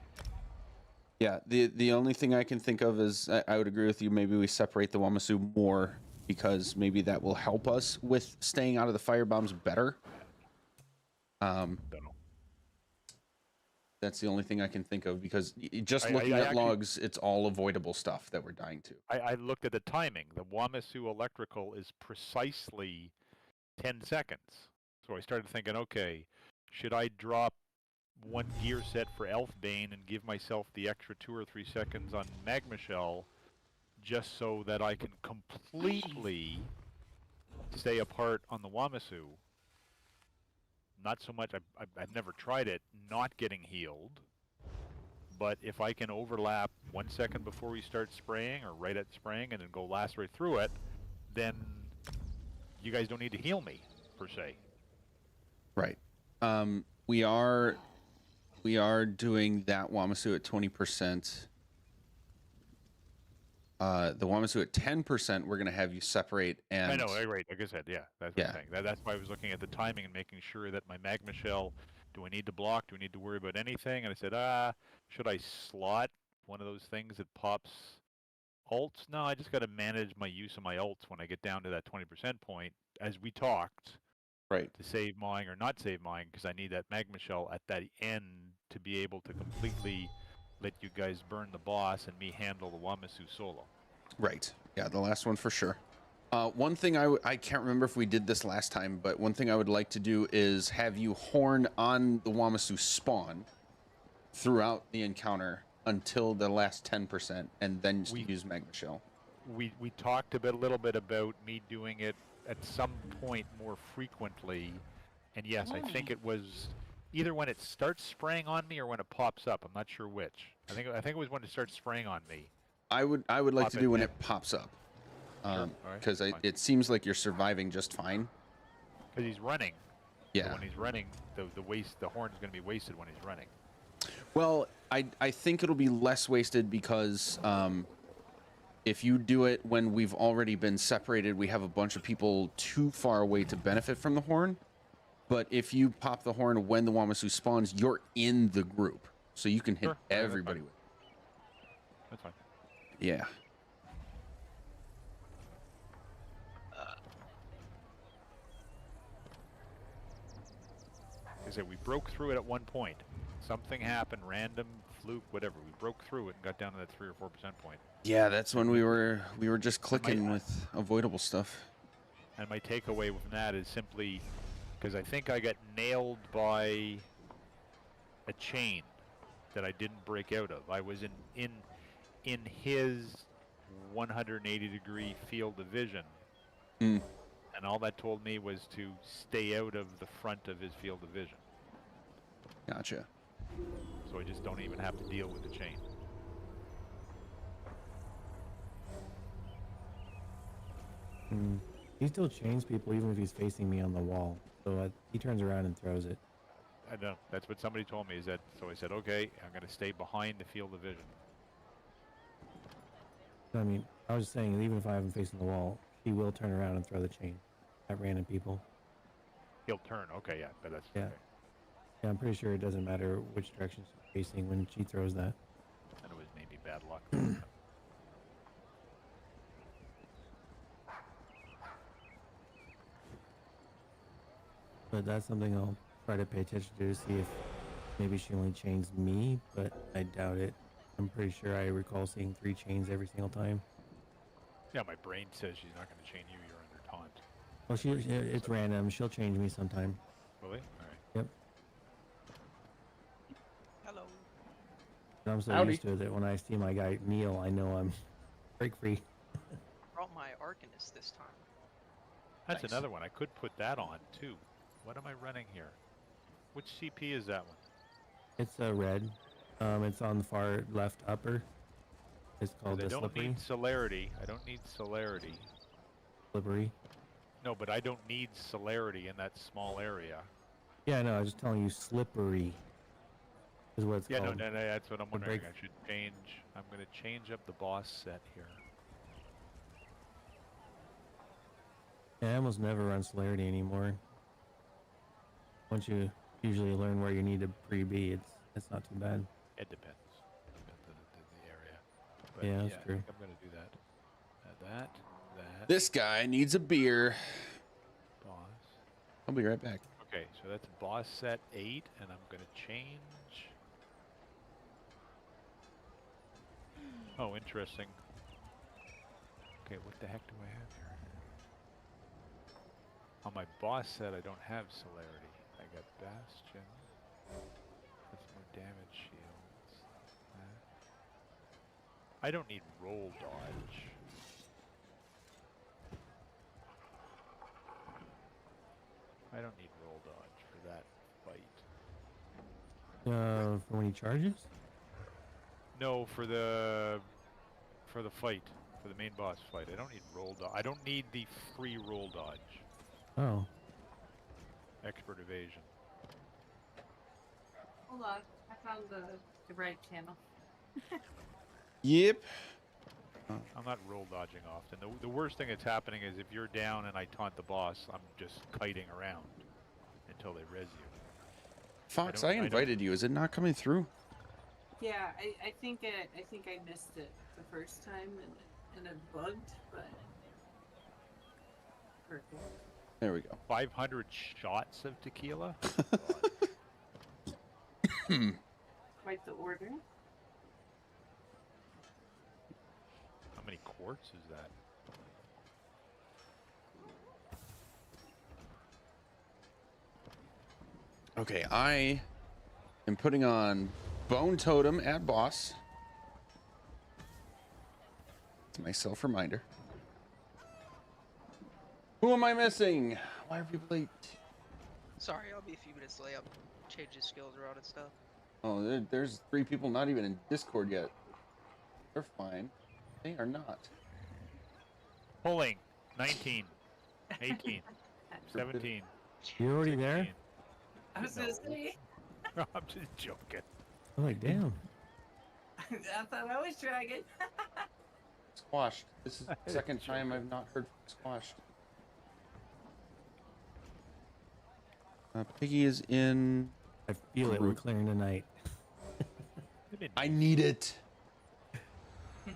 Yeah, the only thing I can think of is I would agree with you. Maybe we separate the Wamasu more because maybe that will help us with staying out of the firebombs better. Don't know. That's the only thing I can think of because just I looking at actually- logs, it's all avoidable stuff that we're dying to. I looked at the timing. The Wamasu electrical is precisely 10 seconds. So I started thinking, okay, should I drop one gear set for Elfbane and give myself the extra 2 or 3 seconds on Magma Shell just so that I can completely stay apart on the Wamasu? Not so much, I've never tried it, not getting healed. But if I can overlap 1 second before we start spraying or right at spraying and then go last right through it, then you guys don't need to heal me, per se. Right. We are doing that Wamasu at 20%. The Wamasu at 10%, we're going to have you separate and... I know, right, like I said, yeah, that's what I'm saying. That's why I was looking at the timing and making sure that my Magma Shell, do I need to block? Do I need to worry about anything? And I said, should I slot one of those things that pops ults? No, I just got to manage my use of my ults when I get down to that 20% point, as we talked. Right. To save mine or not save mine, because I need that Magma Shell at that end to be able to completely let you guys burn the boss and me handle the Wamasu solo. Right. Yeah, the last one for sure. One thing I can't remember if we did this last time, but one thing I would like to do is have you horn on the Wamasu spawn throughout the encounter until the last 10%, and then use Magma Shell. We talked a little bit about me doing it at some point more frequently, and yes, I think it was either when it starts spraying on me or when it pops up. I'm not sure which. I think it was when it starts spraying on me. I would like to do when it pops up, because it seems like you're surviving just fine. Because he's running. Yeah. So when he's running, the horn is going to be wasted when he's running. Well, I think it'll be less wasted because if you do it when we've already been separated, we have a bunch of people too far away to benefit from the horn. But if you pop the horn when the Wamasu spawns, you're in the group, so you can hit everybody with it. That's fine. Yeah. Like I said, we broke through it at one point. Something happened, random, fluke, whatever. We broke through it and got down to that 3 or 4% point. Yeah, that's when we were just clicking with avoidable stuff. And my takeaway from that is simply because I think I got nailed by a chain that I didn't break out of. I was in his 180-degree field of vision. Mm. And all that told me was to stay out of the front of his field of vision. Gotcha. So I just don't even have to deal with the chain. He still chains people even if he's facing me on the wall. So he turns around and throws it. I know. That's what somebody told me. So I said, okay, I'm going to stay behind the field of vision. I mean, I was just saying, even if I have him facing the wall, he will turn around and throw the chain at random people. He'll turn. Okay, yeah, but that's okay. Yeah, I'm pretty sure it doesn't matter which direction she's facing when she throws that. And it was maybe bad luck. But that's something I'll try to pay attention to see if maybe she only chains me, but I doubt it. I'm pretty sure I recall seeing 3 chains every single time. Yeah, my brain says she's not going to chain you. You're under taunt. Well, it's random. She'll change me sometime. Really? All right. Yep. Hello. And I'm so used to it that when I see my guy kneel, I know I'm break free. Brought my Arcanist this time. That's another one. I could put that on too. What am I running here? Which CP is that one? It's red. It's on the far left upper. It's called the slippery. I don't need celerity. I don't need celerity. Slippery. No, but I don't need celerity in that small area. Yeah, no, I was just telling you slippery is what it's yeah, called. No, that's what I'm wondering. I should change. I'm going to change up the boss set here. Yeah, I almost never run celerity anymore. Once you usually learn where you need to pre-be, it's not too bad. It depends. But Yeah, yeah, that's I true. think I'm gonna do that. That. This guy needs a beer. Boss. I'll be right back. Okay, so that's boss set 8, and I'm gonna change. Oh, interesting. Okay, what the heck do I have here? On my boss set, I don't have celerity. I got bastion. That's more damage shields. I don't need roll dodge. I don't need roll dodge for that fight. For when he charges? No, for the fight, for the main boss fight. I don't need roll dodge. I don't need the free roll dodge. Oh. Expert evasion. Hold on, I found the right channel. Yep. I'm not roll dodging often. The worst thing that's happening is if you're down and I taunt the boss, I'm just kiting around until they res you. Fox, I invited you. Is it not coming through? Yeah, I think I missed it the first time and it bugged, but perfect. There we go. 500 shots of tequila? Quite the order. How many quarts is that? Okay, I am putting on Bone Totem at boss. It's my self-reminder. Who am I missing? Why are people late? Sorry, I'll be a few minutes late. I'm changing skills around and stuff. Oh, there's 3 people not even in Discord yet. They're fine. They are not. Pulling. 19. 18. 17. You're already there? I was gonna say. I'm just joking. I'm like, damn. I thought I was dragging. Squashed. This is the second time I've not heard from Squashed. Piggy is in. I feel it. We're clearing tonight. I need it.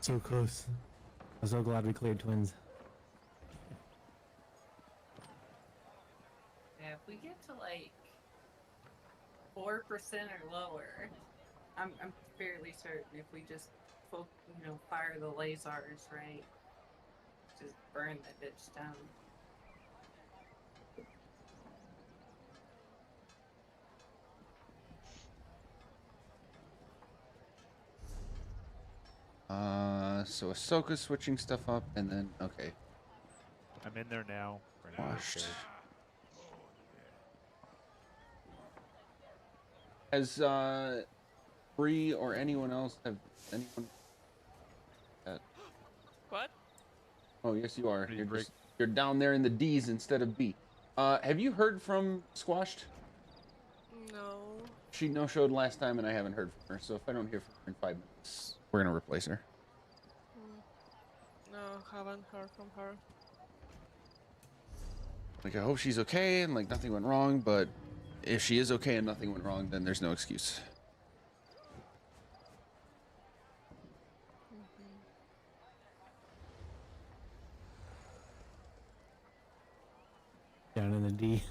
So close. I'm so glad we cleared twins. Yeah, if we get to like 4% or lower, I'm fairly certain if we just fire the lasers, right? Just burn that bitch down. So Ahsoka's switching stuff up, and then okay. I'm in there now. Washed. Has Bree or anyone else have anyone? What? Oh yes, you are. You're down there in the D's instead of B. Have you heard from Squashed? No. She no-showed last time, and I haven't heard from her. So if I don't hear from her in 5 minutes, we're gonna replace her. No, haven't heard from her. Like, I hope she's okay and like nothing went wrong, but if she is okay and nothing went wrong, then there's no excuse. Down in the D.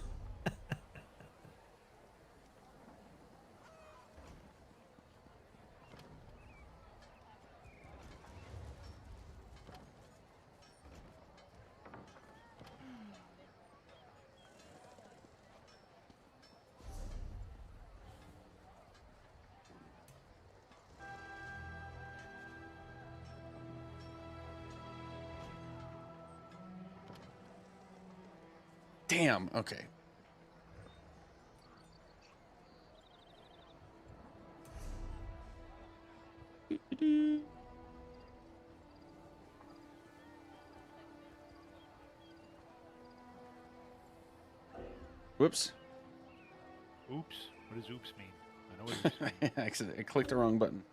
Damn, okay. Whoops. Oops. What does oops mean? I know what oops means. I accidentally clicked the wrong button.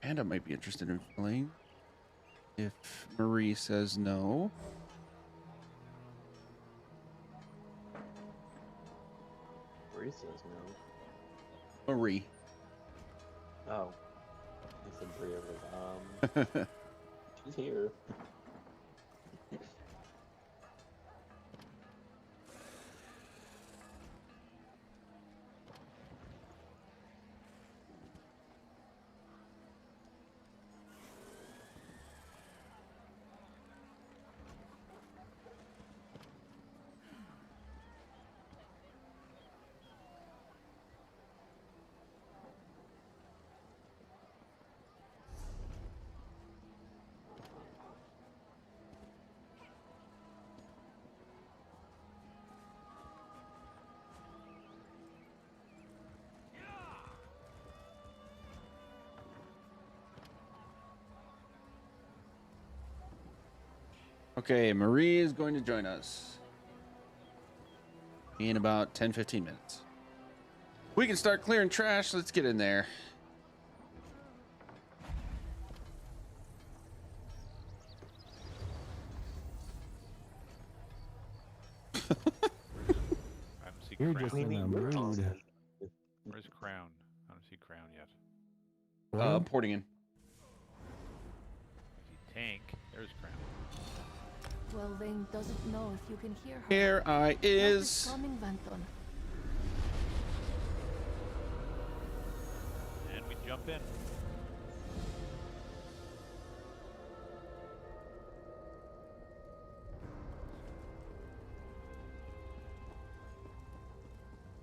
Panda might be interested in playing. If Marie says no. Marie says no. Marie. Oh. I said Brie. I was like, she's here. Okay, Marie is going to join us in about 10-15 minutes. We can start clearing trash. Let's get in there. You're just in a mood. Where's Crown? I don't see Crown yet. Porting in. I see Tank. There's Crown. Well, Vane doesn't know if you can hear her. Here I Help is. coming, Vanton. And we jump in.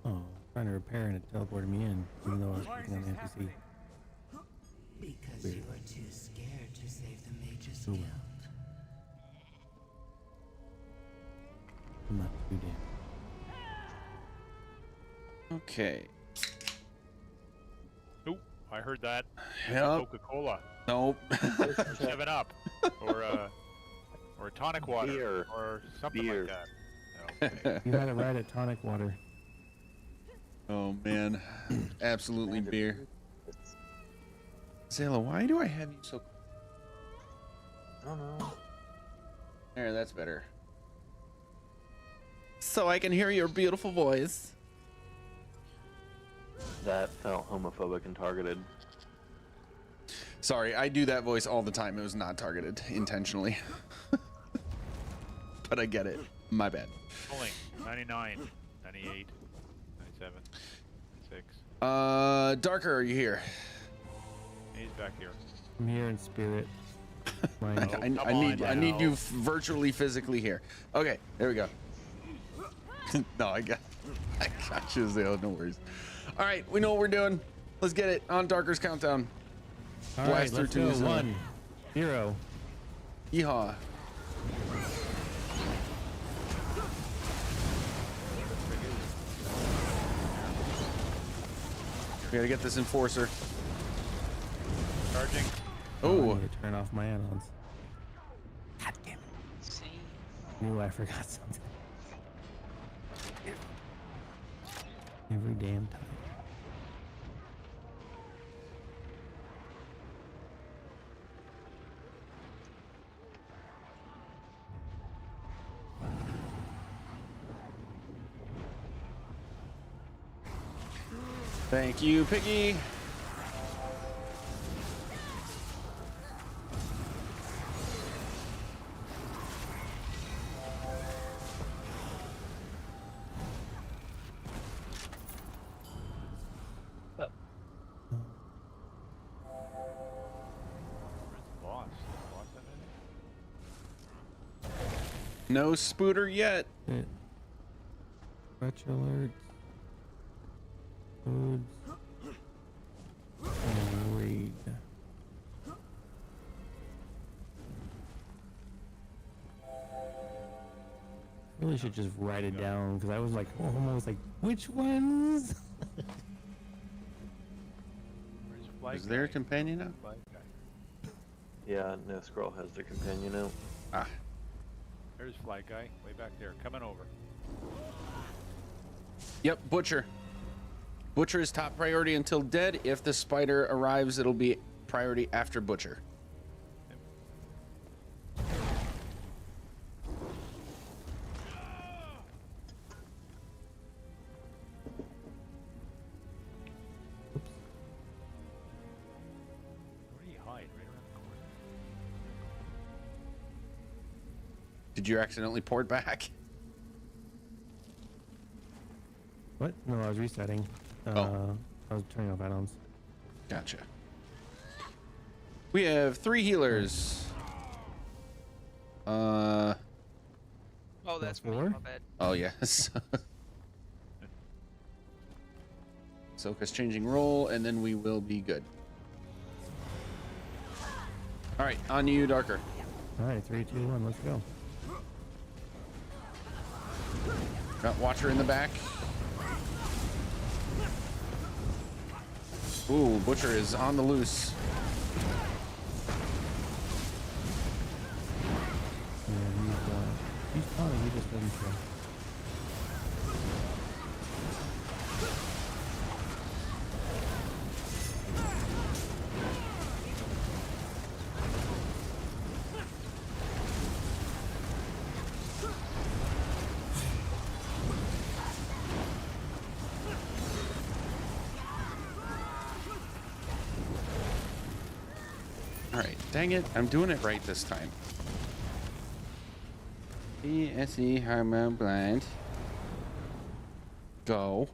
Oh, trying to repair and it teleported me in, even though I was clicking on the NPC. Because Weird. you were too scared to save the Mage's Ooh. Guild. I'm not too damn. Okay. Oop, I heard that. Yep. Coca-Cola. Nope. Or 7-Up. Or a tonic water. Beer. Or something Beer. like that. Okay. You had it right at tonic water. Oh man, absolutely beer. Zayla, why do I have you so? I don't know. There, that's better. So I can hear your beautiful voice. That felt homophobic and targeted. Sorry, I do that voice all the time. It was not targeted intentionally. But I get it. My bad. Only 99, 98, 97, 6. Darker, are you here? He's back here. I'm here in spirit. I need you virtually physically here. Okay, there we go. No, I got you, Zale. No worries. All right, we know what we're doing. Let's get it on Darker's countdown. All Blast right, let's through go. 2, 1, 0. Yeehaw. We gotta get this enforcer. Charging. Oh. I need to turn off my add-ons. God damn it. See? Ooh, I forgot something. Every damn time. Thank you, Piggy. No spooter yet. Fetch alerts. Foods. And read. Really should just write it down because I was like almost like which ones? Is there a companion now? Yeah, no scroll has their companion out. Ah. There's Fly Guy, way back there, coming over. Yep, Butcher. Butcher is top priority until dead. If the spider arrives, it'll be priority after Butcher. Where do you hide? Right around the corner. Did you accidentally port back? What? No, I was resetting. I was turning off add-ons. Gotcha. We have 3 healers. Oh, that's me. My bad. Oh, yes. Soka's changing role, and then we will be good. All right, on you, Darker. All right, 3, 2, 1, let's go. Got Watcher in the back. Ooh, Butcher is on the loose. He's calling, he just doesn't show. All right, dang it, I'm doing it right this time. ESE Harmon Blind. Go.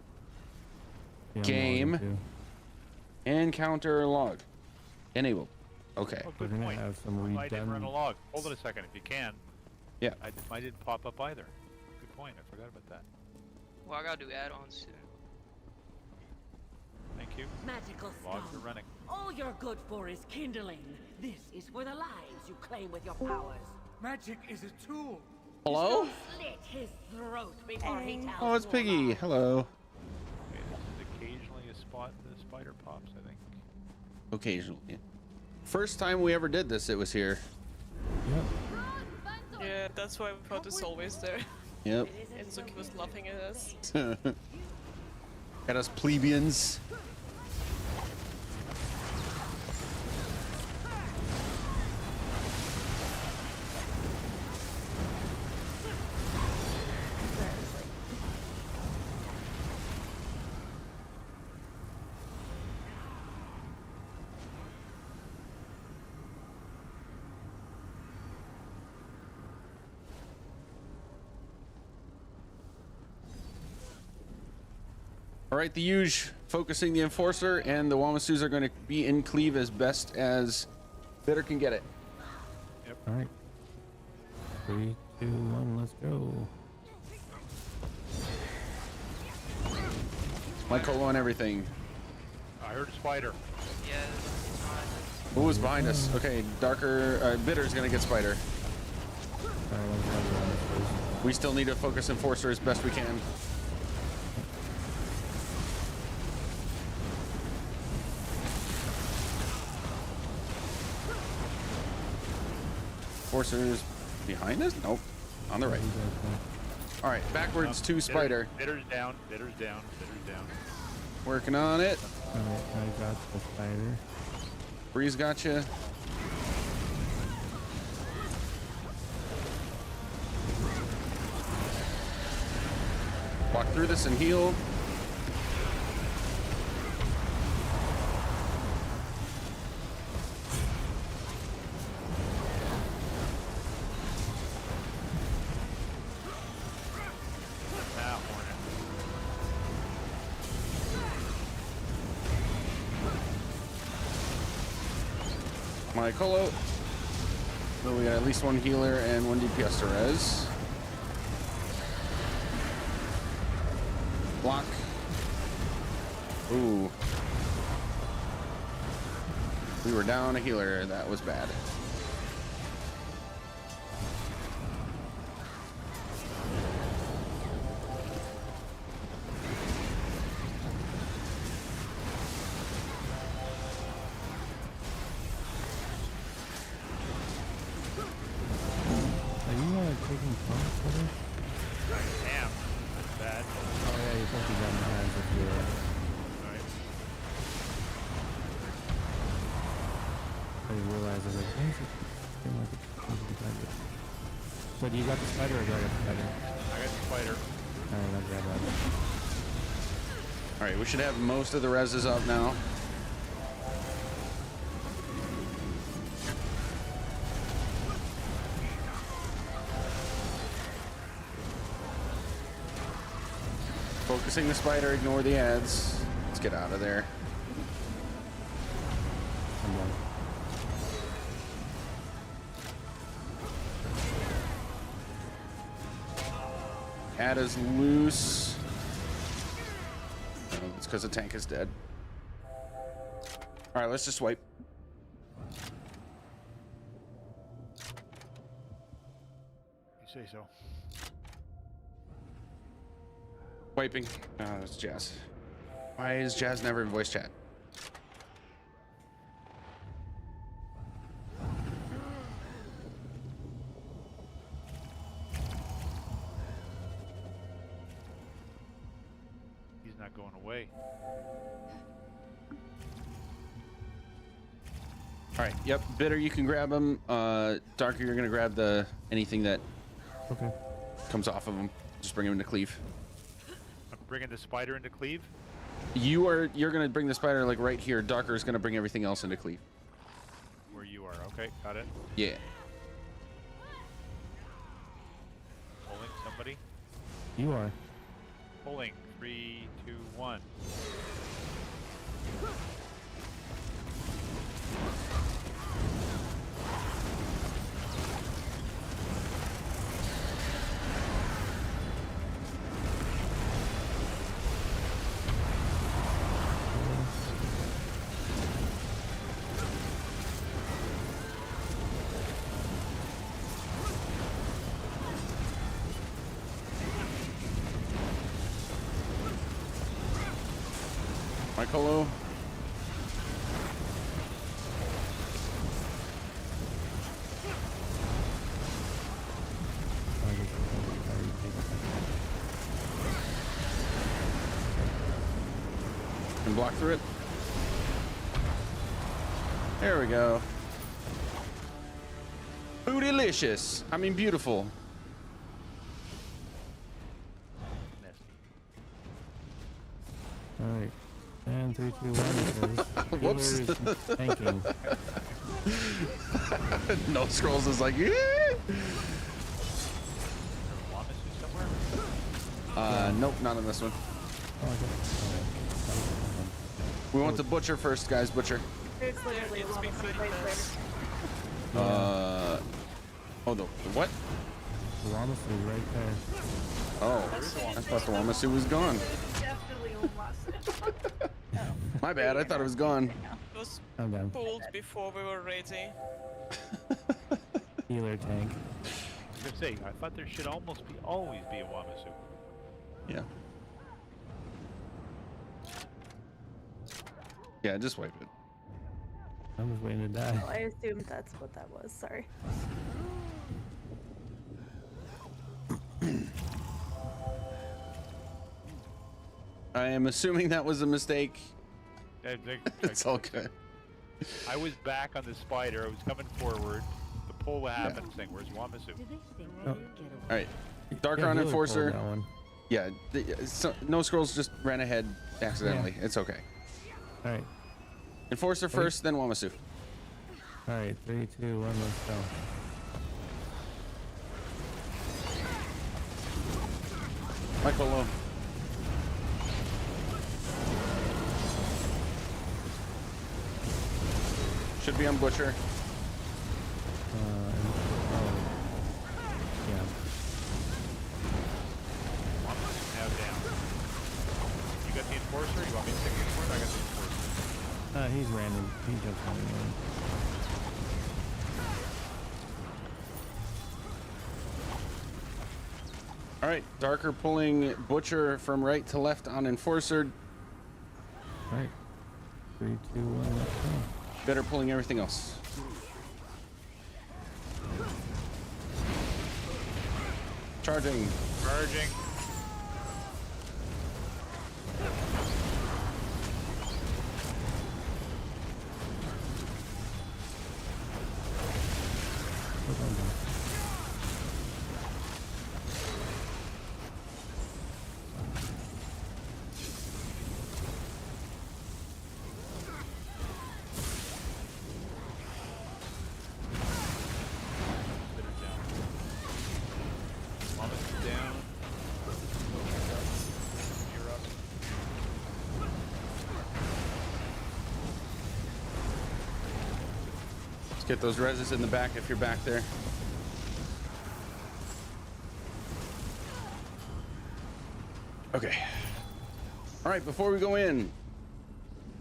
Yeah, Game. Encounter log. Enabled. Okay. Oh, good point. Have some I didn't run a redone. log. Hold it a second if you can. Yeah. I didn't pop up either. Good point. I forgot about that. Well, I gotta do add-ons soon. Thank you. Magical Logs stone. are running. All you're good for is kindling. This is for the lives you claim with your powers. Magic is a tool. Hello? Slit his throat before he tells Oh, it's you Piggy. about it. Hello. Okay, this is occasionally a spot the spider pops, I think. Occasionally. First time we ever did this, it was here. Yeah, that's why we thought it's always there. Yep. And Zuki was laughing at us. Got us plebeians. All right, the huge focusing the enforcer, and the Wamasus are going to be in cleave as best as Bitter can get it. Yep. All right. 3, 2, 1, let's go. My colo and everything. I heard a spider. Yeah. Who was behind us? Okay, Darker, Bitter's going to get Spider. We still need to focus enforcer as best we can. Enforcers behind us? Nope. On the right. All right, backwards to Spider. Bitter's down. Bitter's down. Bitter's down. Working on it. All right, I got the spider. Breeze got you. Walk through this and heal. Ah, Hornet. My colo. So we got at least 1 healer and 1 DPS to res. Block. Ooh. We were down a healer. That was bad. Are you taking points for this? Damn. That's bad. Oh yeah, you're supposed to be down the hands if you're I realized I was like, why is it feeling like it's behind it? So do you got the spider or do I got the spider? I got the spider. Alright, I'll grab that. Alright, we should have most of the reses up now. Focusing the spider, ignore the ads. Let's get out of there. I'm done. Ad is loose. Oh, it's because the tank is dead. Alright, let's just swipe. You say so. Wiping. It's Jazz. Why is Jazz never in voice chat? He's not going away. All right. Yep. Bitter, you can grab him. Darker, you're gonna grab the anything that comes off of him. Just bring him into cleave. I'm bringing the spider into cleave. You're gonna bring the spider like right here. Darker is gonna bring everything else into cleave. Where you are. Okay, got it. Yeah. Pulling somebody. You are. Pulling. 3, 2, 1. Michaelo. Can block through it. There we go. Bootylicious. I mean, beautiful. All right. And 3, 2, 1. Whoops. Tanking. No scrolls is like, yeah. Nope, not on this one. We want the butcher first, guys. Butcher. There's literally It's one behind right us. there. Oh, the what? The Wamasu right there. Oh, I thought the Wamasu was gone. Definitely Omasu. My bad. I thought it was gone. It was I'm done. pulled before we were ready. Healer tank. I was gonna say, I thought there should always be a Wamasu. Yeah. Yeah, just wipe it. I'm just waiting to die. Oh, I assumed that's what that was. Sorry. I am assuming that was a mistake. It's all good. I was back on the spider. I was coming forward. The pull happened, saying, "Where's Wamasu?" All right, Darker Yeah, on Healer pulled Enforcer. that one. Yeah, no scrolls just ran ahead accidentally. It's okay. All right. Enforcer first, then Wamasu. All right. 3, 2, 1. Let's go. Michael Lowe. Should be on Butcher. Yeah. Wamasu now down. You got the Enforcer? You want me to take the Enforcer? I got the Enforcer. He's random. He jumps on me. All right, Darker pulling Butcher from right to left on Enforcer. All right. 3, 2, 1. Let's go. Better pulling everything else. Charging. Charging. Let's get those reses in the back if you're back there. Okay. All right, before we go in,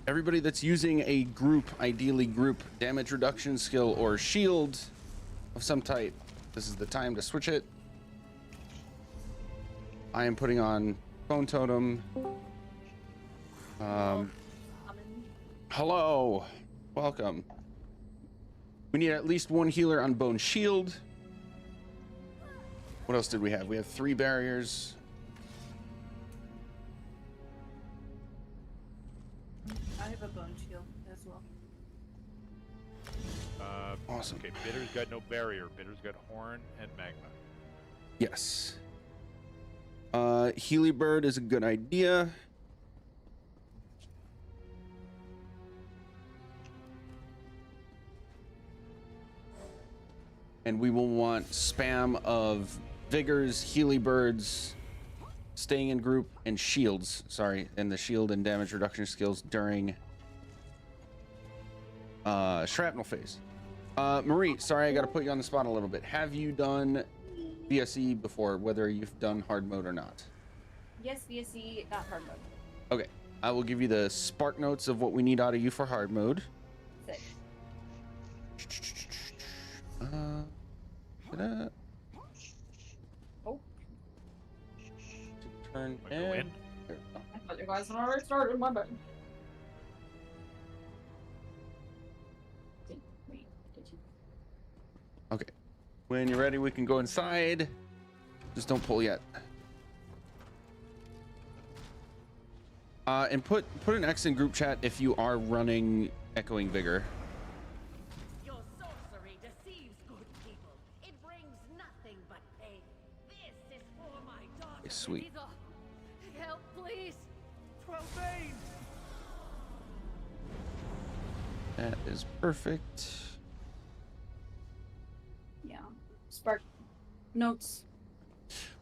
everybody that's using a group, ideally group damage reduction skill or shield of some type, this is the time to switch it. I am putting on Bone Totem. Hello, welcome. We need at least one healer on Bone Shield. What else did we have? We have 3 barriers. I have a bone shield as well. Awesome. Okay, Bitter's got no barrier. Bitter's got horn and magma. Yes. Healy Bird is a good idea. And we will want spam of Vigors, Healy Birds, staying in group, and shields. Sorry, and the shield and damage reduction skills during shrapnel phase. Marie, sorry, I got to put you on the spot a little bit. Have you done VSE before, whether you've done hard mode or not? Yes, VSE, not hard mode. Okay, I will give you the spark notes of what we need out of you for hard mode. Sick. Oh. Turn Go in. I thought you guys had already started, my bad. Wait, did you? Okay, when you're ready, we can go inside. Just don't pull yet. And put an X in group chat if you are running Echoing Vigor. Your sorcery deceives good people. It brings nothing but pain. This is for my daughter. Sweet. Help, please. Profane. That is perfect. Yeah. Spark notes.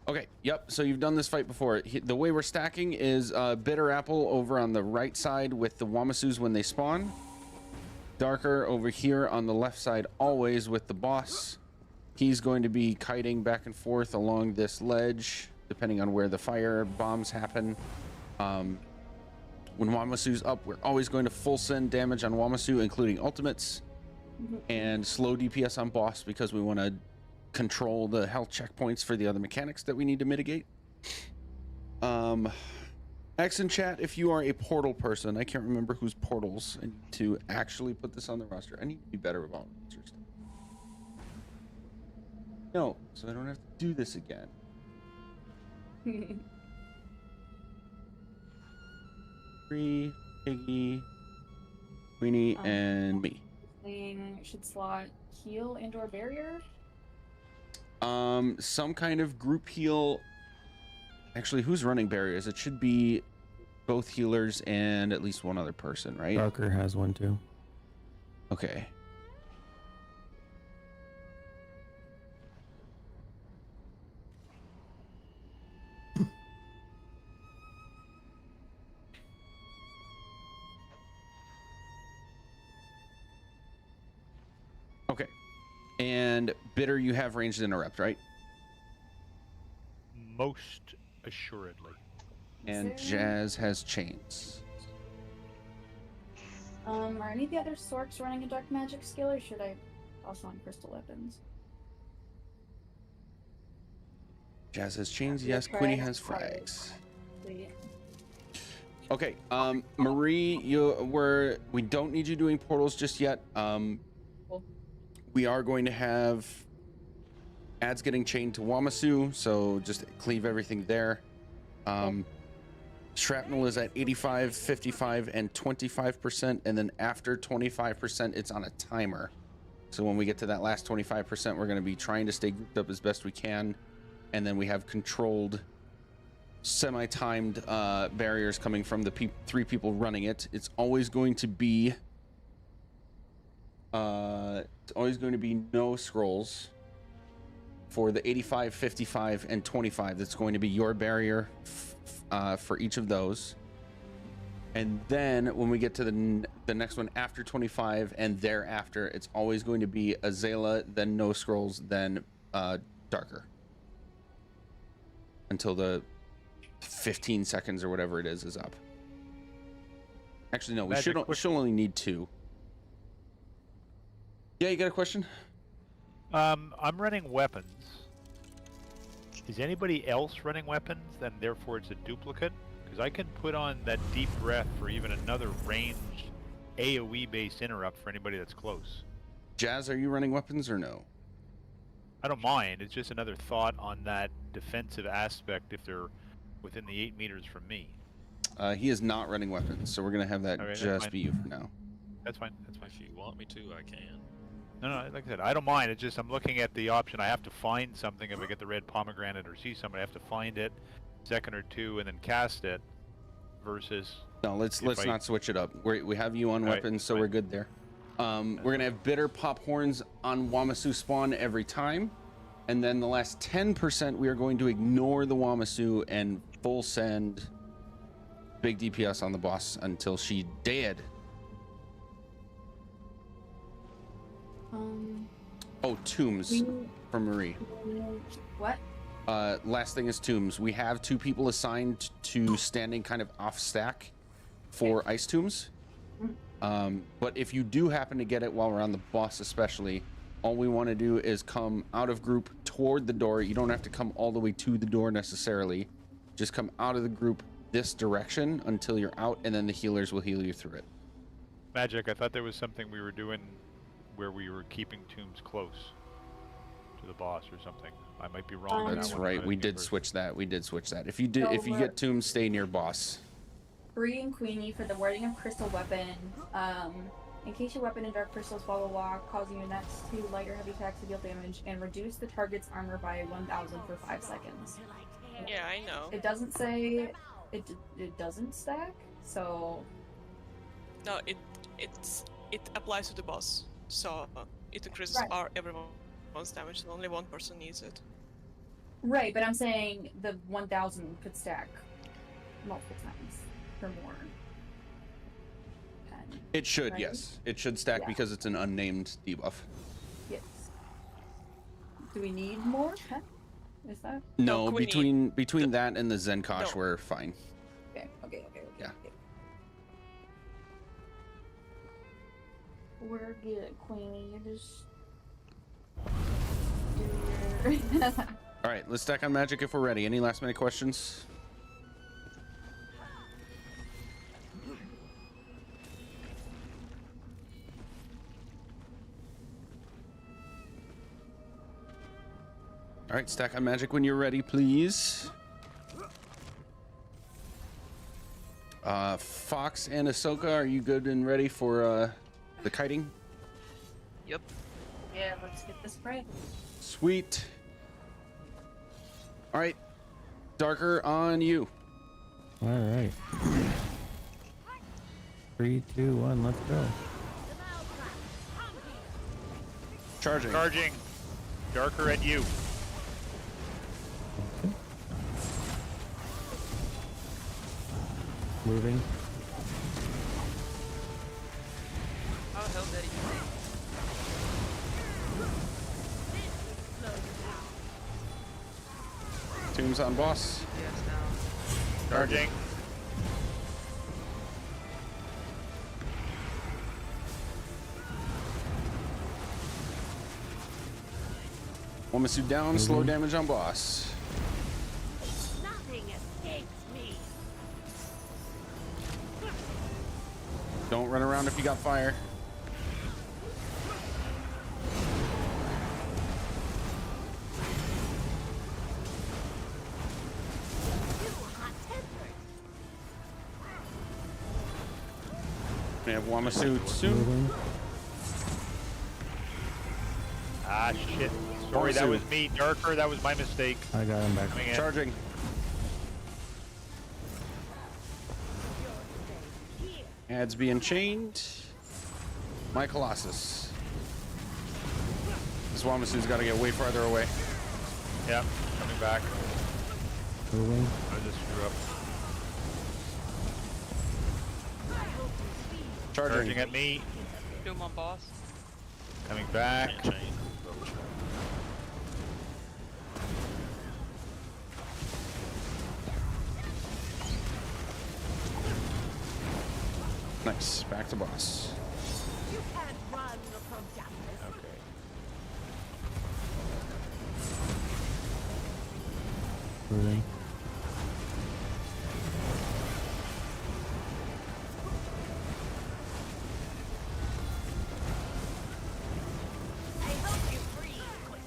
Okay, yep, so you've done this fight before. The way we're stacking is Bitter Apple over on the right side with the Wamasus when they spawn. Darker over here on the left side always with the boss. He's going to be kiting back and forth along this ledge, depending on where the fire bombs happen. When Wamasu's up, we're always going to full send damage on Wamasu, including ultimates, and slow DPS on boss because we want to control the health checkpoints for the other mechanics that we need to mitigate. X in chat if you are a portal person. I can't remember whose portals. I need to actually put this on the roster. I need to be better about answers. No, so I don't have to do this again. Free, Piggy, Queenie, and me. Thing should slot heal and/or barrier. Some kind of group heal. Actually, who's running barriers? It should be both healers and at least one other person, right? Darker has one too. Okay. Okay. And Bitter, you have ranged interrupt, right? Most assuredly. And Jazz has chains. Are any of the other Sorks running a dark magic skill, or should I also on crystal weapons? Jazz has chains, yes. Quinny has frags. Sweet. Okay, Marie, we don't need you doing portals just yet. Cool. We are going to have ads getting chained to Wamasu, so just cleave everything there. Shrapnel is at 85, 55, and 25%, and then after 25%, it's on a timer. So when we get to that last 25%, we're going to be trying to stay grouped up as best we can, and then we have controlled, semi-timed barriers coming from the 3 people running it. It's always going to be no scrolls for the 85, 55, and 25. That's going to be your barrier for each of those. And then when we get to the next one after 25 and thereafter, it's always going to be Azala, then No Scrolls, then Darker. Until the 15 seconds or whatever it is up. Actually, no, we should only need 2. Yeah, you got a question? I'm running weapons. Is anybody else running weapons? Then therefore it's a duplicate? Because I can put on that deep breath for even another ranged AoE-based interrupt for anybody that's close. Jazz, are you running weapons or no? I don't mind. It's just another thought on that defensive aspect if they're within the 8 meters from me. He is not running weapons, so we're going to have that Okay, just be you for now. That's fine. That's fine. If you want me to, I can. No, like I said, I don't mind. It's just I'm looking at the option. I have to find something. If I get the red pomegranate or see somebody, I have to find it, second or two, and then cast it. Versus. No, let's not switch it up. We have you on weapons, so we're good there. We're gonna have bitter pop horns on Wamasu spawn every time, and then the last 10% we are going to ignore the Wamasu and full send big DPS on the boss until she dead. Oh, tombs from Marie. What? Last thing is tombs. We have 2 people assigned to standing kind of off stack for ice tombs. But if you do happen to get it while we're on the boss especially, all we want to do is come out of group toward the door. You don't have to come all the way to the door necessarily. Just come out of the group this direction until you're out, and then the healers will heal you through it. Magic, I thought there was something we were doing where we were keeping tombs close to the boss or something. I might be wrong. That's right. We did switch that. If you get tombs, stay near boss. Bree and Queenie for the wording of crystal weapon. In case your weapon and dark crystals follow walk, causing your next 2 light or heavy attacks to deal damage, and reduce the target's armor by 1,000 for 5 seconds. Yeah, I know. It doesn't say it doesn't stack, so. No, it applies to the boss, so it increases everyone's damage, and only one person needs it. Right, but I'm saying the 1,000 could stack multiple times or more. It should, right? yes. It should stack because it's an unnamed debuff. Yes. Do we need more? Huh? Is that? No, between that and the Zenkosh, we're fine. Okay. Yeah. We're good, Queenie. You just do your... All right, let's stack on magic if we're ready. Any last minute questions? All right, stack on magic when you're ready, please. Fox and Ahsoka, are you good and ready for the kiting? Yep. Yeah, let's get this right. Sweet. All right, Darker, on you. All right. 3, 2, 1, let's go. Charging. Charging. Darker at you. Moving. How the hell did he? Tombs on boss. Yes, now. Charging. Wamasu down, slow damage on boss. Nothing escapes me. Don't run around if you got fire. We have Wamasu soon. Ah, shit. Sorry, that was me. Darker, that was my mistake. I got him back. Charging. Ads being chained. My Colossus. This Wamasu's got to get way farther away. Yeah, coming back. Moving. I just screw up. Charging at me. Do him on boss. Coming back. Nice. Back to boss. You can't run from justice. Okay. Moving.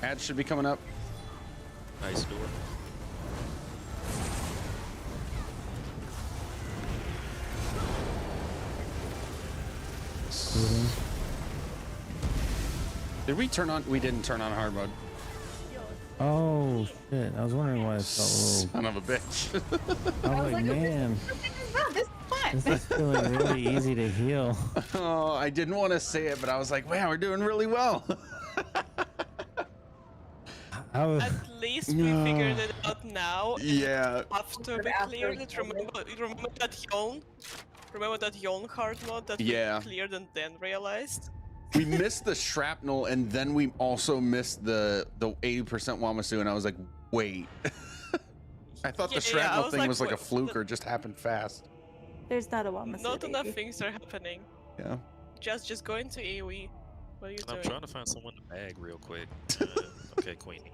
Ads should be coming up. Nice door. Moving. Did we turn on? We didn't turn on hard mode. Oh shit! I was wondering why it felt a little. Son of a bitch. I was like, man, This is fun. this is feeling really easy to heal. Oh, I didn't want to say it, but I was like, wow, we're doing really well. I was. At least we figured it out now. Yeah. After we cleared it, remember that yawn? Remember that yawn hard mode that Yeah. we cleared and then realized? We missed the shrapnel, and then we also missed the 80% Wamasu, and I was like, wait. I thought the Yeah, I shrapnel was thing like, was like a what- fluke or just happened fast. There's not a Wamasu. Not enough baby. things are happening. Yeah. Just go into AoE. What are you I'm doing? trying to find someone to bag real quick. Okay, Queenie.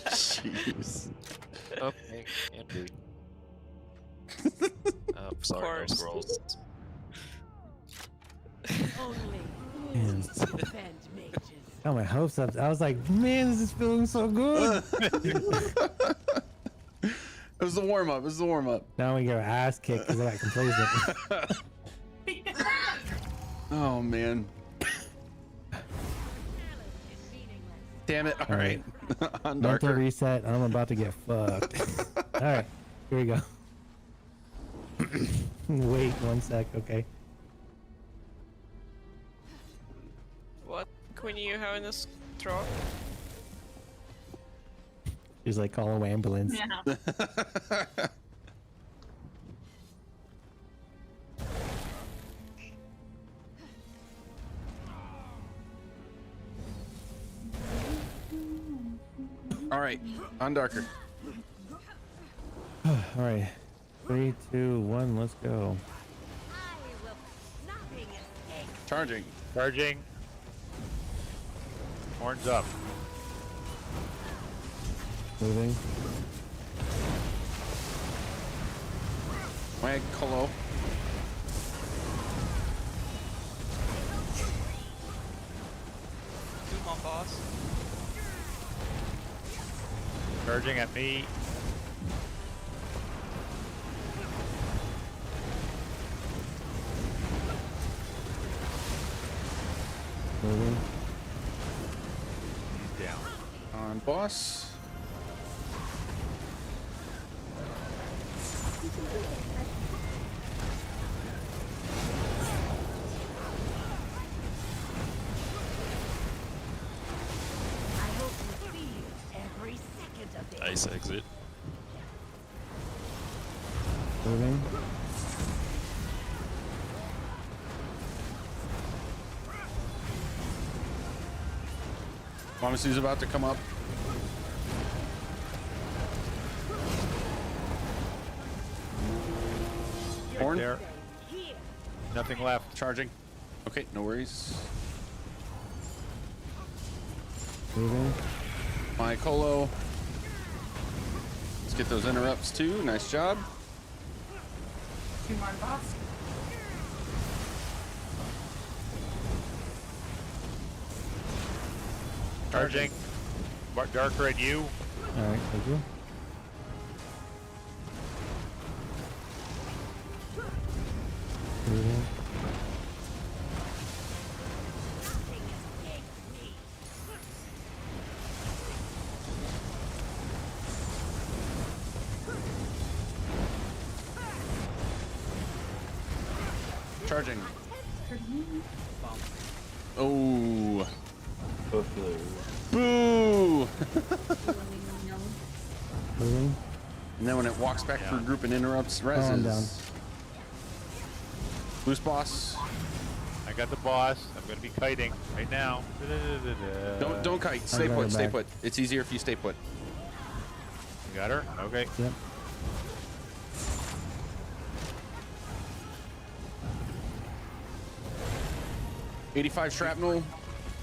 Jeez. Okay, and B. Sorry, no scrolls. Only Man. fools defend mages. Got my hopes up. I was like, man, this is feeling so good. It was the warm up. It was the warm up. Now we get our ass kicked because I got complacent. Oh man. Damn it. All right. On Mental darker. reset. I'm about to get fucked. All right, here we go. Wait 1 sec. Okay. What? Queenie, you having a stroke? She's like, call an ambulance. Yeah. All right. On darker. All right. 3, 2, 1. Let's go. Charging. Charging. Horns up. Moving. Mag Colo. Do my boss. Charging at me. Moving. He's down. On boss. I hope you feel every second of it. Ice exit. Moving. Wamasu's about to come up. Horn. There. Nothing left. Charging. Okay, no worries. Moving. My Colo. Let's get those interrupts too. Nice job. 2 more boss. Charging. Darker at you. All right, thank you. Moving. Charging. Oh. Boo! Moving. And then when it walks back for a group and interrupts, Oh, I'm down. reses. Loose boss. I got the boss. I'm gonna be kiting right now. Don't kite. Stay got put. her Stay back. put. It's easier if you stay put. You got her? Okay. Yep. $85 shrapnel.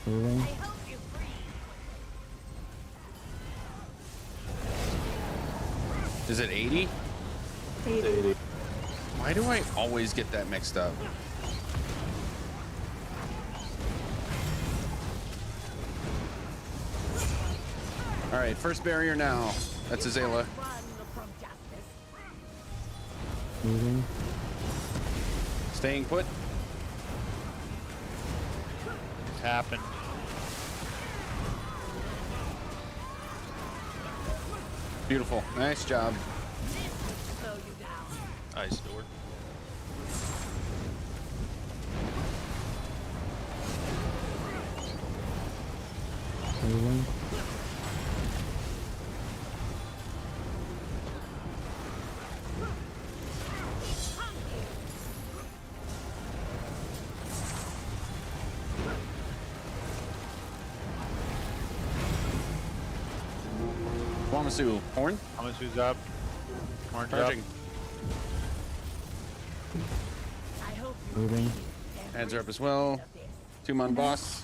Moving. Is it 80? 80. Why do I always get that mixed up? All right, first barrier now. That's Azela. Moving. Staying put. It's happened. Beautiful. Nice job. Ice door. Moving. Wamasu. Horn. Wamasu's up. Horn's up. Charging. Moving. Ads are up as well. 2-mon boss.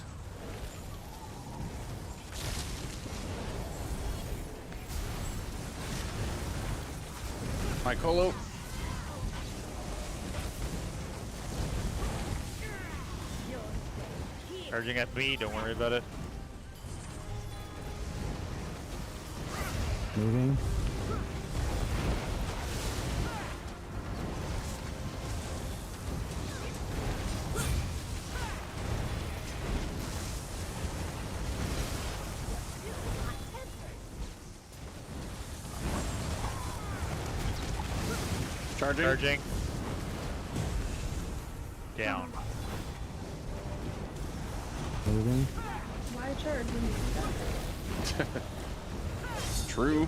My Colo. Charging at me. Don't worry about it. Moving. Charging. Charging. Down. Moving. Why charge when you do that? True.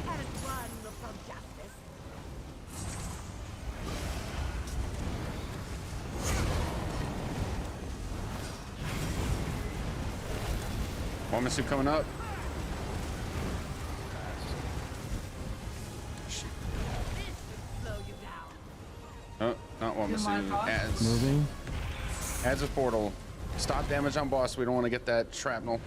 Wamasu coming up. Oh, not Wamasu. Adds. Moving. Adds a portal. Stop damage on boss. We don't want to get that shrapnel.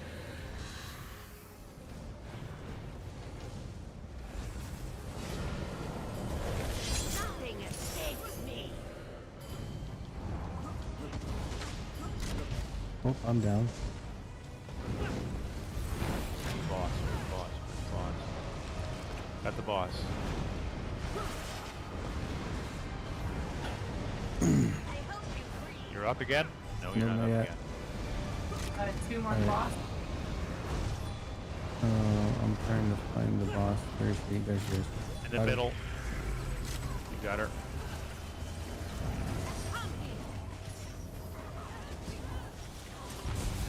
Oh, I'm down. Boss. Got the boss. You're up again? No, you're No, not not up yet. again. 2 more Alright. boss. I'm trying to find the boss. Where's she? There she is. In the Got her. middle. You got her.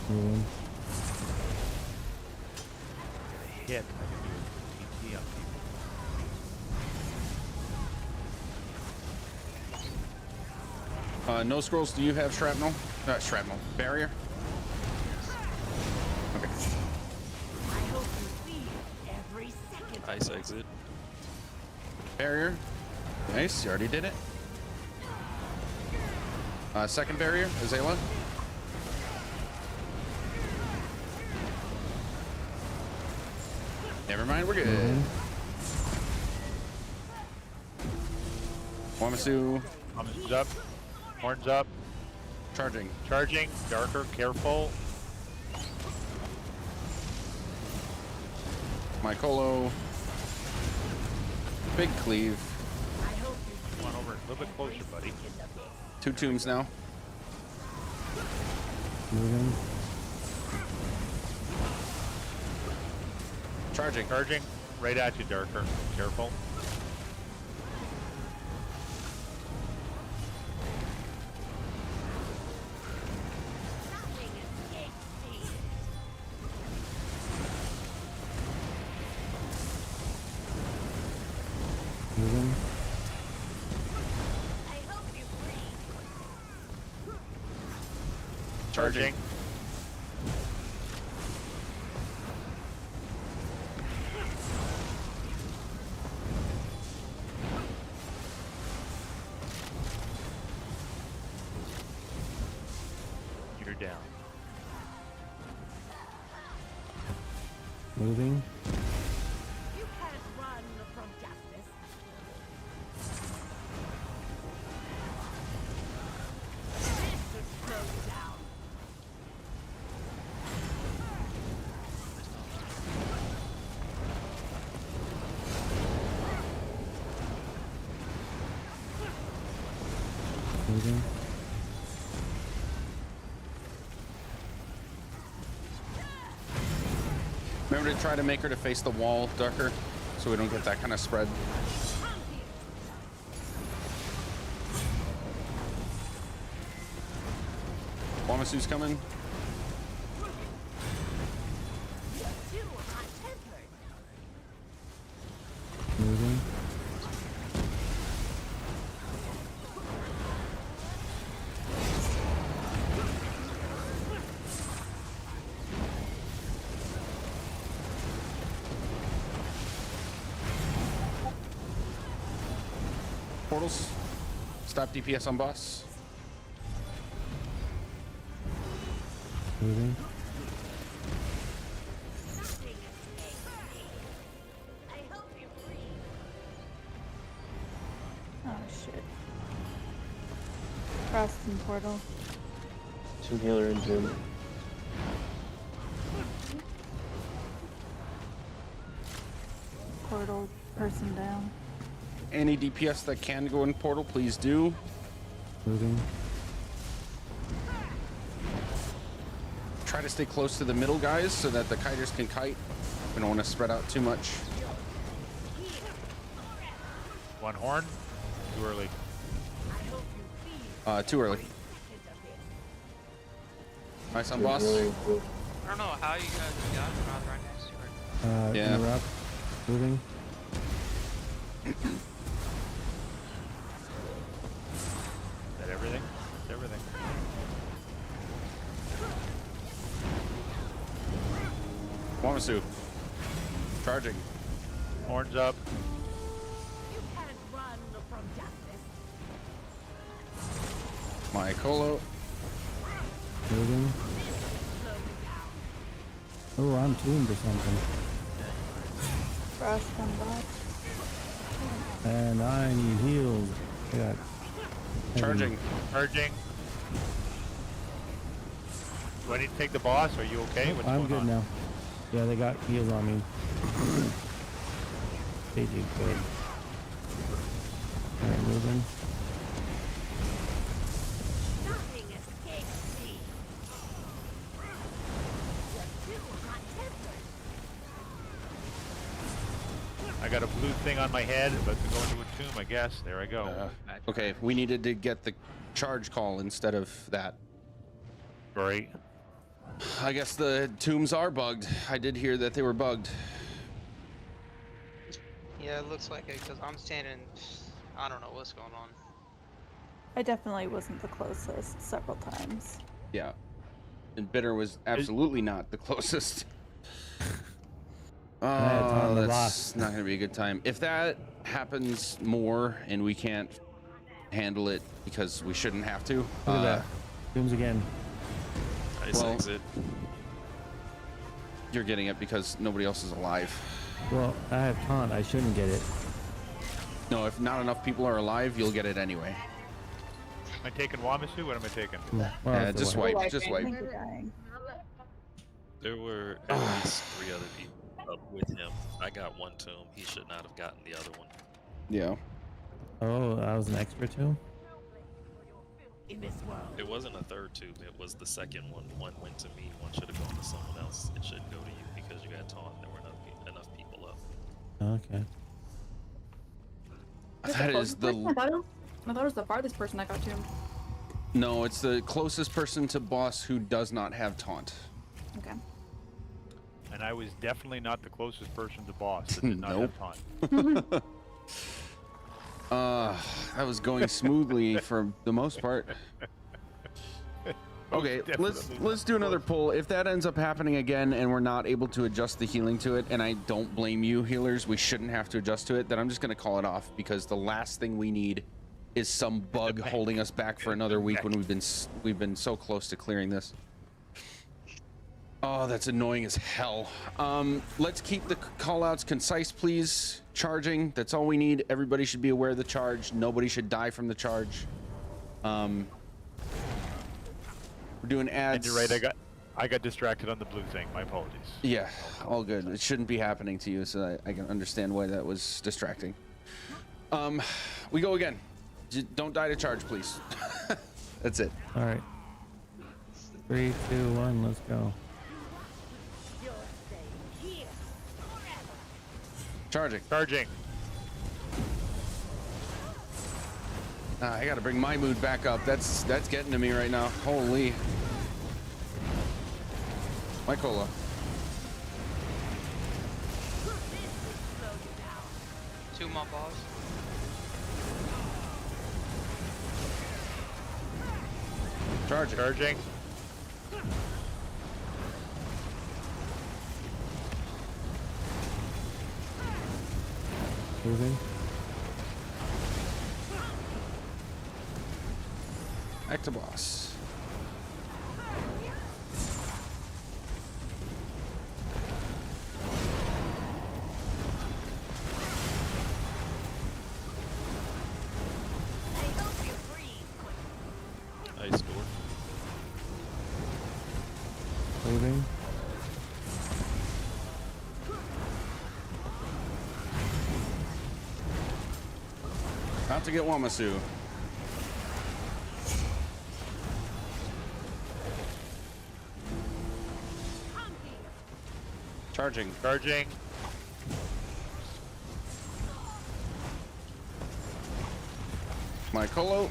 Moving. Hit. I can do TT on people. No scrolls. Do you have shrapnel? Shrapnel. Barrier. Okay. Ice exit. Barrier. Nice. You already did it. Second barrier. Azela. Never mind. We're good. Wamasu. Wamasu's up. Horns up. Charging. Charging. Darker. Careful. My Colo. Big cleave. Come on over a little bit closer, buddy. 2 tombs now. Moving. Charging. Charging. Right at you, Darker. Careful. Moving. Charging. You're down. Moving. You can't run from justice. This should slow you down. Moving. Remember to try to make her to face the wall darker, so we don't get that kind of spread. Wamasu's coming. Moving. Portals. Stop DPS on boss. Moving. Oh shit. Frost and portal. Toon healer and Jim. Portal person down. Any DPS that can go in portal, please do. Moving. Try to stay close to the middle guys so that the kiters can kite. We don't want to spread out too much. One horn. Too early. Too early. Nice on boss. I don't know how you guys got around right next to her. Yeah. Interrupt. Moving. Is that everything? That's everything. Wamasu. Charging. Horns up. You can't run from justice. My Colo. Moving. Oh, I'm tuned or something. Frost on bot. And I need healed. I got Charging. Charging. Do I need to take the boss? Are you okay? What's I'm going good on? now. Yeah, they got heals on me. They do good. Alright, moving. Nothing escapes me. You're too hot-tempered. I got a blue thing on my head, about to go into a tomb, I guess. There I go. Okay, we needed to get the charge call instead of that. Great. I guess the tombs are bugged. I did hear that they were bugged. Yeah, it looks like it because I'm standing. I don't know what's going on. I definitely wasn't the closest several times. Yeah. And Bitter was absolutely not the closest. Oh, that's not going to be a good time. If that happens more and we can't handle it because we shouldn't have to. Look at that. Tombs again. Nice Well, exit. You're getting it because nobody else is alive. Well, I have taunt. I shouldn't get it. No, if not enough people are alive, you'll get it anyway. Am I taking Wamasu? What am I taking? Yeah, just wipe. Just I wipe. think you're dying. There were at least 3 other people up with him. I got one tomb. He should not have gotten the other one. Yeah. Oh, that was an extra tomb? In this world. It wasn't a third tomb. It was the second one. One went to me. One should have gone to someone else. It should go to you because you got taunt. There were enough people up. Okay. That is the... I thought it was the farthest person I got to. No, it's the closest person to boss who does not have taunt. Okay. And I was definitely not the closest person to boss that did not Nope. have taunt. That was going smoothly for the most part. Okay, let's Definitely. do another pull. If that ends up happening again and we're not able to adjust the healing to it, and I don't blame you, healers, we shouldn't have to adjust to it, then I'm just gonna call it off, because the last thing we need is some bug holding us back for another week when we've been so close to clearing this. Oh, that's annoying as hell. Let's keep the callouts concise, please. Charging, that's all we need. Everybody should be aware of the charge. Nobody should die from the charge. We're doing ads. And you're right, I got distracted on the blue thing. My apologies. Yeah, all good. It shouldn't be happening to you, so I can understand why that was distracting. We go again. Don't die to charge, please. That's it. All right. 3, 2, 1, let's go. Charging. Charging. I gotta bring my mood back up. That's getting to me right now. Holy. My cola. Two more balls. Charging. Charging. Moving. Back to boss. Nice door. Moving. About to get Wamasu. Charging. Charging. My colo.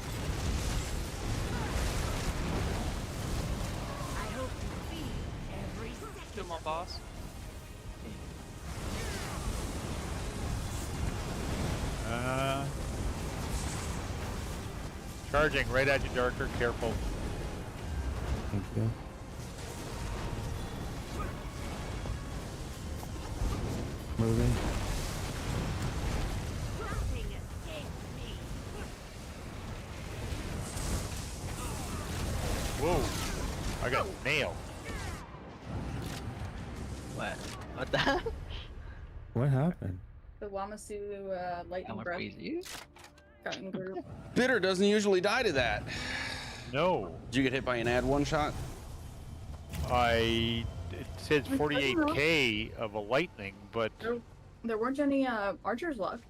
Two more balls. Charging right at you, Darker. Careful. Thank you. Moving. Whoa. I got nailed. What the? What happened? The Wamasu lightning breath got in group. Bitter doesn't usually die to that. No. Did you get hit by an ad one shot? It says 48k of a lightning, but There weren't any archers left.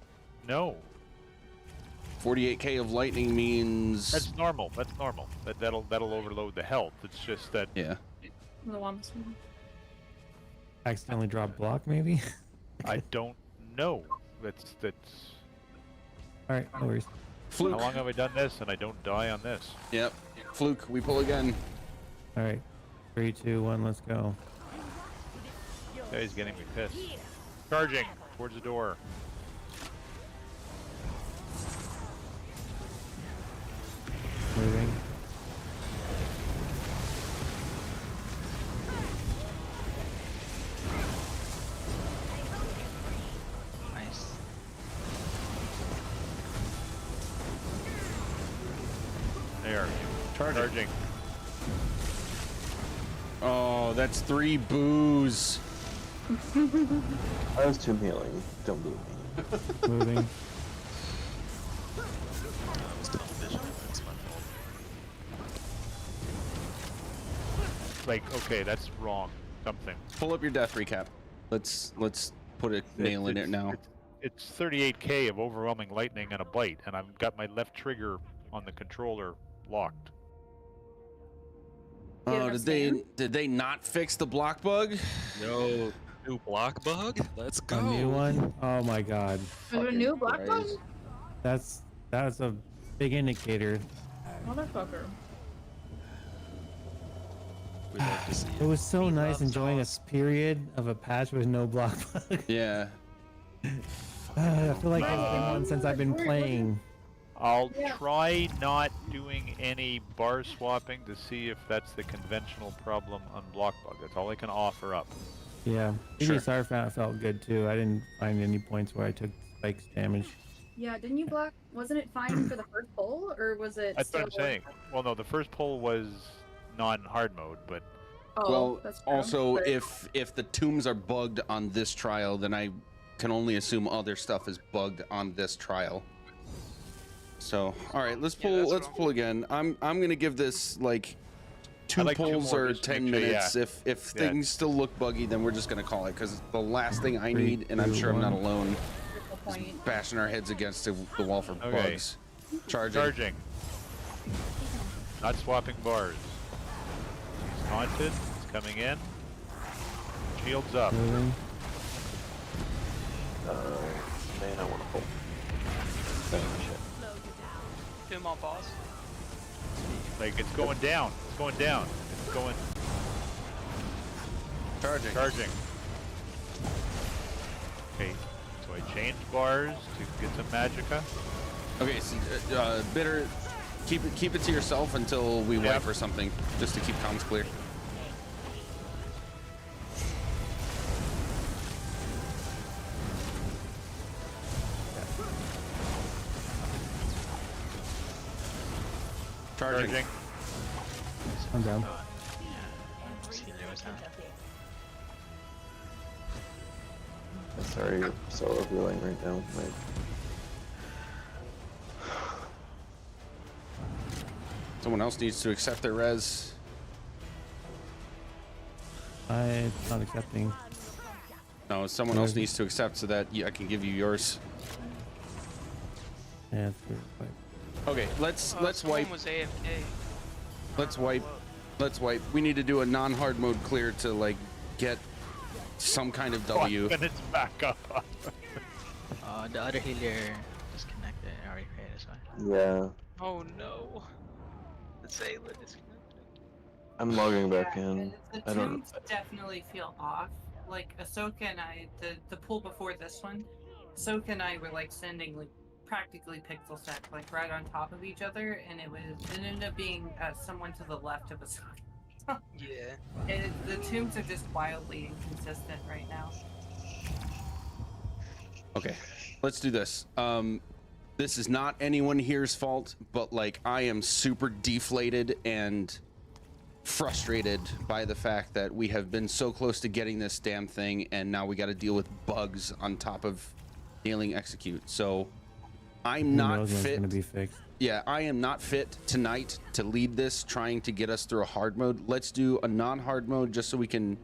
no. 48k of lightning means That's normal. That's normal. That'll overload the health. It's just that. Yeah. The Wamasu. Accidentally dropped block, maybe? I don't know. That's. All right, no worries. Fluke. How long have I done this and I don't die on this? Yep. Fluke, we pull again. All right. 3, 2, 1, let's go. Yeah, he's getting me pissed. Charging towards the door. Moving. Nice. There. Charging. Oh, that's 3 boos. I was too healing. Don't boo me. Moving. Like, okay, that's wrong. Something. Pull up your death recap. Let's put a nail in it now. It's 38k of overwhelming lightning and a bite, and I've got my left trigger on the controller locked. Oh, did they not fix the block bug? No, new block bug. Let's go. A new one? Oh my god. There's a new black one? That's a big indicator. Motherfucker. We'd love to see It was so nice enjoying a period of a patch with no block bug. Yeah. I feel like it's been one since I've been playing. I'll Yeah. try not doing any bar swapping to see if that's the conventional problem on block bug. That's all I can offer up. Yeah, Sure. ESR felt good too. I didn't find any points where I took spikes damage. Yeah, didn't you block? Wasn't it fine for the first pull, or was it That's still? what I'm saying. Well, no, the first pull was non-hard mode, but Oh, Well, that's true. also, But- if the tombs are bugged on this trial, then I can only assume other stuff is bugged on this trial. So, all right, let's pull. Let's pull again. I'm gonna give this like two like two pulls more or just to 10 make sure, minutes. yeah. If Yeah. things still look buggy, then we're just gonna call it because the last thing I 3, need, and I'm 2, sure I'm not 1. alone, Good is point. bashing our heads against the wall for Okay. bugs. Charging. charging. Not swapping bars. He's haunted. He's coming in. Shields up. Moving. Man, I want to pull. Oh, shit. Doom on boss. Like, it's going down. It's going down. It's going... Charging. Charging. Okay, so I changed bars to get some magicka. Okay, so, Bitter, keep it to yourself until we wipe or something, just to keep comms clear. Charging. I'm down. I'm sorry, you're so overlaying right now. Like, Someone else needs to accept their res. I'm not accepting. No, someone else needs to accept so that I can give you yours. Yeah, it's good. Okay, let's wipe. Someone was AFK. Let's wipe. Let's wipe. We need to do a non-hard mode clear to like get some kind of W. 5 minutes back up. The other healer disconnected. Already paid this one. yeah, Oh no. The Sayla disconnected. I'm logging back Yeah, in. The I don't. tombs definitely feel off. Like Ahsoka and I, the pull before this one, Ahsoka and I were like sending like practically pixel stack, like right on top of each other, and it ended up being someone to the left of Ahsoka. Yeah. The tombs are just wildly inconsistent right now. Okay, let's do this. This is not anyone here's fault, but like I am super deflated and frustrated by the fact that we have been so close to getting this damn thing, and now we got to deal with bugs on top of nailing execute. So I'm Who not knows when it's fit. gonna be fixed. Yeah, I am not fit tonight to lead this, trying to get us through a hard mode. Let's do a non-hard mode just so we can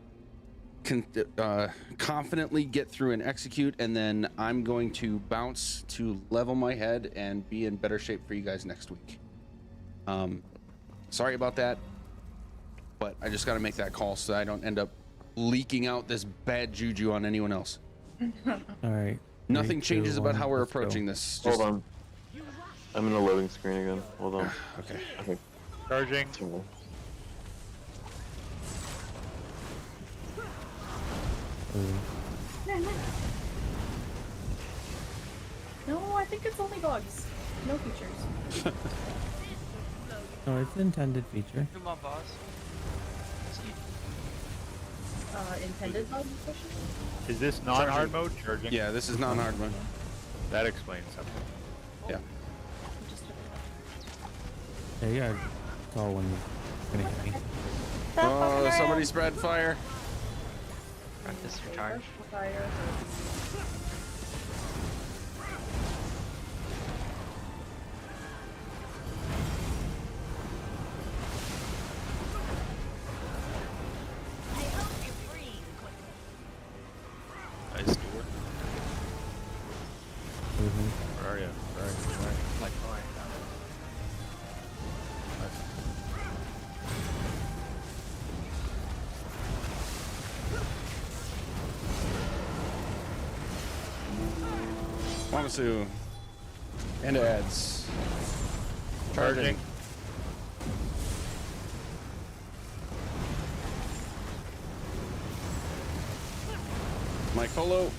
confidently get through and execute, and then I'm going to bounce to level my head and be in better shape for you guys next week. Sorry about that, but I just got to make that call so I don't end up leaking out this bad juju on anyone else. All right. Nothing 3, 2, changes about 1, how we're let's go. approaching this. Hold on. I'm in a loading screen again. Hold on. Okay. Okay. Charging. Sorry. No, I think it's only bugs. No features. No, it's an intended feature. Doom on boss. Intended bugs? Is this non-hard mode? Charging? Yeah, this is non-hard mode. That explains something. Yeah. Yeah, you gotta call when you're gonna hit me. Oh, somebody spread fire. Practice recharge. Fire. Nice door. Where are you? Where are you? Where are you? Like fire. Wamasu. And ads. Charging. Mike Holo.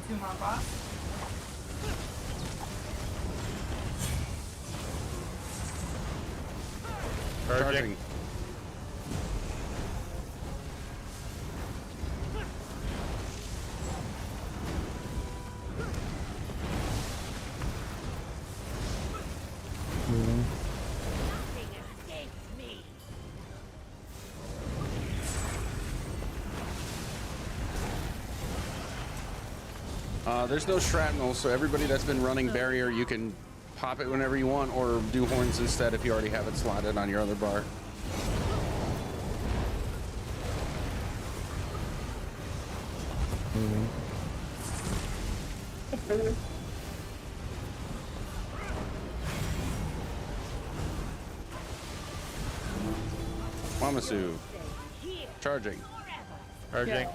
Tomb on boss. Charging. Moving. There's no shrapnel, so everybody that's been running barrier, you can pop it whenever you want, or do horns instead if you already have it slotted on your other bar. Moving. Wamasu. Charging. Charging.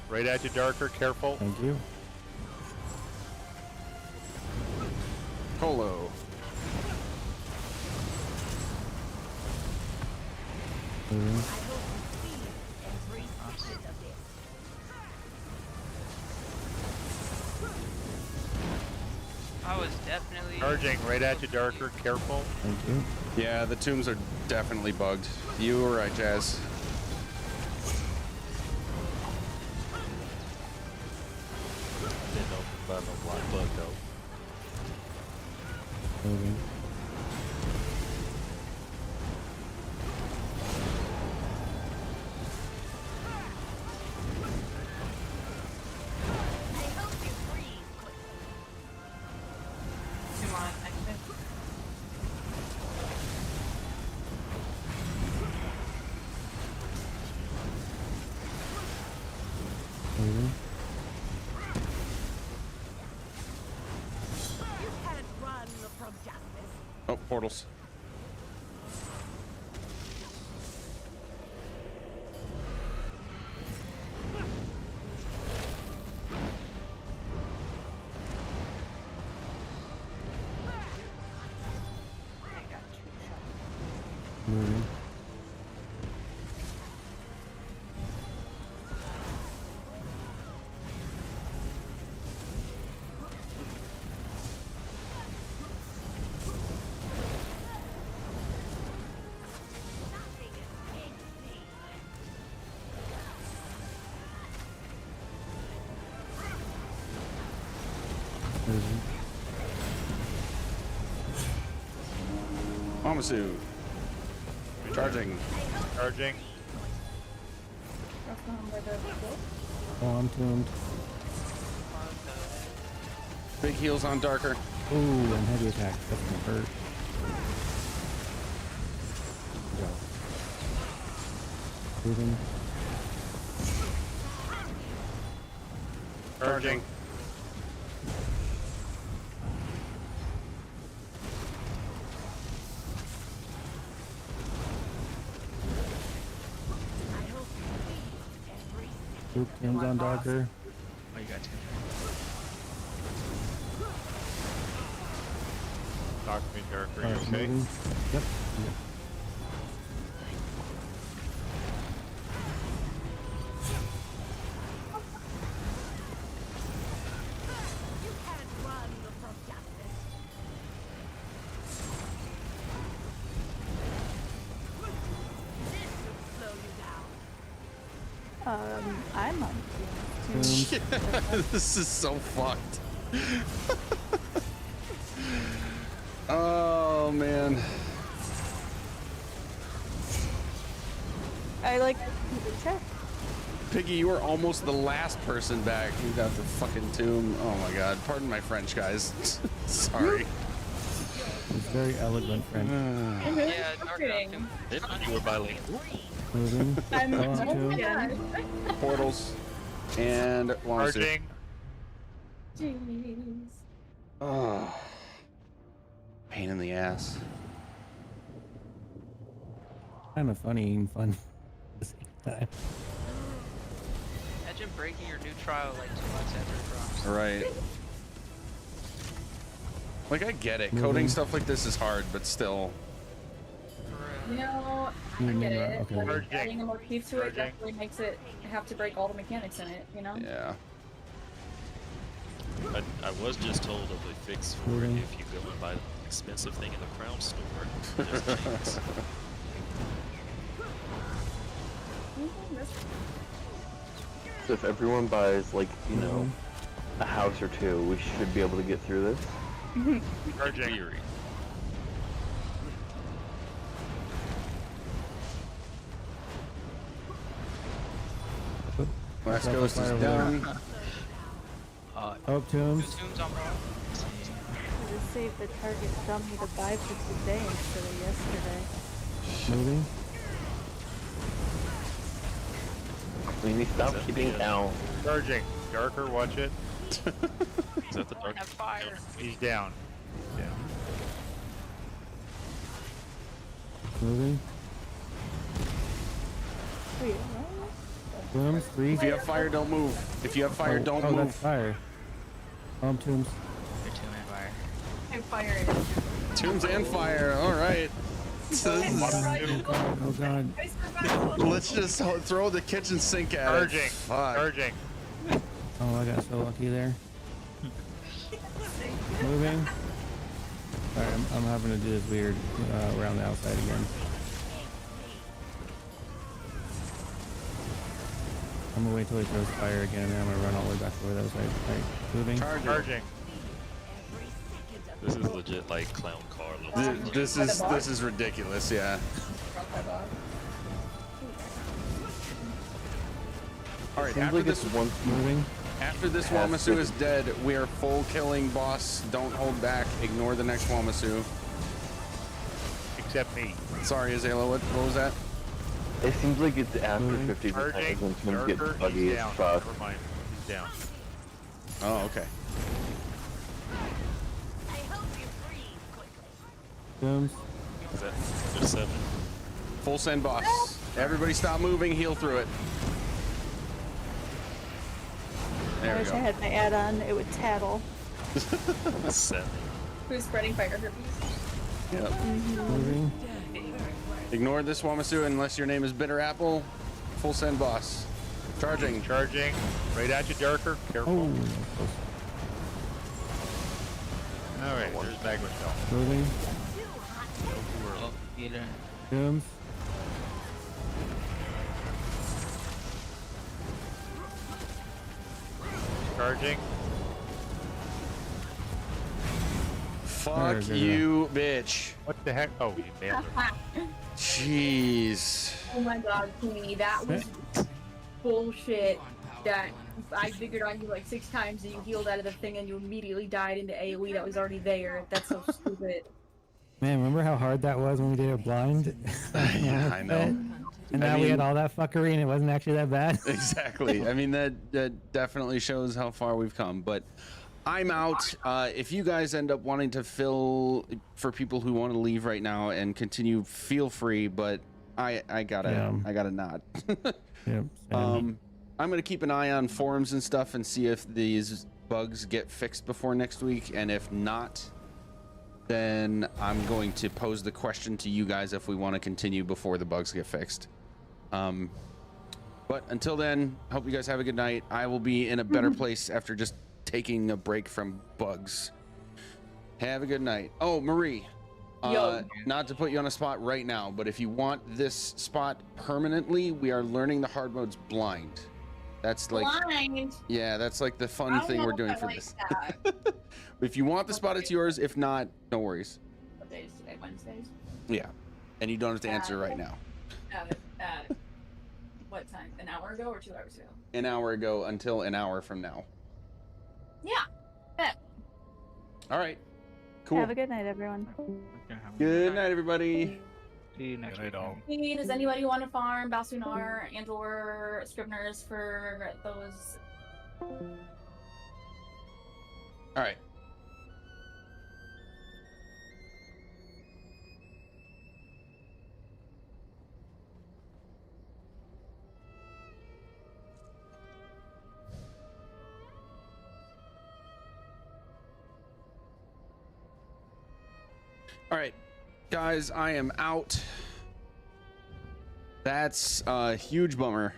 Right at you, Darker. Careful. Thank you. Colo. Moving. I was definitely Charging right at you, Darker. Careful. Thank you. Yeah, the tombs are definitely bugged. You were right, Jazz. Didn't open by no block bug though. Moving. Come on, I can. Moving. You can't run from justice. Oh, portals. Moving. Moving. Wamasu. Charging. Charging. Oh, I'm tuned. Big heals on Darker. Ooh, and heavy attack. That's gonna hurt. Go. Moving. Charging. Oop, Tim's on Darker. Oh, you got 10. Talk to me, Darker. You Alright, okay? moving. Yep. You can't run from justice. This will slow you down. I'm on Yeah, this is so fucked. Oh man. I like check. Piggy, you were almost the last person back who got the fucking tomb. Oh my god. Pardon my French, guys. Sorry. It's very elegant, French. yeah, Dark Knight. They thought you were bilingual. Moving. I'm Oh, I'm tuned. again. Portals. And Wamasu. Charging. Jeez. Oh. Pain in the ass. Kind of funny and fun at the same time. Imagine breaking your new trial like 2 months after it drops. Right. Like, I get it. Moving. Coding stuff like this is hard, but still. You know, I Mm, get it. okay. Like, Charging. adding a motif to it Charging. definitely makes it have to break all the mechanics in it, you know? Yeah. I was just told of a fix for Moving. if you go and buy the expensive thing in the Crown store. Just things. So if everyone buys, like, you know, a house or two, we should be able to get through this. Charging. Last ghost is down. Up tombs. Just save the target dummy to buy for today instead of yesterday. Moving. We need to stop keeping down. Charging. Darker, watch it. Is that the dark? Fire. He's down. Yeah. Moving. Wait, Tombs. 3. If you have fire, don't move. If you have fire, don't That's move. fire. Tombs. Your tomb and fire. And fire it. Tombs and fire. All right. So this is- Oh god. let's just throw the kitchen sink at it. Charging. Fuck. Charging. Oh, I got so lucky there. Moving. Sorry, I'm having to do this weird around the outside again. I'm gonna wait till he throws fire again, and then I'm gonna run all the way back over the other side. Right, moving. Charging. This is legit like clown car. This is ridiculous. Yeah. All right. Seems After like this it's one Moving. After this Wamasu is dead, we are full killing boss. Don't hold back. Ignore the next Wamasu. Except me. Sorry, Azela, what was that? It seems like it's after 50% Charging. is when things Darker. get buggy He's as down. fuck. Never mind. He's down. Oh, okay. Tombs. Is that there's 7? Full send boss. Everybody stop moving. Heal through it. There I we wish go. I had my add-on. It would tattle. 7. Who's spreading fire herpes? Yep. Moving. Ignore this Wamasu unless your name is Bitter Apple. Full send boss. Charging. Charging. Right at you, Darker. Careful. All right, there's Magma Shell. Moving. Oh, healer. Tombs. Charging. Fuck There, you, bitch. What the heck? Oh, you nailed it. Jeez. Oh my god, Queenie, that was bullshit. That I figured on you like 6 times and you healed out of the thing and you immediately died into AoE that was already there. That's so stupid. Man, remember how hard that was when we did it blind? Yeah, I know. And now we mean- had all that fuckery and it wasn't actually that bad. Exactly. I mean, that definitely shows how far we've come. But I'm out. If you guys end up wanting to fill for people who want to leave right now and continue, feel free. But I gotta not. Yep. I'm gonna keep an eye on forums and stuff and see if these bugs get fixed before next week, and if not, then I'm going to pose the question to you guys if we want to continue before the bugs get fixed. But until then, hope you guys have a good night. I will be in a better place after just taking a break from bugs. Have a good night. Oh, Marie, not to put you on a spot right now, but if you want this spot permanently, we are learning the hard modes blind. That's like, Blind. yeah, that's like the fun I don't thing know we're if doing I for like this. that. If you want the spot, it's yours. If not, no worries. What day is today? Wednesdays? Yeah, and you don't have to answer right now. What time? An hour ago or 2 hours ago? An hour ago until an hour from now. Yeah. Bet. All right. Cool. Have a good night, everyone. Good night, everybody. See you next week. Hey, does anybody want to farm Balsunar and or Scribners for those? All right. All right, guys, I am out. That's a huge bummer.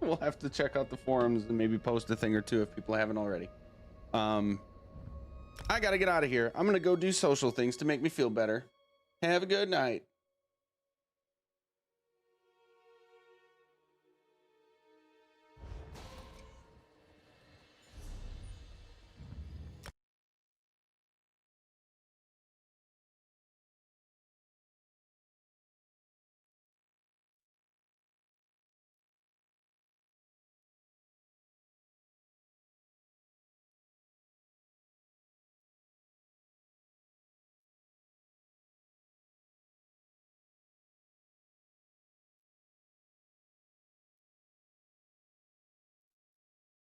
We'll have to check out the forums and maybe post a thing or two if people haven't already. I gotta get out of here. I'm gonna go do social things to make me feel better. Have a good night.